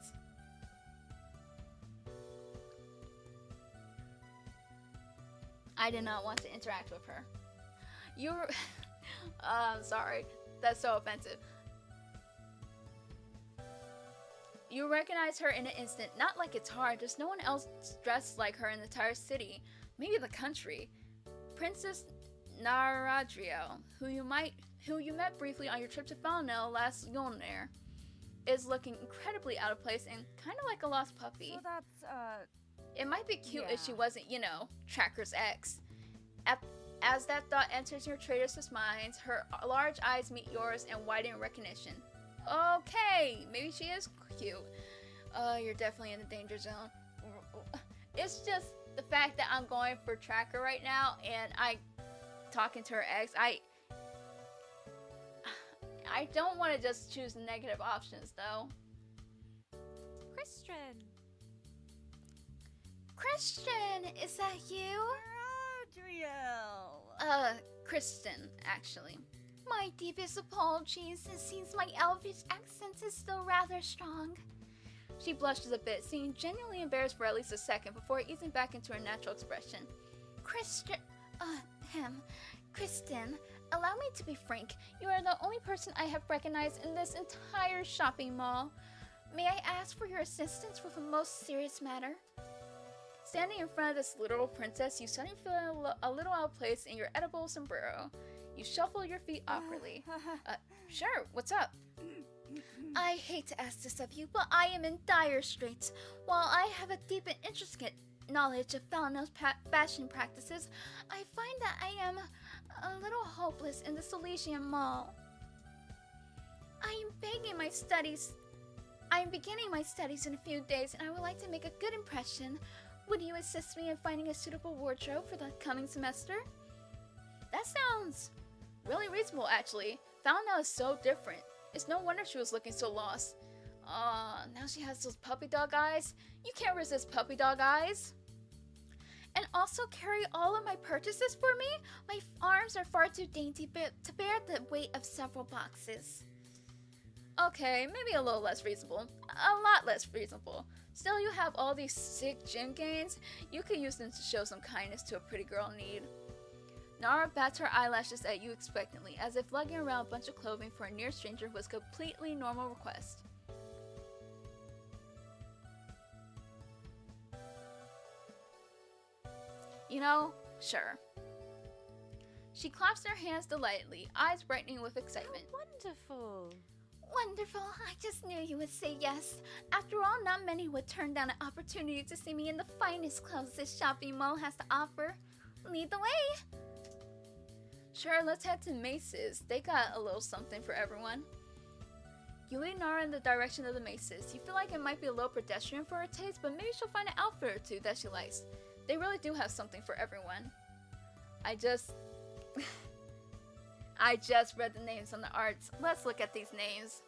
I did not want to interact with her. You're... I'm sorry. That's so offensive. You recognize her in an instant. Not like it's hard. There's no one else dressed like her in the entire city. Maybe the country. Princess Naradrio, who you met briefly on your trip to Falnell last Yolnir, is looking incredibly out of place and kind of like a lost puppy. So that's, It might be cute if she yeah. wasn't, you know, Tracker's ex. As that thought enters your traitor's mind, her large eyes meet yours and widen in recognition. Okay, maybe she is cute. You're definitely in the danger zone. It's just the fact that I'm going for Tracker right now and talking to her ex. I don't want to just choose negative options though. Kristen! Kristen, is that you? Adriel. Kristen, actually. My deepest apologies. It seems my Elvish accent is still rather strong. She blushes a bit, seeming genuinely embarrassed for at least a second before easing back into her natural expression. Kristen, allow me to be frank. You are the only person I have recognized in this entire shopping mall. May I ask for your assistance with a most serious matter? Standing in front of this literal princess, you suddenly feel a little out of place in your edible sombrero. You shuffle your feet awkwardly. Sure, what's up? I hate to ask this of you, but I am in dire straits. While I have a deep and intricate knowledge of Falnell's fashion practices, I find that I am a little hopeless in the Silesian Mall. I am beginning my studies in a few days, and I would like to make a good impression. Would you assist me in finding a suitable wardrobe for the coming semester? That sounds really reasonable, actually. Falnell is so different. It's no wonder she was looking so lost. Now she has those puppy dog eyes. You can't resist puppy dog eyes. And also carry all of my purchases for me? My arms are far too dainty to bear the weight of several boxes. Okay, maybe a little less reasonable. A lot less reasonable. Still, you have all these sick gym gains. You could use them to show some kindness to a pretty girl in need. Nara bats her eyelashes at you expectantly, as if lugging around a bunch of clothing for a near stranger was a completely normal request. You know, sure. She claps her hands delightedly, eyes brightening with excitement. Wonderful! Wonderful, I just knew you would say yes. After all, not many would turn down an opportunity to see me in the finest clothes this shopping mall has to offer. Lead the way! Sure, let's head to Mace's. They got a little something for everyone. You lead Nara in the direction of the Mace's. You feel like it might be a little pedestrian for her taste, but maybe she'll find an outfit or two that she likes. They really do have something for everyone. I just read the names on the arts. Let's look at these names.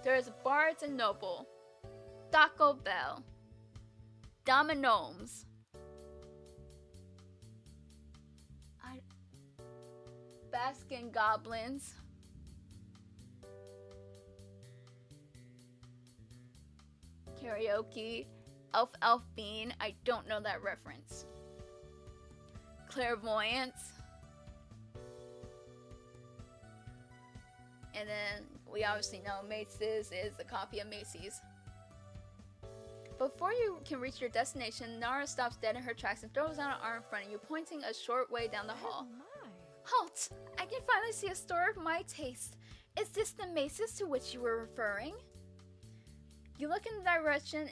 There's Bards and Noble, Taco Bell, Dominomes, Baskin Goblins, Karaoke, Elf Bean, I don't know that reference, Clairvoyance, and then we obviously know Macy's is a copy of Macy's. Before you can reach your destination, Nara stops dead in her tracks and throws out an arm in front of you, pointing a short way down the hall. Oh my. Halt! I can finally see a store of my taste. Is this the Macy's to which you were referring? You look in the direction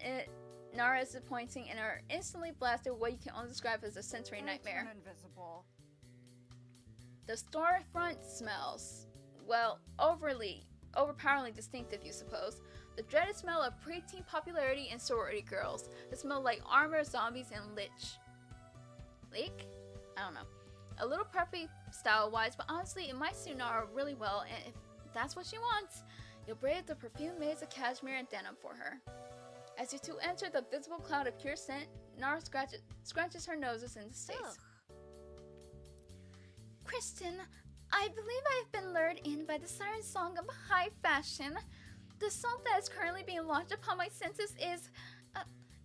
Nara is pointing and are instantly blasted with what you can only describe as a sensory nightmare. Invisible. The storefront smells, well, overpoweringly distinctive, you suppose. The dreaded smell of preteen popularity and sorority girls. The smell like armor, zombies, and leek? I don't know. A little preppy style-wise, but honestly, it might suit Nara really well, and if that's what she wants, you'll braid the perfumed maze of cashmere and denim for her. As you two enter the visible cloud of pure scent, Nara scrunches her noses in distaste. Ugh. Kristen, I believe I have been lured in by the siren song of high fashion. The song that is currently being launched upon my senses is...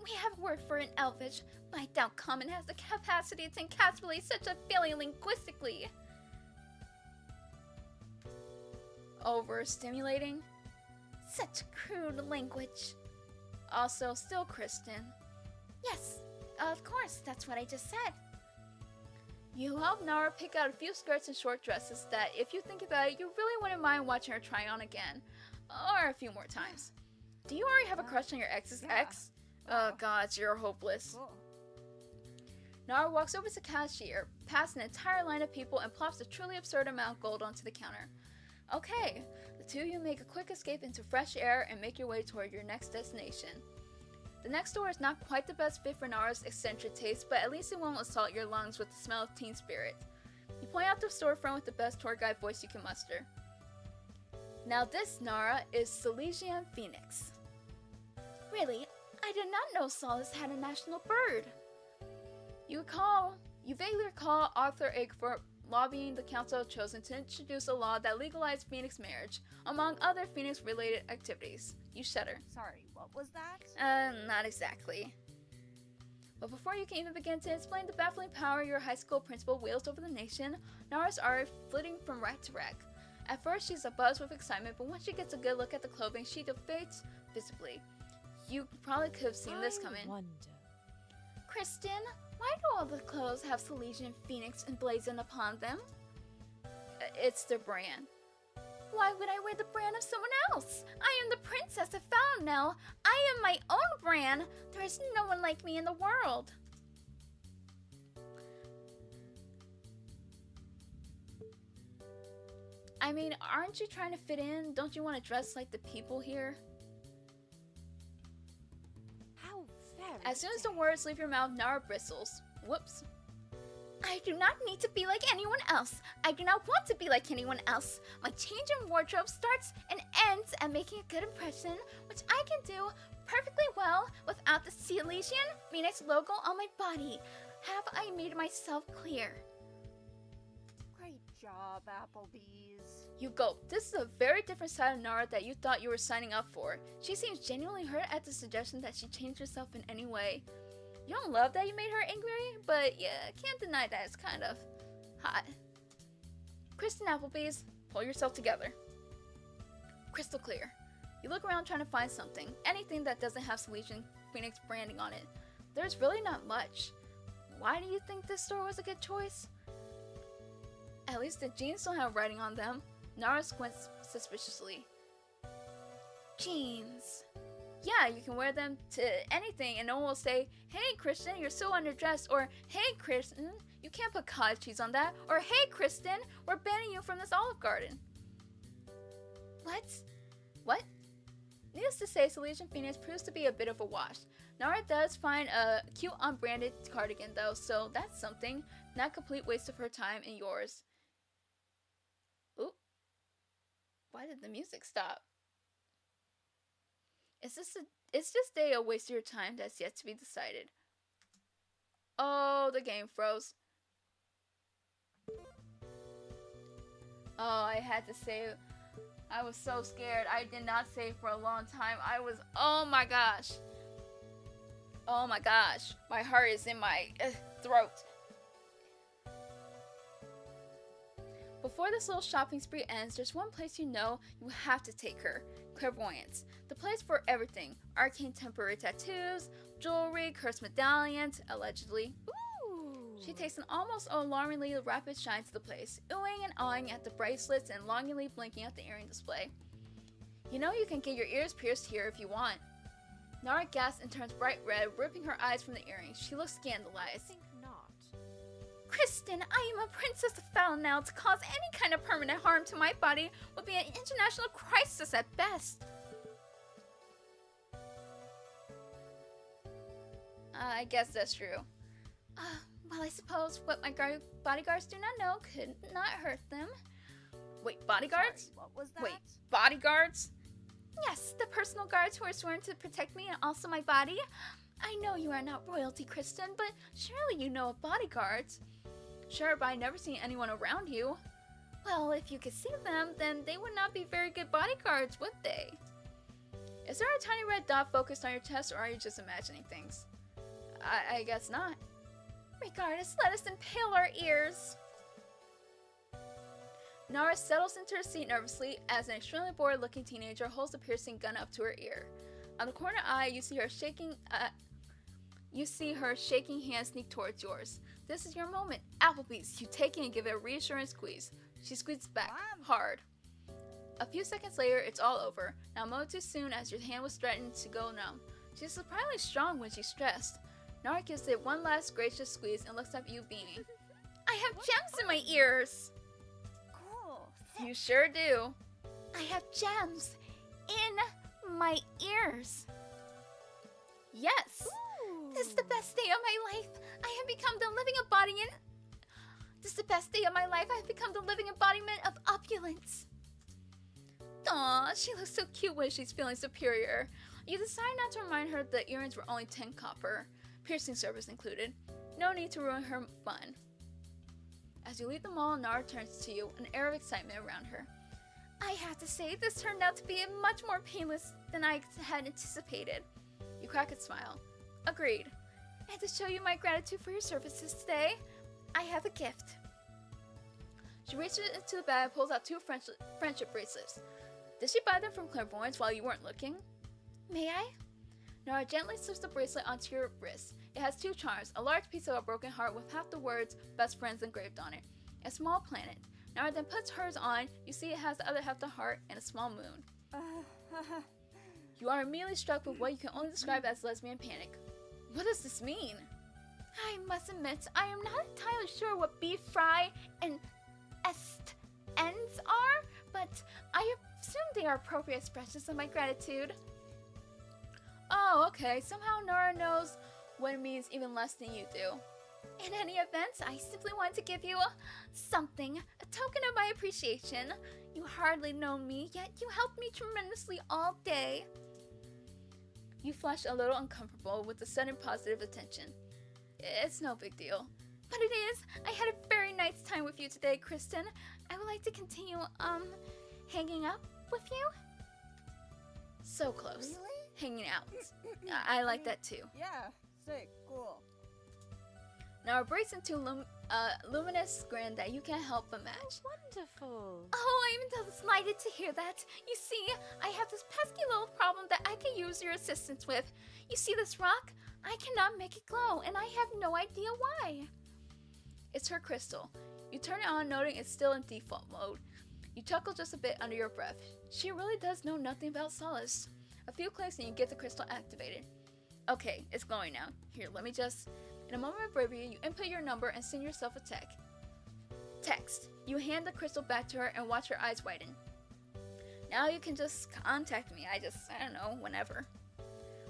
we have a word for it in Elvish, I doubt Common has the capacity to encapsulate such a failure linguistically. Overstimulating? Such crude language. Also, still Kristen. Yes, of course, that's what I just said. You help Nara pick out a few skirts and short dresses that, if you think about it, you really wouldn't mind watching her try on again. Or a few more times. Do you already have a crush on your ex's ex? Oh god, you're hopeless. Cool. Nara walks over to the cashier, past an entire line of people, and plops a truly absurd amount of gold onto the counter. Okay, the two of you make a quick escape into fresh air and make your way toward your next destination. The next store is not quite the best fit for Nara's eccentric taste, but at least it won't assault your lungs with the smell of teen spirit. You point out the storefront with the best tour guide voice you can muster. Now this, Nara, is Silesian Phoenix. Really? I did not know Solace had a national bird. You vaguely recall Arthur Egfort lobbying the Council of Chosen to introduce a law that legalized Phoenix marriage, among other Phoenix-related activities. You shudder. Sorry, what was that? Not exactly. But before you can even begin to explain the baffling power your high school principal wields over the nation, Nara's already flitting from rack to rack. At first, she's abuzz with excitement, but once she gets a good look at the clothing, she deflates visibly. You probably could have seen this coming. Kristen, why do all the clothes have Silesian Phoenix emblazoned upon them? It's their brand. Why would I wear the brand of someone else? I am the princess of Fountainelle. I am my own brand. There is no one like me in the world. I mean, aren't you trying to fit in? Don't you want to dress like the people here? How very. As soon as the words leave your mouth, Nara bristles. Whoops. I do not need to be like anyone else. I do not want to be like anyone else. My change in wardrobe starts and ends at making a good impression, which I can do perfectly well without the Silesian Phoenix logo on my body. Have I made myself clear? Great job, Applebees. You gulp. This is a very different side of Nara that you thought you were signing up for. She seems genuinely hurt at the suggestion that she changed herself in any way. You don't love that you made her angry, but yeah, can't deny that it's kind of hot. Kristen Applebees, pull yourself together. Crystal clear. You look around trying to find something, anything that doesn't have Silesian Phoenix branding on it. There's really not much. Why do you think this store was a good choice? At least the jeans don't have writing on them. Nara squints suspiciously. Jeans. Yeah, you can wear them to anything and no one will say, "Hey Kristen, you're so underdressed," or "Hey Kristen, you can't put cottage cheese on that," or "Hey Kristen, we're banning you from this Olive Garden." What? Needless to say, Silesian Phoenix proves to be a bit of a wash. Nara does find a cute unbranded cardigan though, so that's something. Not a complete waste of her time and yours. Oop. Why did the music stop? Is this day a waste of your time that's yet to be decided? Oh, the game froze. Oh, I had to save. I was so scared. I did not save for a long time. Oh my gosh. Oh my gosh. My heart is in my throat. Before this little shopping spree ends, there's one place you know you have to take her. Clairvoyance. The place for everything. Arcane temporary tattoos, jewelry, cursed medallions, allegedly. Ooh. She takes an almost alarmingly rapid shine to the place, oohing and awing at the bracelets and longingly blinking at the earring display. You know you can get your ears pierced here if you want. Nara gasps and turns bright red, ripping her eyes from the earrings. She looks scandalized. I think not. Kristen, I am a princess of Fountainelle. To cause any kind of permanent harm to my body would be an international crisis at best. I guess that's true. Well, I suppose what my bodyguards do not know could not hurt them. Wait, bodyguards? Sorry, what was that? Wait, bodyguards? Yes, the personal guards who are sworn to protect me and also my body. I know you are not royalty, Kristen, but surely you know of bodyguards. Sure, but I've never seen anyone around you. Well, if you could see them, Then they would not be very good bodyguards, would they? Is there a tiny red dot focused on your chest, or are you just imagining things? I guess not. Regardless, let us impale our ears. Nara settles into her seat nervously as an extremely bored-looking teenager holds the piercing gun up to her ear. On the corner eye, you see her shaking hand sneak towards yours. This is your moment. Applebees, you take it and give it a reassuring squeeze. She squeezes back, hard. A few seconds later, it's all over. Now a moment too soon as your hand was threatened to go numb. She's surprisingly strong when she's stressed. Nara gives it one last gracious squeeze and looks at you beaming. I have gems in my ears. Cool. You sure do. I have gems in my ears. Yes. This is the best day of my life. I have become the living embodiment. This is the best day of my life. I have become the living embodiment of opulence. Aw, she looks so cute when she's feeling superior. You decide not to remind her the earrings were only 10 copper, piercing service included. No need to ruin her fun. As you leave the mall, Nara turns to you, an air of excitement around her. I have to say, this turned out to be much more painless than I had anticipated. You crack a smile. Agreed. And to show you my gratitude for your services today, I have a gift. She reaches into the bag and pulls out 2 friendship bracelets. Did she buy them from Clairvoyance while you weren't looking? May I? Nara gently slips the bracelet onto your wrist. It has 2 charms, a large piece of a broken heart with half the words best friends engraved on it, a small planet. Nara then puts hers on. You see it has the other half of the heart and a small moon. You are immediately struck with what you can only describe as lesbian panic. What does this mean? I must admit, I am not entirely sure what beef fry and ends are, but I assume they are appropriate expressions of my gratitude. Oh, okay. Somehow Nara knows what it means even less than you do. In any event, I simply wanted to give you something, a token of my appreciation. You hardly know me, yet you helped me tremendously all day. You flush a little uncomfortable with the sudden positive attention. It's no big deal. But it is. I had a very nice time with you today, Kristen. I would like to continue, hanging up with you. So close. Really? Hanging out. I like that too. Yeah, sick, cool. Nara breaks into a luminous grin that you can't help but match. Wonderful. Oh, I'm delighted to hear that. You see, I have this pesky little problem that I can use your assistance with. You see this rock? I cannot make it glow, and I have no idea why. It's her crystal. You turn it on, noting it's still in default mode. You chuckle just a bit under your breath. She really does know nothing about solace. A few clicks and you get the crystal activated. Okay, it's glowing now. Here, let me just... In a moment of bravery, you input your number and send yourself a text. You hand the crystal back to her and watch her eyes widen. Now you can just contact me. I don't know, whenever.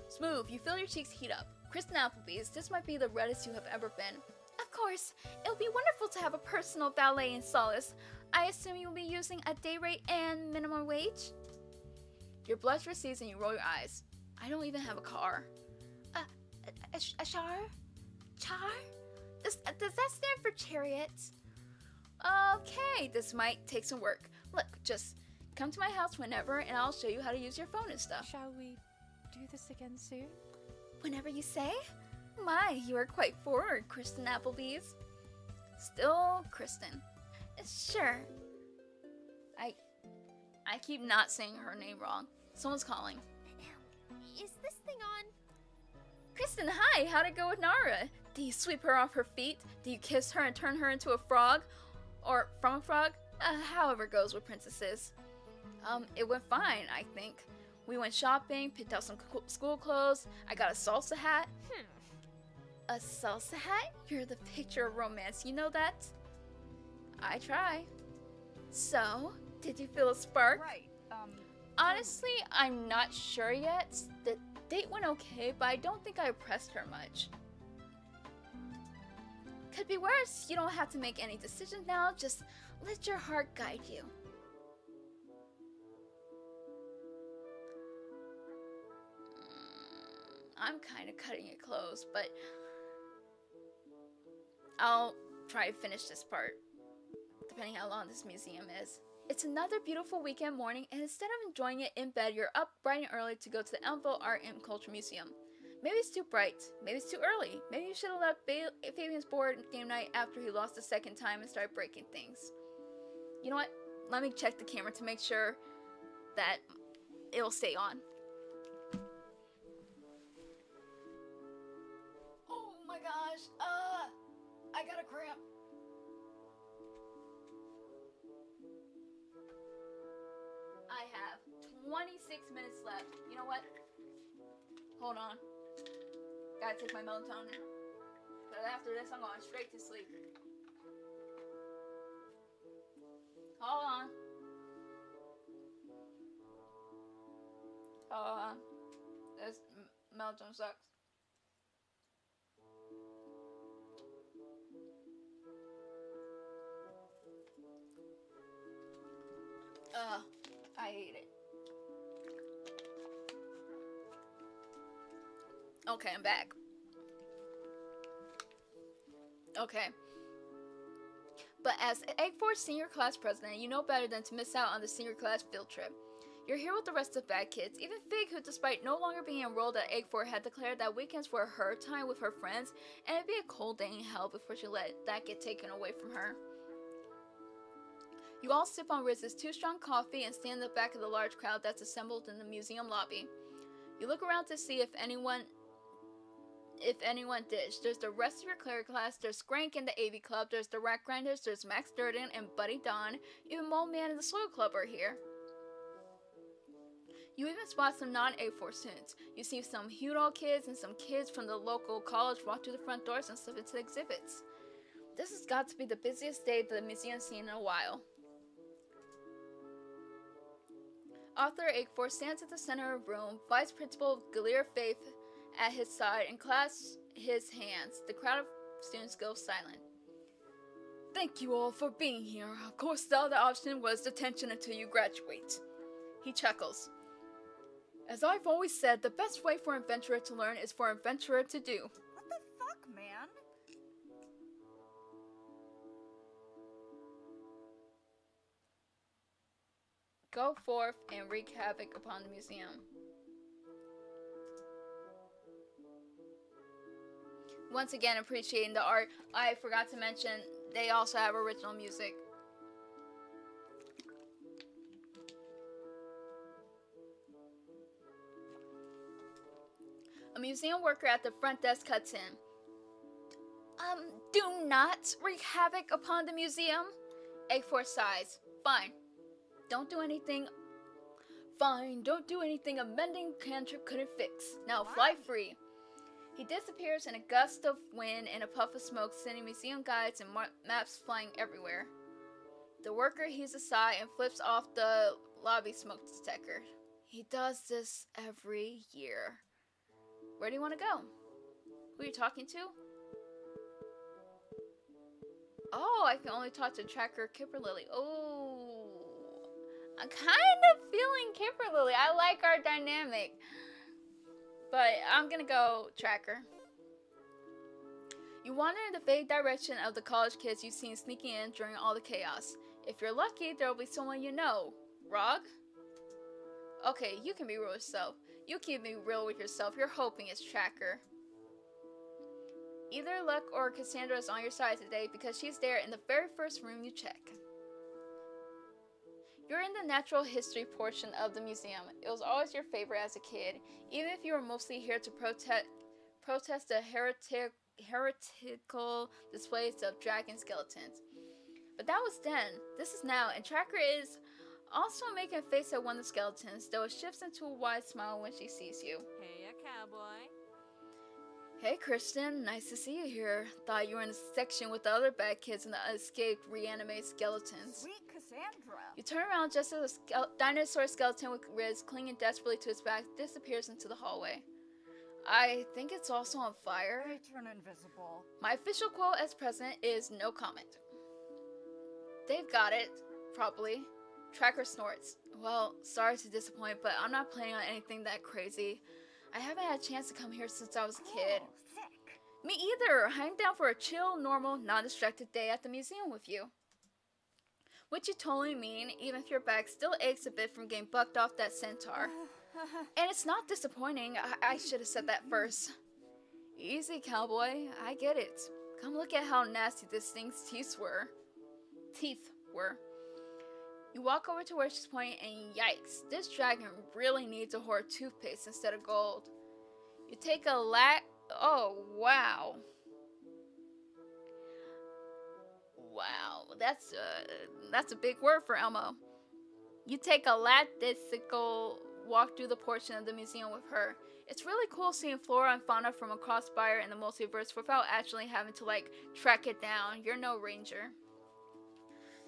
Smooth, you feel your cheeks heat up. Kristen Applebees, this might be the reddest you have ever been. Of course, it'll be wonderful to have a personal valet in Solace. I assume you'll be using a day rate and minimum wage? Your blush recedes and you roll your eyes. I don't even have a car. A char? Char? Does that stand for chariot? Okay, this might take some work. Look, just come to my house whenever and I'll show you how to use your phone and stuff. Shall we do this again soon? Whenever you say. My, you are quite forward, Kristen Applebees. Still Kristen. Sure. I keep not saying her name wrong. Someone's calling. Is this thing on? Kristen, hi! How'd it go with Nara? Do you sweep her off her feet? Do you kiss her and turn her into a frog? Or from a frog? However it goes with princesses. It went fine, I think. We went shopping, picked out some school clothes. I got a salsa hat. A salsa hat? You're the picture of romance, you know that? I try. So, did you feel a spark? Right, Honestly, I'm not sure yet. The date went okay, but I don't think I pressed her much. Could be worse. You don't have to make any decisions now. Just let your heart guide you. I'm kind of cutting it close, but I'll try to finish this part, depending how long this museum is. It's another beautiful weekend morning, and instead of enjoying it in bed, you're up bright and early to go to the Elmville Art and Culture Museum. Maybe it's too bright. Maybe it's too early. Maybe you should have left Fabian's board game night after he lost the second time and started breaking things. You know what? Let me check the camera to make sure that it will stay on. Oh my gosh. I got a cramp. I have 26 minutes left. You know what? Hold on. Gotta take my melatonin. But after this, I'm going straight to sleep. Hold on. This melatonin sucks. I hate it. Okay, I'm back. Okay. But as Egg Force senior class president, you know better than to miss out on the senior class field trip. You're here with the rest of bad kids. Even Fig, who despite no longer being enrolled at Egg Force, had declared that weekends were her time with her friends, and it'd be a cold day in hell before she let that get taken away from her. You all sip on Riz's 2-strong coffee and stand in the back of the large crowd that's assembled in the museum lobby. You look around to see if anyone ditched. There's the rest of your cleric class, there's Skrank in the AV Club, there's the Rat Grinders, there's Max Durden and Buddy Don, even Mole Man and the Soil Club are here. You even spot some non-A4 students. You see some Hudol kids and some kids from the local college walk through the front doors and slip into the exhibits. This has got to be the busiest day the museum's seen in a while. Author Egg4 stands at the center of the room, Vice Principal Galir Faith at his side, and clasps his hands. The crowd of students goes silent. Thank you all for being here. Of course, the other option was detention until you graduate. He chuckles. As I've always said, the best way for an adventurer to learn is for an adventurer to do. What the fuck, man? Go forth and wreak havoc upon the museum. Once again, appreciating the art. I forgot to mention, they also have original music. A museum worker at the front desk cuts in. Do not wreak havoc upon the museum? Egg4 sighs. Fine. Don't do anything. Fine, don't do anything a mending cantrip couldn't fix. Now fly free. He disappears in a gust of wind and a puff of smoke, sending museum guides and maps flying everywhere. The worker heaves a sigh and flips off the lobby smoke detector. He does this every year. Where do you want to go? Who are you talking to? Oh, I can only talk to Tracker Kipperlily. Oh, I'm kind of feeling Kipperlily. I like our dynamic. But I'm gonna go Tracker. You wander in the vague direction of the college kids you've seen sneaking in during all the chaos. If you're lucky, there will be someone you know. Rog? Okay, you can be real with yourself. You keep me real with yourself. You're hoping it's Tracker. Either Luck or Cassandra is on your side today because she's there in the very first room you check. You're in the natural history portion of the museum. It was always your favorite as a kid, even if you were mostly here to protest the heretical displays of dragon skeletons. But that was then. This is now, and Tracker is also making a face at one of the skeletons, though it shifts into a wide smile when she sees you. Hey, cowboy. Hey, Kristen. Nice to see you here. Thought you were in the section with the other bad kids and the escaped reanimated skeletons. Sweet Cassandra. You turn around just as a dinosaur skeleton with Riz clinging desperately to its back disappears into the hallway. I think it's also on fire. I turn invisible. My official quote as president is no comment. They've got it. Probably. Tracker snorts. Well, sorry to disappoint, but I'm not planning on anything that crazy. I haven't had a chance to come here since I was a kid. Oh, sick. Me either. I'm down for a chill, normal, non-distracted day at the museum with you. Which you totally mean, even if your back still aches a bit from getting bucked off that centaur. And it's not disappointing. I should have said that first. Easy, cowboy. I get it. Come look at how nasty this thing's teeth were. You walk over to where she's pointing and yikes, this dragon really needs a hoard of toothpaste instead of gold. You take a oh wow. Wow, that's a big word for Elmo. You take a latistical walk through the portion of the museum with her. It's really cool seeing flora and fauna from a crossfire in the multiverse without actually having to track it down. You're no ranger.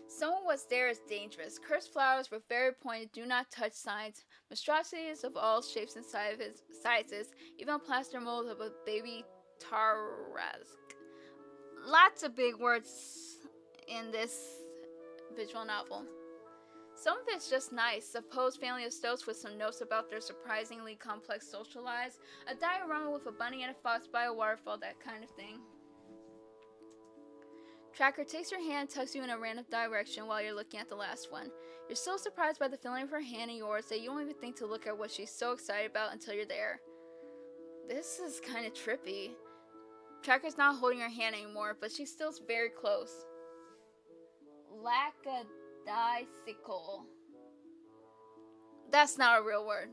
Someone what's there is dangerous. Cursed flowers with very pointed do not touch signs, monstrosities of all shapes and sizes, even plaster mold of a baby Tarask. Lots of big words in this visual novel. Some of it's just nice. A posed family of stoats with some notes about their surprisingly complex social lives, a diorama with a bunny and a fox by a waterfall, that kind of thing. Tracker takes your hand and tugs you in a random direction while you're looking at the last one. You're so surprised by the feeling of her hand in yours that you don't even think to look at what she's so excited about until you're there. This is kind of trippy. Tracker's not holding her hand anymore, but she's still very close. Lackadaisical. That's not a real word.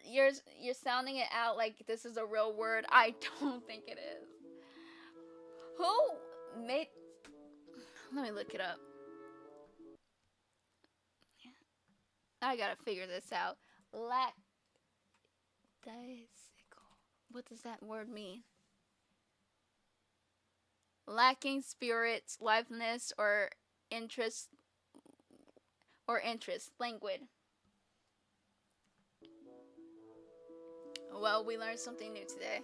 You're sounding it out like this is a real word. I don't think it is. Who made... Let me look it up. I gotta figure this out. Lackadaisical. What does that word mean? Lacking spirits, liveliness, or interest. Languid. Well, we learned something new today.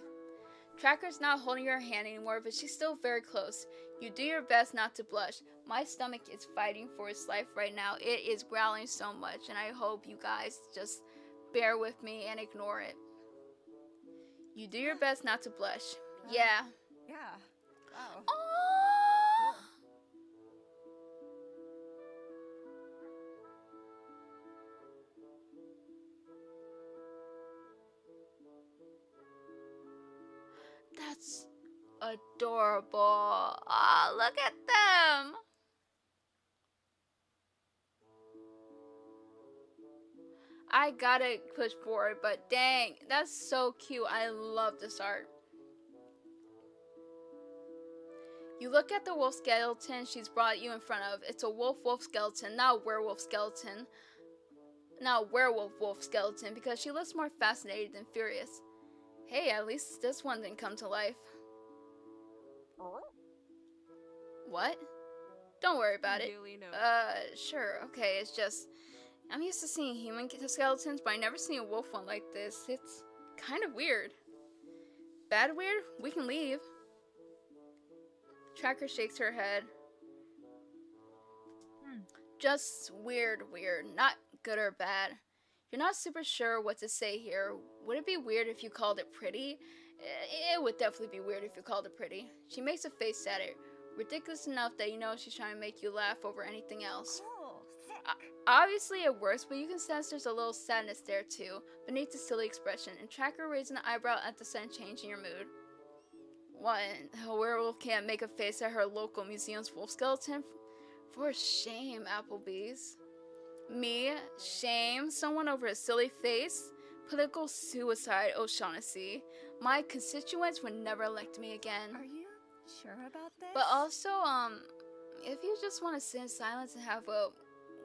Tracker's not holding her hand anymore, but she's still very close. You do your best not to blush. My stomach is fighting for its life right now. It is growling so much, and I hope you guys just bear with me and ignore it. You do your best not to blush. Yeah. Yeah. Oh. Oh! That's adorable. Oh, look at them. I gotta push forward, but dang, that's so cute. I love this art. You look at the wolf skeleton she's brought you in front of. It's a wolf skeleton, not a werewolf skeleton. Not a werewolf skeleton, because she looks more fascinated than furious. Hey, at least this one didn't come to life. What? Don't worry about it. Sure, okay, it's just... I'm used to seeing human skeletons, but I never seen a wolf one like this. It's kind of weird. Bad weird? We can leave. Tracker shakes her head. Just weird. Not good or bad. You're not super sure what to say here. Would it be weird if you called it pretty? It would definitely be weird if you called it pretty. She makes a face at it. Ridiculous enough that you know she's trying to make you laugh over anything else. Cool. Sick. Obviously it works, but you can sense there's a little sadness there too, beneath the silly expression, and Tracker raised an eyebrow at the sudden change in your mood. What? A werewolf can't make a face at her local museum's wolf skeleton? For shame, applebees. Me? Shame? Someone over a silly face? Political suicide, O'Shaughnessy. My constituents would never elect me again. Are you sure about this? But also, if you just want to sit in silence and have a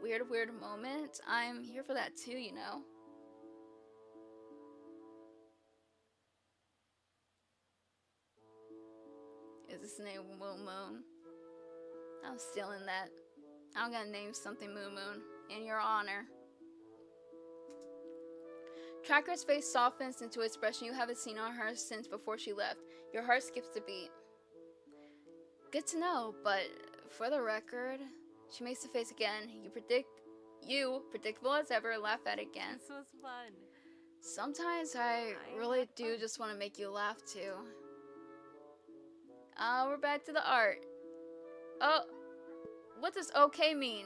weird moment, I'm here for that too, you know? Is this name Moon Moon? I'm stealing that. I'm gonna name something Moon Moon, in your honor. Tracker's face softens into an expression you haven't seen on her since before she left. Your heart skips a beat. Good to know, but for the record, she makes the face again. You, predictable as ever, laugh at it again. This was fun. Sometimes I really do just want to make you laugh too. We're back to the art. Oh, What does okay mean?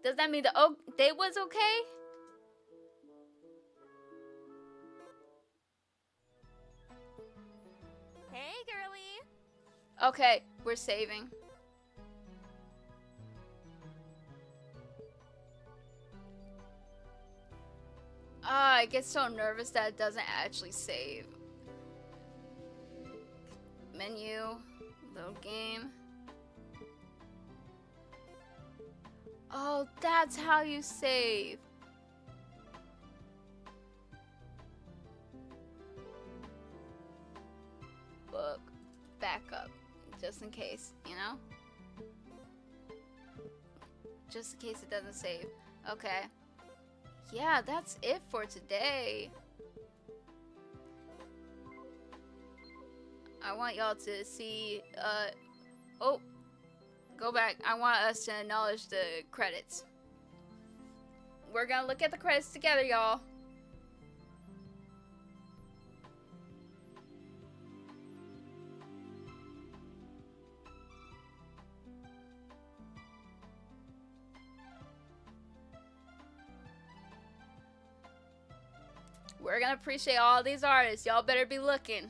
Does that mean the date was okay? Hey, girlie. Okay, we're saving. I get so nervous that it doesn't actually save. Menu, little game. Oh, that's how you save. Book, backup, just in case, you know? Just in case it doesn't save. Okay. Yeah, that's it for today. I want y'all to see, oh, go back. I want us to acknowledge the credits. We're gonna look at the credits together, y'all. We're gonna appreciate all these artists. Y'all better be looking.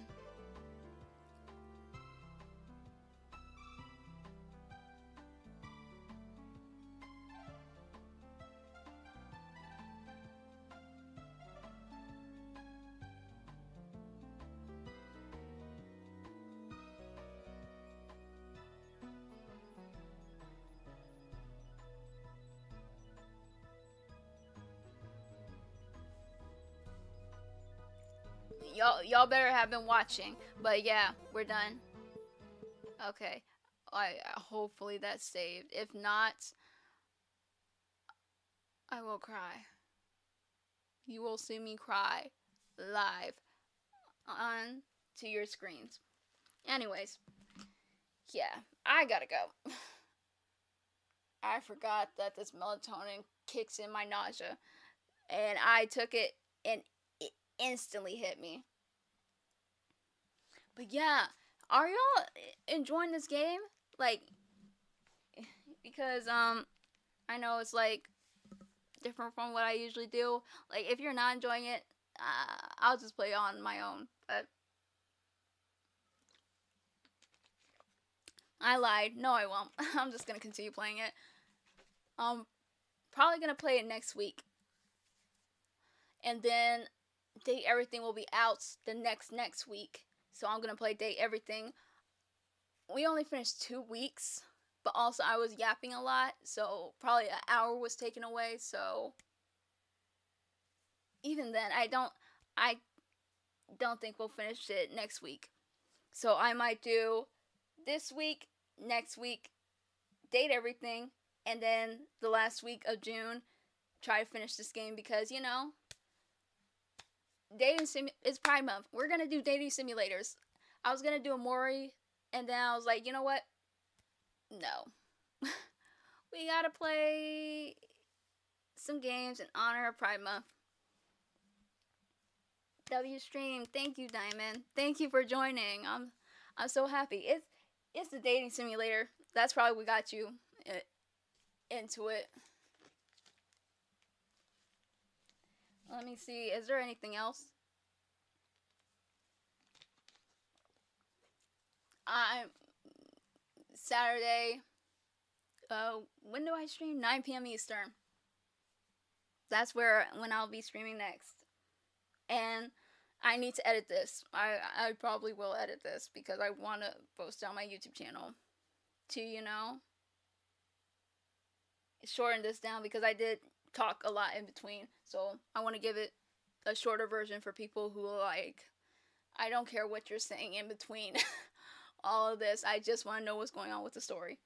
Y'all better have been watching. But yeah, we're done. Okay. Hopefully that's saved. If not, I will cry. You will see me cry live on to your screens. Anyways, yeah, I gotta go. I forgot that this melatonin kicks in my nausea, and I took it and it instantly hit me. But yeah, are y'all enjoying this game? Like, because I know it's like different from what I usually do. Like, if you're not enjoying it, I'll just play on my own. But I lied. No, I won't. I'm just gonna continue playing it. Probably gonna play it next week, and then Date Everything will be out the next week. So I'm gonna play Date Everything. We only finished 2 weeks, but also I was yapping a lot, so probably an hour was taken away. So even then, I don't think we'll finish it next week. So I might do this week, next week, Date Everything, and then the last week of June try to finish this game because, you know, it's Pride Month. We're gonna do dating simulators. I was gonna do a Mori, and then I was like, you know what? No. We gotta play some games in honor of Pride Month. W Stream, thank you, Diamond. Thank you for joining. I'm so happy. It's the dating simulator. That's probably what got you into it. Let me see. Is there anything else? Saturday. When do I stream? 9 p.m. Eastern. That's when I'll be streaming next. And I need to edit this. I probably will edit this because I want to post it on my YouTube channel to, you know, shorten this down because I did talk a lot in between. So I want to give it a shorter version for people who like, I don't care what you're saying in between all of this. I just want to know what's going on with the story.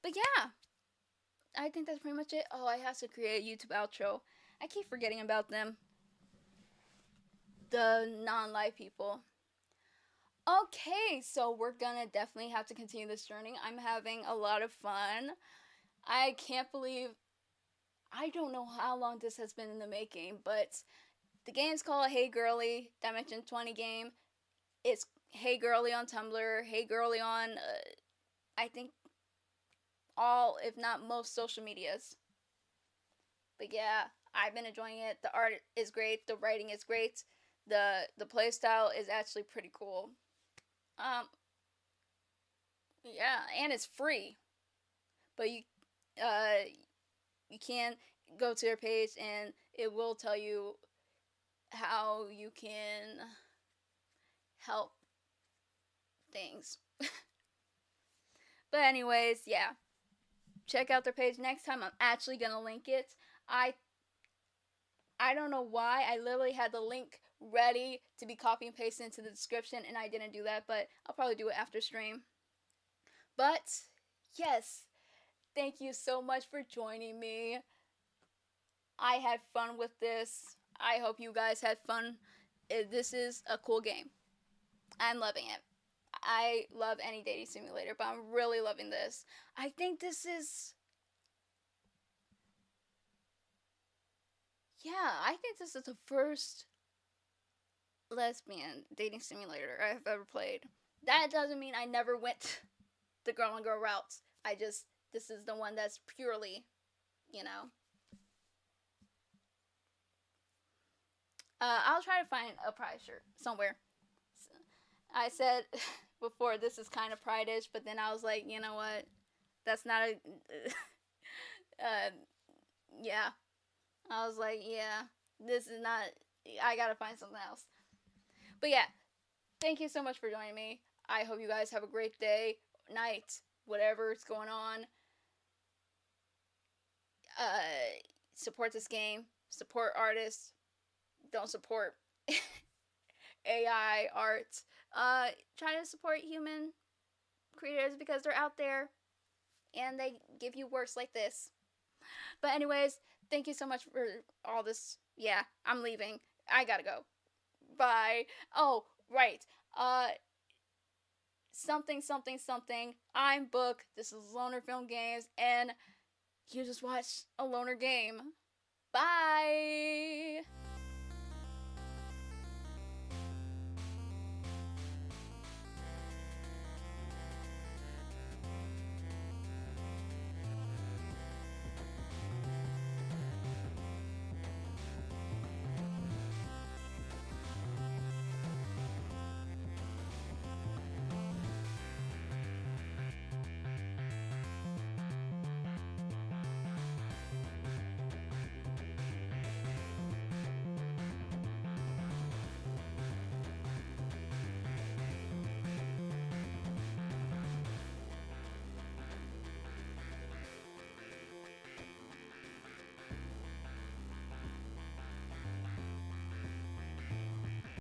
But yeah, I think that's pretty much it. Oh, I have to create a YouTube outro. I keep forgetting about them. The non-live people. Okay, so we're gonna definitely have to continue this journey. I'm having a lot of fun. I can't believe, I don't know how long this has been in the making, but the game's called Hey Girlie, Dimension 20 game. It's Hey Girlie on Tumblr, Hey Girlie on, I think, all, if not most, social medias. But yeah, I've been enjoying it. The art is great. The writing is great. The play style is actually pretty cool. Um, yeah, and it's free. But you can go to their page and it will tell you how you can help things. But anyways, yeah. Check out their page next time. I'm actually gonna link it. I don't know why. I literally had the link ready to be copy and pasted into the description and I didn't do that, but I'll probably do it after stream. But yes, thank you so much for joining me. I had fun with this. I hope you guys had fun. This is a cool game. I'm loving it. I love any dating simulator, but I'm really loving this. I think this is. Yeah, I think this is the first lesbian dating simulator I've ever played. That doesn't mean I never went the girl on girl routes. This is the one that's purely, you know. I'll try to find a pride shirt somewhere. I said before this is kind of pride-ish, but then I was like, you know what? That's not a. Yeah. I was like, yeah, this is not. I gotta find something else. But yeah, thank you so much for joining me. I hope you guys have a great day, night, whatever's going on. Support this game. Support artists. Don't support AI art. Try to support human creators because they're out there and they give you works like this. But anyways, thank you so much for all this. Yeah, I'm leaving. I gotta go. Bye. Oh, right. Something, something, something. I'm Book. This is Loner Film Games, and you just watched a loner game. Bye.